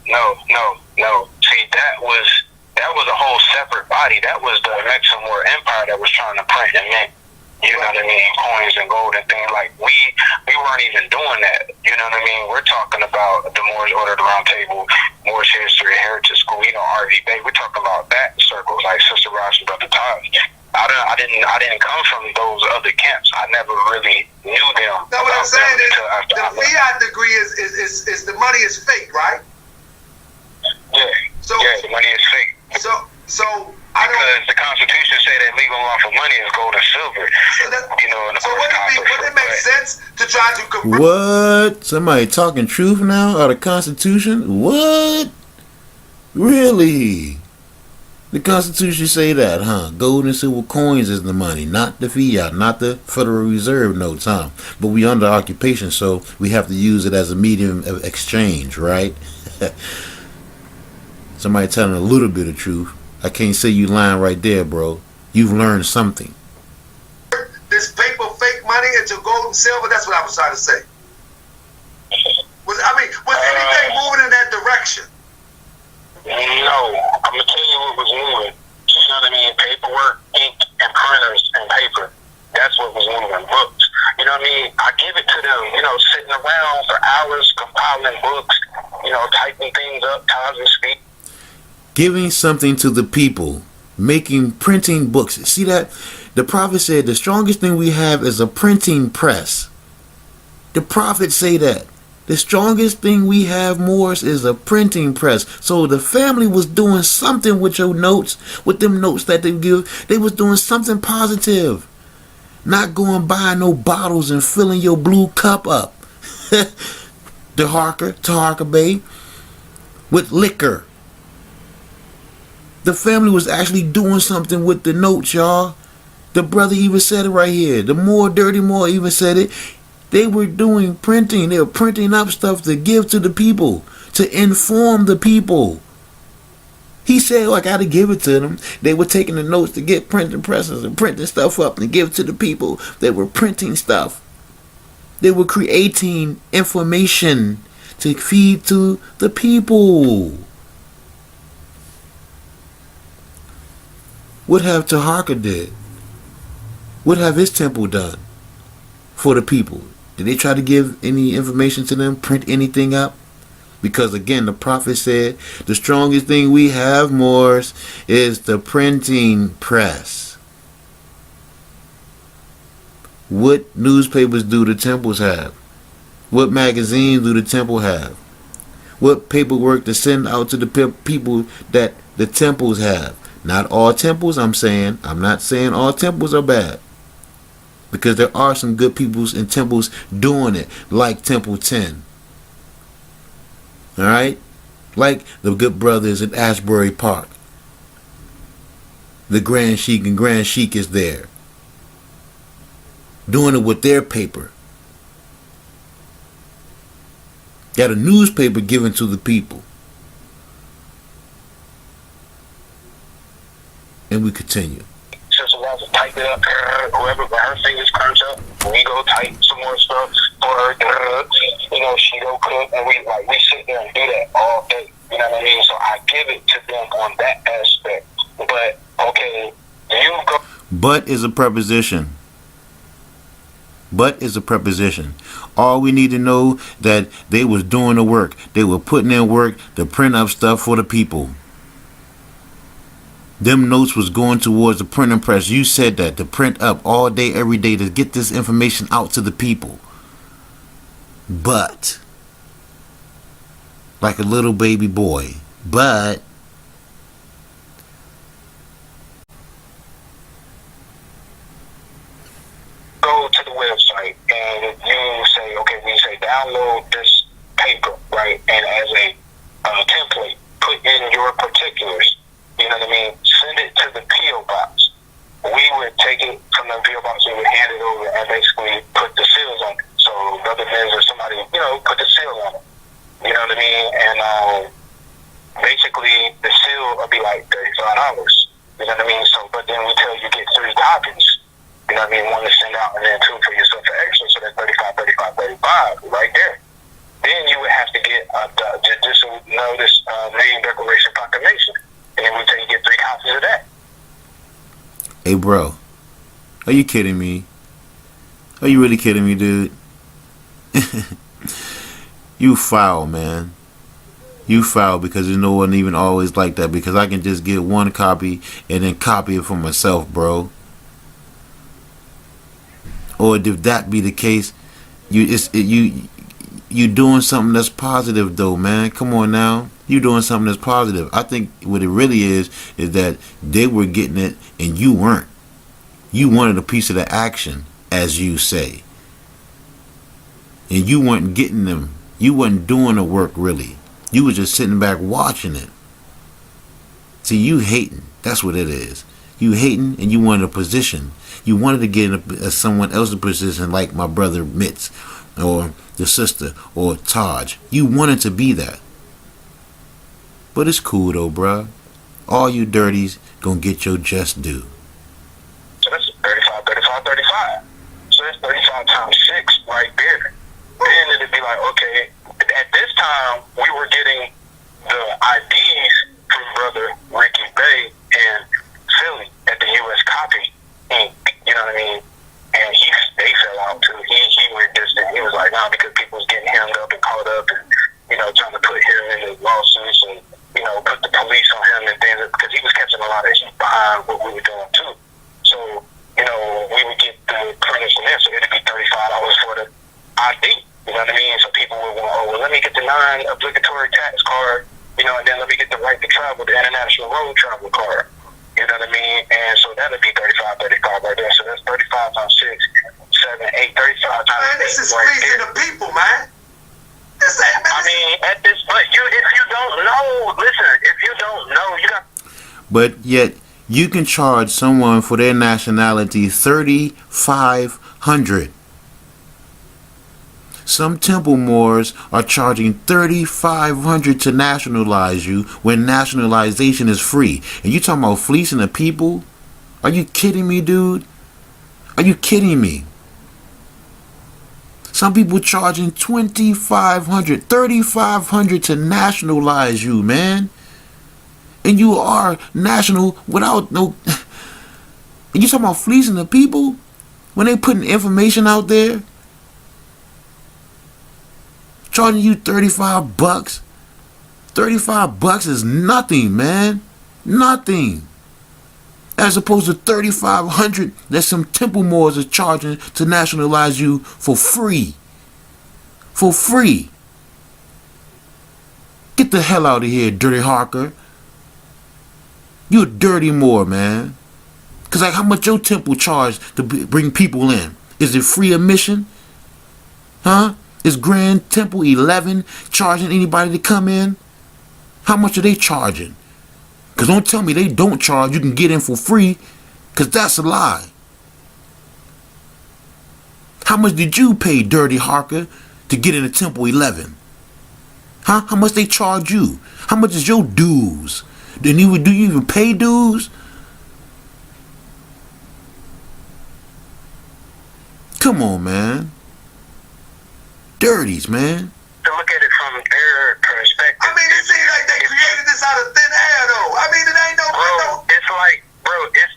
No. See, that was a whole separate body. That was the Mexican War Empire that was trying to print and mint. You know what I mean? Coins and gold and things like we weren't even doing that. You know what I mean? We're talking about the Moorish Order of the Round Table, Moorish History Heritage School. You know, RV Bay. We're talking about that circles like Sister Ross and Brother Todd. I didn't come from those other camps. I never really knew them. No, what I'm saying is the fiat degree is the money is fake, right? Yeah. The money is fake. So because the Constitution say that legal law for money is gold and silver. So wouldn't it make sense to try to convert? What? Somebody talking truth now out of Constitution? What? Really? The Constitution say that, huh? Gold and silver coins is the money, not the fiat, not the Federal Reserve notes, huh? But we under occupation, so we have to use it as a medium of exchange, right? Somebody telling a little bit of truth. I can't say you lying right there, bro. You've learned something. gold and silver? That's what I was trying to say. Was anything moving in that direction? No, I'm gonna tell you what was moving. You know what I mean? Paperwork, ink, and printers and paper. That's what was moving. Books. You know what I mean? I give it to them. You know, sitting around for hours compiling books. You know, typing things up, times and speak. Giving something to the people, printing books. See that? The prophet said the strongest thing we have is a printing press. The prophet say that. The strongest thing we have, Morris, is a printing press. So the family was doing something with your notes, with them notes that they give. They was doing something positive. Not going by no bottles and filling your blue cup up. Taharka Bay, with liquor. The family was actually doing something with the notes, y'all. The brother even said it right here. The Dirty Moore even said it. They were doing printing. They were printing up stuff to give to the people, to inform the people. He said, I got to give it to them. They were taking the notes to get printing presses and printing stuff up and give it to the people. They were printing stuff. They were creating information to feed to the people. What have Taharka did? What have his temple done for the people? Did they try to give any information to them, print anything up? Because again, the prophet said, the strongest thing we have, Morris, is the printing press. What newspapers do the temples have? What magazines do the temple have? What paperwork to send out to the people that the temples have? Not all temples, I'm not saying all temples are bad. Because there are some good peoples and temples doing it, like Temple 10. Alright? Like the good brothers at Ashbury Park. The Grand Sheik and Grand Sheik is there. Doing it with their paper. Got a newspaper given to the people. And we continue. Sister wants to type it up. Whoever, her fingers crunch up, we go type some more stuff for her. You know, she go cook, and we sit there and do that all day. You know what I mean? So I give it to them on that aspect. But okay, you go. But is a preposition. But is a preposition. All we need to know that they was doing the work. They were putting in work to print up stuff for the people. Them notes was going towards the printing press. You said that, to print up all day, every day, to get this information out to the people. But, like a little baby boy, but go to the website and you say, okay, we say download this paper, right? And as a template, put in your particulars. You know what I mean? Send it to the P.O. box. We would take it from the P.O. box, we would hand it over and basically put the seals on it. So Brother Miz or somebody, you know, put the seal on it. You know what I mean? And basically the seal would be like $35. You know what I mean? So, but then we tell you get 3 copies. You know what I mean? One to send out and then 2 for yourself for extra. So that's 35 right there. Then you would have to get a judicial notice, name declaration proclamation. And then we tell you get 3 copies of that. Hey, bro. Are you kidding me? Are you really kidding me, dude? You foul, man. You foul, because there's no one even always like that. Because I can just get 1 copy and then copy it for myself, bro. Or if that be the case, you doing something that's positive, though, man. Come on now. You doing something that's positive. I think what it really is that they were getting it and you weren't. You wanted a piece of the action, as you say. And you weren't getting them. You wasn't doing the work, really. You was just sitting back watching it. See, you hating. That's what it is. You hating and you wanted a position. You wanted to get in someone else's position, like my brother Mitz or the sister or Taj. You wanted to be that. But it's cool though, bruh. All you dirties gonna get your just due. So that's 35. So that's 35 times 6. okay, at this time, we were getting the IDs from brother Ricky Bay and Philly at the U.S. Copy Inc., you know what I mean? And they fell out too. He went distant. He was like, nah, because people was getting hemmed up and caught up and, you know, trying to put him in the lawsuits and, you know, put the police on him and things, because he was catching a lot of heat behind what we were doing too. So, you know, we would get the credits from there, so it'd be $35 for the ID. You know what I mean? So people would want, oh, well, let me get the non-obligatory tax card, you know, and then let me get the right to travel, the international road travel card. You know what I mean? And so that would be 35 right there. So that's 35 times 6, 7, 8, 35 times. Man, this is right fleecing the people, man. This ain't. I mean, at this point, if you don't know, listen. If you don't know, you got. But yet you can charge someone for their nationality $3,500. Some temple Moors are charging $3,500 to nationalize you when nationalization is free. And you talking about fleecing the people? Are you kidding me, dude? Are you kidding me? Some people charging $2,500, $3,500 to nationalize you, man. And you are national without no. And you talking about fleecing the people when they putting information out there? Charging you $35. $35 is nothing, man. Nothing. As opposed to $3,500 that some temple Moors are charging to nationalize you for free. For free. Get the hell out of here, Dirty Harker. You a dirty Moor, man. Cause like how much your temple charge to bring people in? Is it free admission? Huh? Is Grand Temple 11 charging anybody to come in? How much are they charging? Because don't tell me they don't charge, you can get in for free, because that's a lie. How much did you pay, Dirty Harker, to get into Temple 11? Huh? How much they charge you? How much is your dues? Do you even pay dues? Come on, man. Dirties, man. To look at it from their perspective. I mean, it seems like they created this out of thin air, though. I mean, it ain't no. It's like,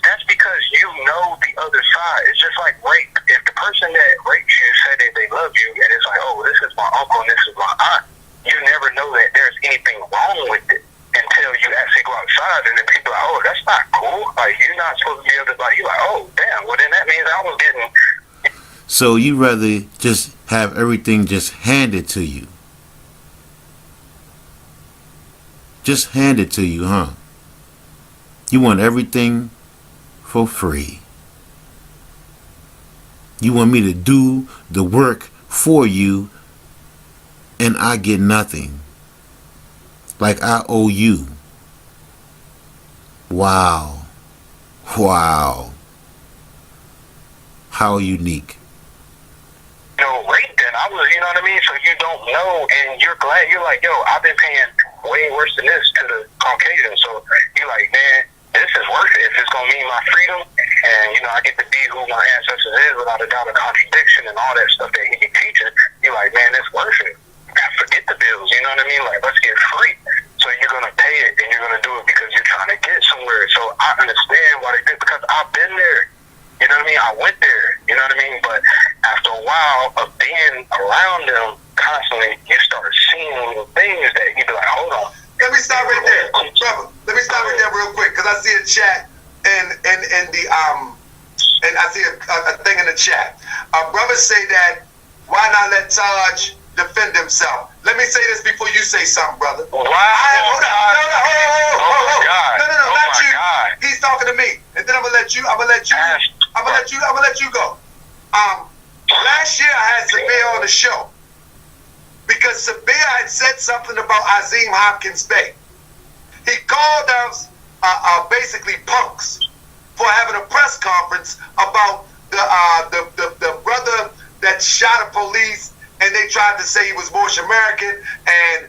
that's because you know the other side. It's just like rape. If the person that raped you said that they love you, and it's like, oh, this is my uncle and this is my aunt, you never know that there's anything wrong with it until you actually go outside, and then people are like, oh, that's not cool. Like, you're not supposed to be able to, like, you're like, oh, damn, well, then that means I was getting. So you rather just have everything just handed to you. Just handed to you, huh? You want everything for free. You want me to do the work for you and I get nothing. Like I owe you. Wow. Wow. How unique. Raped, and I was, you know what I mean? So you don't know, and you're glad. You're like, yo, I've been paying way worse than this to the Caucasian. So you're like, man, this is worth it. If it's going to mean my freedom, and, you know, I get to be who my ancestors is without a doubt of contradiction and all that stuff that he be teaching, you're like, man, it's worth it. Forget the bills, you know what I mean? Like, let's get free. So you're going to pay it, and you're going to do it because you're trying to get somewhere. So I understand why they did, because I've been there. You know what I mean? I went there. You know what I mean? But after a while of being around them constantly, you start seeing little things that you be like, hold on. Let me stop right there, brother. Let me stop right there real quick, because I see a chat and I see a thing in the chat. Brothers say that why not let Taj defend himself? Let me say this before you say something, brother. Wow. Hold on. No, not you. God. He's talking to me, and then I'm gonna let you go. Last year I had Sabir on the show because Sabir had said something about Azim Hopkins Bey. He called us basically punks for having a press conference about the brother that shot a police, and they tried to say he was Moorish American, and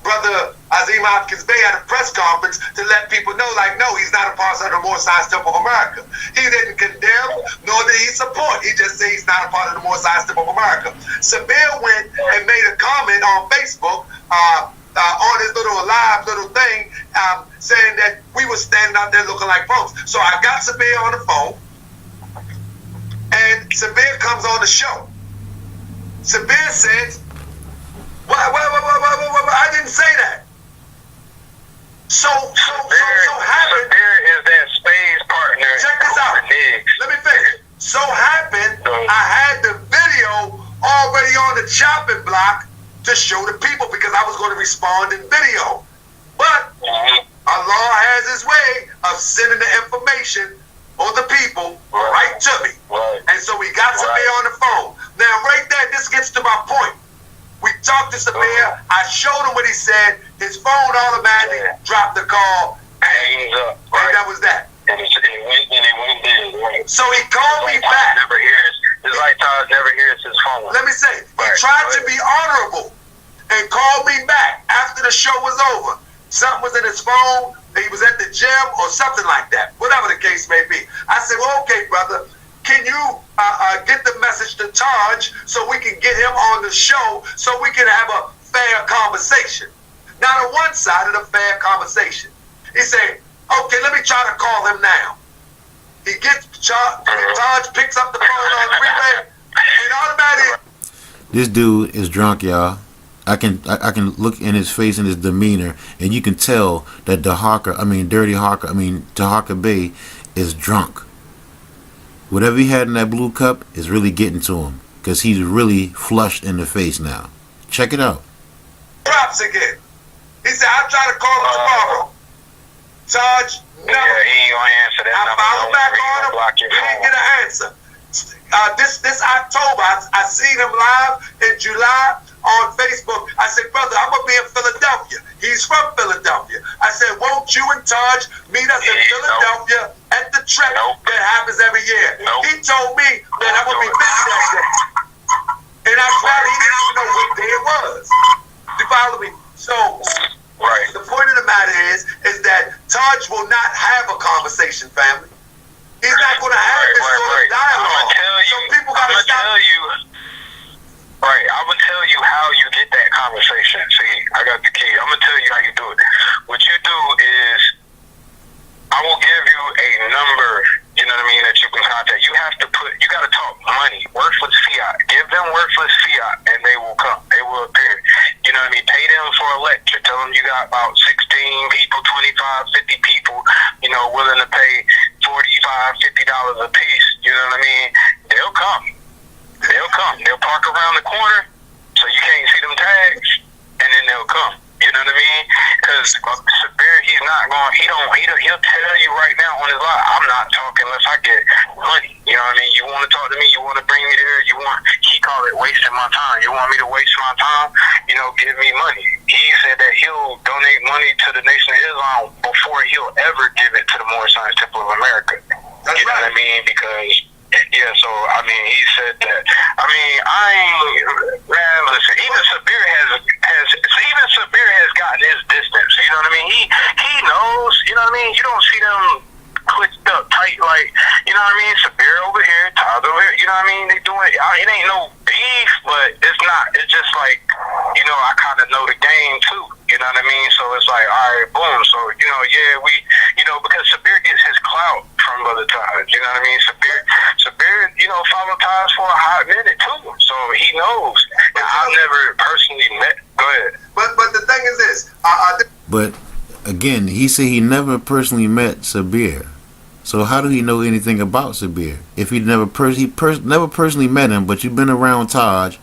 brother Azim Hopkins Bey at a press conference to let people know, like, no, he's not a part of the Moorish Science Temple of America. He didn't condemn, nor did he support. He just said he's not a part of the Moorish Science Temple of America. Sabir went and made a comment on Facebook, on his little thing, saying that we were standing out there looking like folks. So I got Sabir on the phone, and Sabir comes on the show. Sabir says, "What? I didn't say that." So happened. Sabir is that Spade's partner. Check this out. Let me finish. So happened, I had the video already on the chopping block to show the people because I was going to respond in video. But Allah has his way of sending the information on the people right to me. And so we got Sabir on the phone. Now, right there, this gets to my point. We talked to Sabir. I showed him what he said. His phone automatically dropped the call. And that was that. And it went dead. So he called me back. His lifetime never hears his phone. Let me say, he tried to be honorable and called me back after the show was over. Something was in his phone. He was at the gym or something like that. Whatever the case may be. I said, well, okay, brother. Can you get the message to Taj so we can get him on the show so we can have a fair conversation? Now, the one side of the fair conversation. He said, okay, let me try to call him now. He gets Taj picks up the phone on freeway and automatically. This dude is drunk, y'all. I can look in his face and his demeanor, and you can tell that Tahaka Bey is drunk. Whatever he had in that blue cup is really getting to him, because he's really flushed in the face now. Check it out. Props again. He said, I'll try to call him tomorrow. Taj, no. Yeah, he ain't gonna answer that. I followed back on him. He didn't get an answer. This October, I seen him live in July on Facebook. I said, brother, I'm gonna be in Philadelphia. He's from Philadelphia. I said, won't you and Taj meet us in Philadelphia at the trek that happens every year? He told me that I'm gonna be busy that day. And I'm glad he didn't even know what day it was. You follow me? So the point of the matter is that Taj will not have a conversation, family. He's not going to have this sort of dialogue. So people got to stop. I'm going to tell you how you get that conversation. See, I got the key. I'm going to tell you how you do it. What you do is, I will give you a number, you know what I mean, that you can contact. You have to you got to talk money, worthless fiat. Give them worthless fiat and they will come. They will appear. You know what I mean? Pay them for a lecture. Tell them you got about 16 people, 25, 50 people, you know, willing to pay $45, $50 a piece. You know what I mean? They'll come. They'll come. They'll park around the corner so you can't see them tags, and then they'll come. You know what I mean? Because Sabir, he's not going. He'll tell you right now on his live, I'm not talking unless I get money. You know what I mean? You want to talk to me? You want to bring me there? He called it wasting my time. You want me to waste my time? You know, give me money. He said that he'll donate money to the Nation of Islam before he'll ever give it to the Moorish Science Temple of America. That's you know what I mean? Because so I mean, he said that. I mean, man, listen. Even Sabir has gotten his distance. You know what I mean? He knows. You know what I mean? You don't see them clicked up tight like. You know what I mean? Sabir over here, Todd over here. You know what I mean? They doing it. It ain't no beef, but it's not. It's just like, you know, I kind of know the game too. You know what I mean? So it's like, all right, boom. So, you know, because Sabir gets his clout from other times. You know what I mean? Sabir, you know, follow ties for a hot minute too. So he knows. Now, I've never personally met. Go ahead. But the thing is this. But again, he said he never personally met Sabir. So how do he know anything about Sabir? If he never personally met him, but you've been around Taj,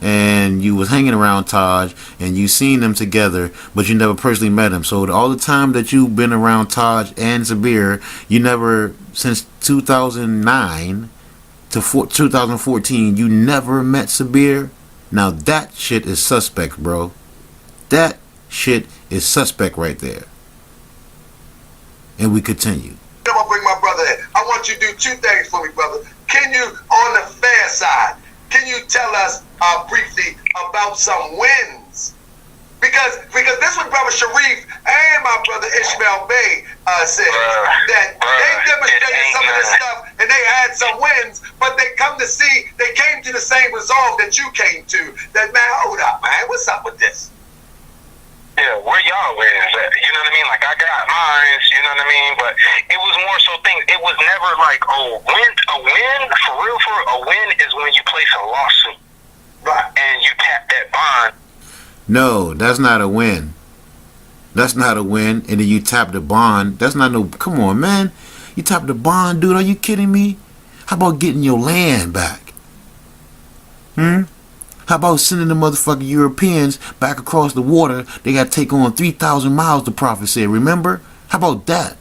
and you was hanging around Taj, and you seen them together, but you never personally met him. So all the time that you've been around Taj and Sabir, you never, since 2009 to 2014, you never met Sabir. Now that shit is suspect, bro. That shit is suspect right there. And we continue. I'm gonna bring my brother in. I want you to do two things for me, brother. Can you, on the fair side, can you tell us briefly about some wins? Because this one, Brother Sharif and my brother Ishmael Bey said that they demonstrated some of this stuff and they had some wins, but they came to the same resolve that you came to. That, man, hold up, man, what's up with this? Yeah, where y'all wins at? You know what I mean? Like, I got mine, you know what I mean? But it was more so things. It was never like, oh, a win, for real, a win is when you place a lawsuit. Right. And you tap that bond. No, that's not a win. That's not a win. And then you tap the bond. That's not no, come on, man. You tap the bond, dude. Are you kidding me? How about getting your land back? How about sending the motherfucking Europeans back across the water? They got to take on 3,000 miles, the prophet said. Remember? How about that?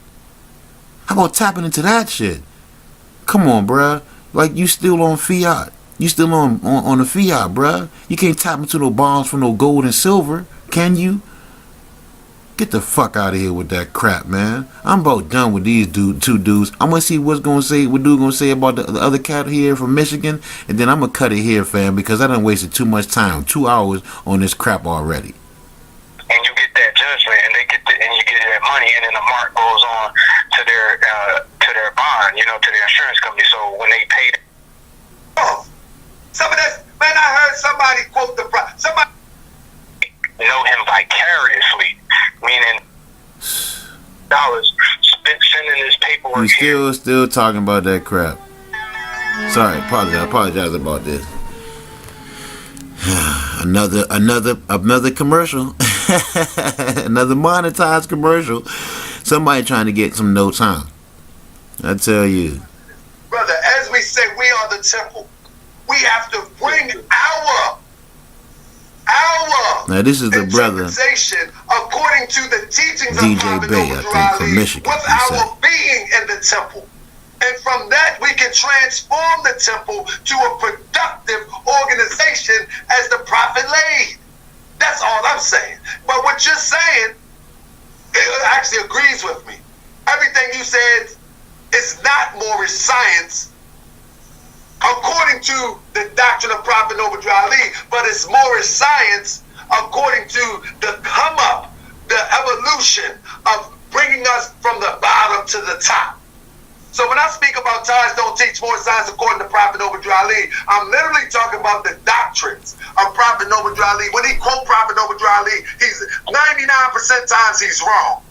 How about tapping into that shit? Come on, bruh. Like, you still on fiat. You still on the fiat, bruh. You can't tap into no bonds for no gold and silver, can you? Get the fuck out of here with that crap, man. I'm about done with these two dudes. I'm gonna see what dude gonna say about the other cat here from Michigan, and then I'm gonna cut it here, fam, because I done wasted too much time, 2 hours on this crap already. And you get that judgment, and you get that money, and then the mark goes on to their bond, you know, to their insurance company. So when they pay, some of that, man, I heard somebody quote somebody know him vicariously, meaning dollars sending this paperwork. You still talking about that crap. Sorry, apologize about this. another commercial. Another monetized commercial. Somebody trying to get some notes, huh? I tell you. Brother, as we say, we are the temple. We have to bring our now this is the brother according to the teachings DJ of Bay, I think, from Michigan. With our being in the temple. And from that we can transform the temple to a productive organization as the prophet laid. That's all I'm saying. But what you're saying, it actually agrees with me. Everything you said is not more science according to the doctrine of Prophet Noble Drew Ali, but it's more science according to the come up, the evolution of bringing us from the bottom to the top. So when I speak about Taj don't teach more science according to Prophet Noble Drew Ali, I'm literally talking about the doctrines of Prophet Noble Drew Ali. When he quote Prophet Noble Drew Ali, he's 99% times he's wrong.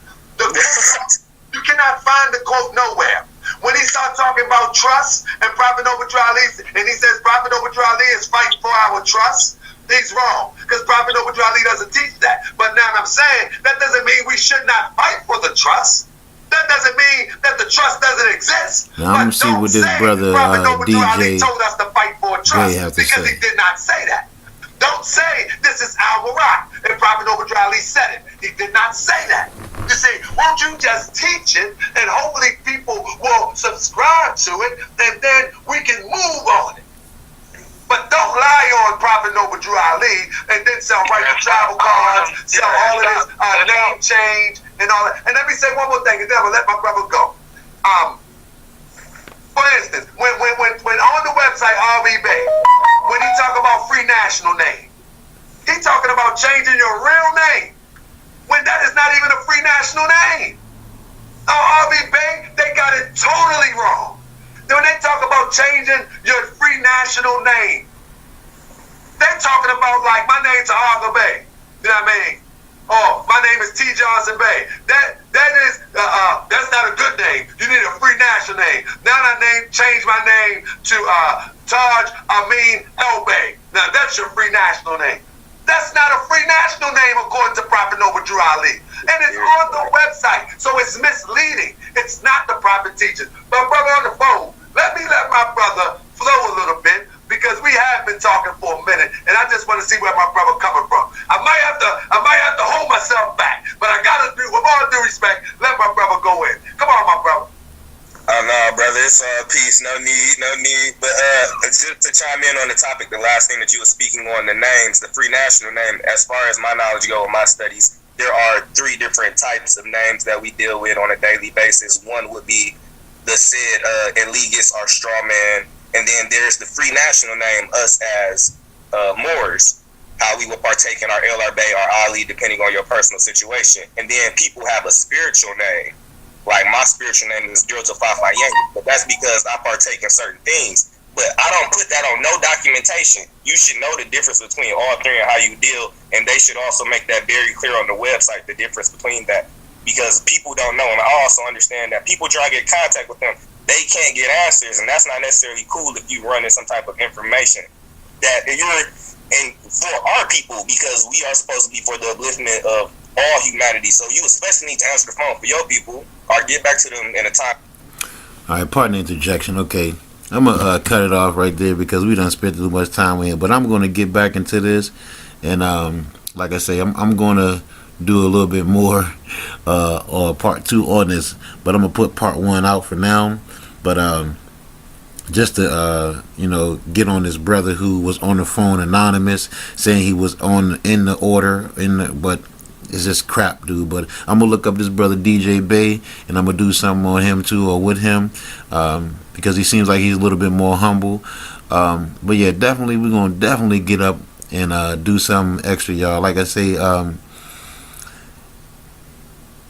You cannot find the quote nowhere. When he starts talking about trust and Prophet Noble Drew Ali, and he says Prophet Noble Drew Ali is fighting for our trust, he's wrong, because Prophet Noble Drew Ali doesn't teach that. But now I'm saying that doesn't mean we should not fight for the trust. That doesn't mean that the trust doesn't exist. Now I'm gonna see what this brother DJ told us to fight for trust because he did not say that. Don't say this is our rock. And Prophet Noble Drew Ali said it. He did not say that. You see, won't you just teach it, and hopefully people will subscribe to it, and then we can move on it. But don't lie on Prophet Noble Drew Ali and then sell travel cards, sell all of this name change and all that. And let me say one more thing, and then I'm gonna let my brother go. For instance, when on the website RV Bay, when he talk about free national name, he talking about changing your real name when that is not even a free national name. RV Bay, they got it totally wrong. When they talk about changing your free national name, they're talking about like my name's Arthur Bay. You know what I mean? Oh, my name is T. Johnson Bay. That's not a good name. You need a free national name. Now change my name to Taj Amin El Bay. Now that's your free national name. That's not a free national name according to Prophet Noble Drew Ali. And it's on the website, so it's misleading. It's not the prophet teachings. But brother on the phone, let my brother flow a little bit, because we have been talking for a minute, and I just want to see where my brother coming from. I might have to hold myself back, but I gotta do, with all due respect, let my brother go in. Come on, my brother. No, brother, it's peace, no need. But just to chime in on the topic, the last thing that you were speaking on, the names, the free national name, as far as my knowledge go in my studies, there are 3 different types of names that we deal with on a daily basis. One would be the said Eligas or straw man, and then there's the free national name, us as Moors. how we would partake in our El Arbe or Ali, depending on your personal situation. And then people have a spiritual name. Like my spiritual name is Dirta Fafayengi, but that's because I partake in certain things. But I don't put that on no documentation. You should know the difference between all three and how you deal, and they should also make that very clear on the website, the difference between that. Because people don't know, and I also understand that people try to get contact with them, they can't get answers, and that's not necessarily cool if you run in some type of information that you're and for our people, because we are supposed to be for the upliftment of all humanity. So you especially need to answer the phone for your people or get back to them in a time. All right, partner interjection. Okay, I'm gonna cut it off right there because we done spent too much time with it. But I'm gonna get back into this, and like I say, I'm gonna do a little bit more or part 2 on this, but I'm gonna put part 1 out for now. But just to get on this brother who was on the phone anonymous saying he was in the order but it's just crap, dude. But I'm gonna look up this brother DJ Bay, and I'm gonna do something on him too, or with him, because he seems like he's a little bit more humble. But yeah, definitely we're gonna get up and do something extra, y'all. Like I say,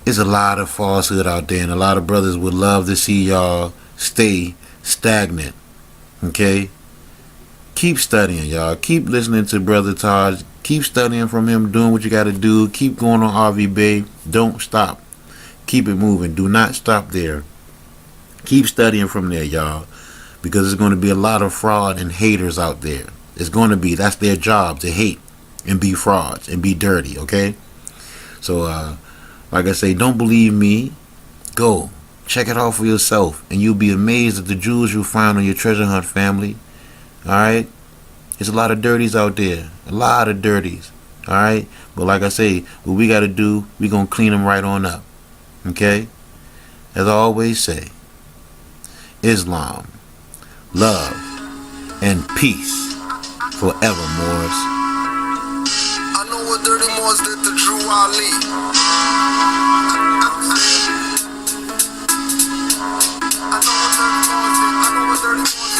there's a lot of falsehood out there, and a lot of brothers would love to see y'all stay stagnant. Okay, keep studying, y'all. Keep listening to Brother Taj. Keep studying from him, doing what you got to do. Keep going on RV Bay. Don't stop. Keep it moving. Do not stop there. Keep studying from there, y'all, because there's going to be a lot of fraud and haters out there. It's going to be. That's their job, to hate and be frauds and be dirty. Okay, so like I say, don't believe me. Go check it out for yourself, and you'll be amazed at the jewels you'll find on your treasure hunt, family. Alright? There's a lot of dirties out there. A lot of dirties. Alright? But like I say, what we got to do, we're going to clean them right on up. Okay? As I always say, Islam, love, and peace forever, Moors. I know what Dirty Moors did to Drew Ali.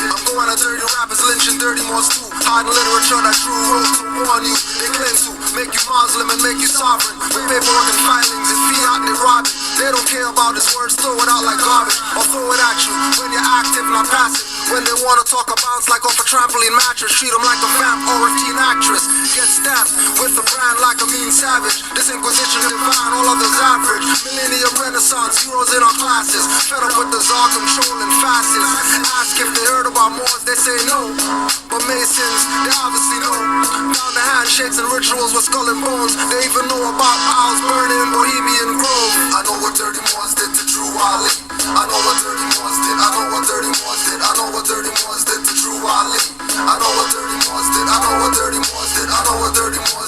I'm going at dirty rappers, lynching dirty Moors too. Hiding literature that Drew wrote to warn you. They claim to make you Muslim and make you sovereign. With paperwork and filings, it's fiat, they robbing. They don't care about his words, throw it out like garbage, or throw it at you when you're active, not passive. When they wanna talk, I bounce like off a trampoline mattress. Treat them like a vamp or a teen actress. Get stabbed with the brand like a mean savage. This inquisition divine, all others average. Millennium renaissance, heroes in our classes. Fed up with the czar controlling fascists. Ask if they heard about Moors, they say no. But Masons, they obviously know. Down the handshakes and rituals with skull and bones. They even know about owls burning in Bohemian Grove. I know what Dirty Moors did to Drew Ali. I know what Dirty Moors did. I know what Dirty Moors did. I know what Dirty Moors did to Drew Ali. I know what Dirty Moors did. I know what Dirty Moors did. I know what Dirty Moors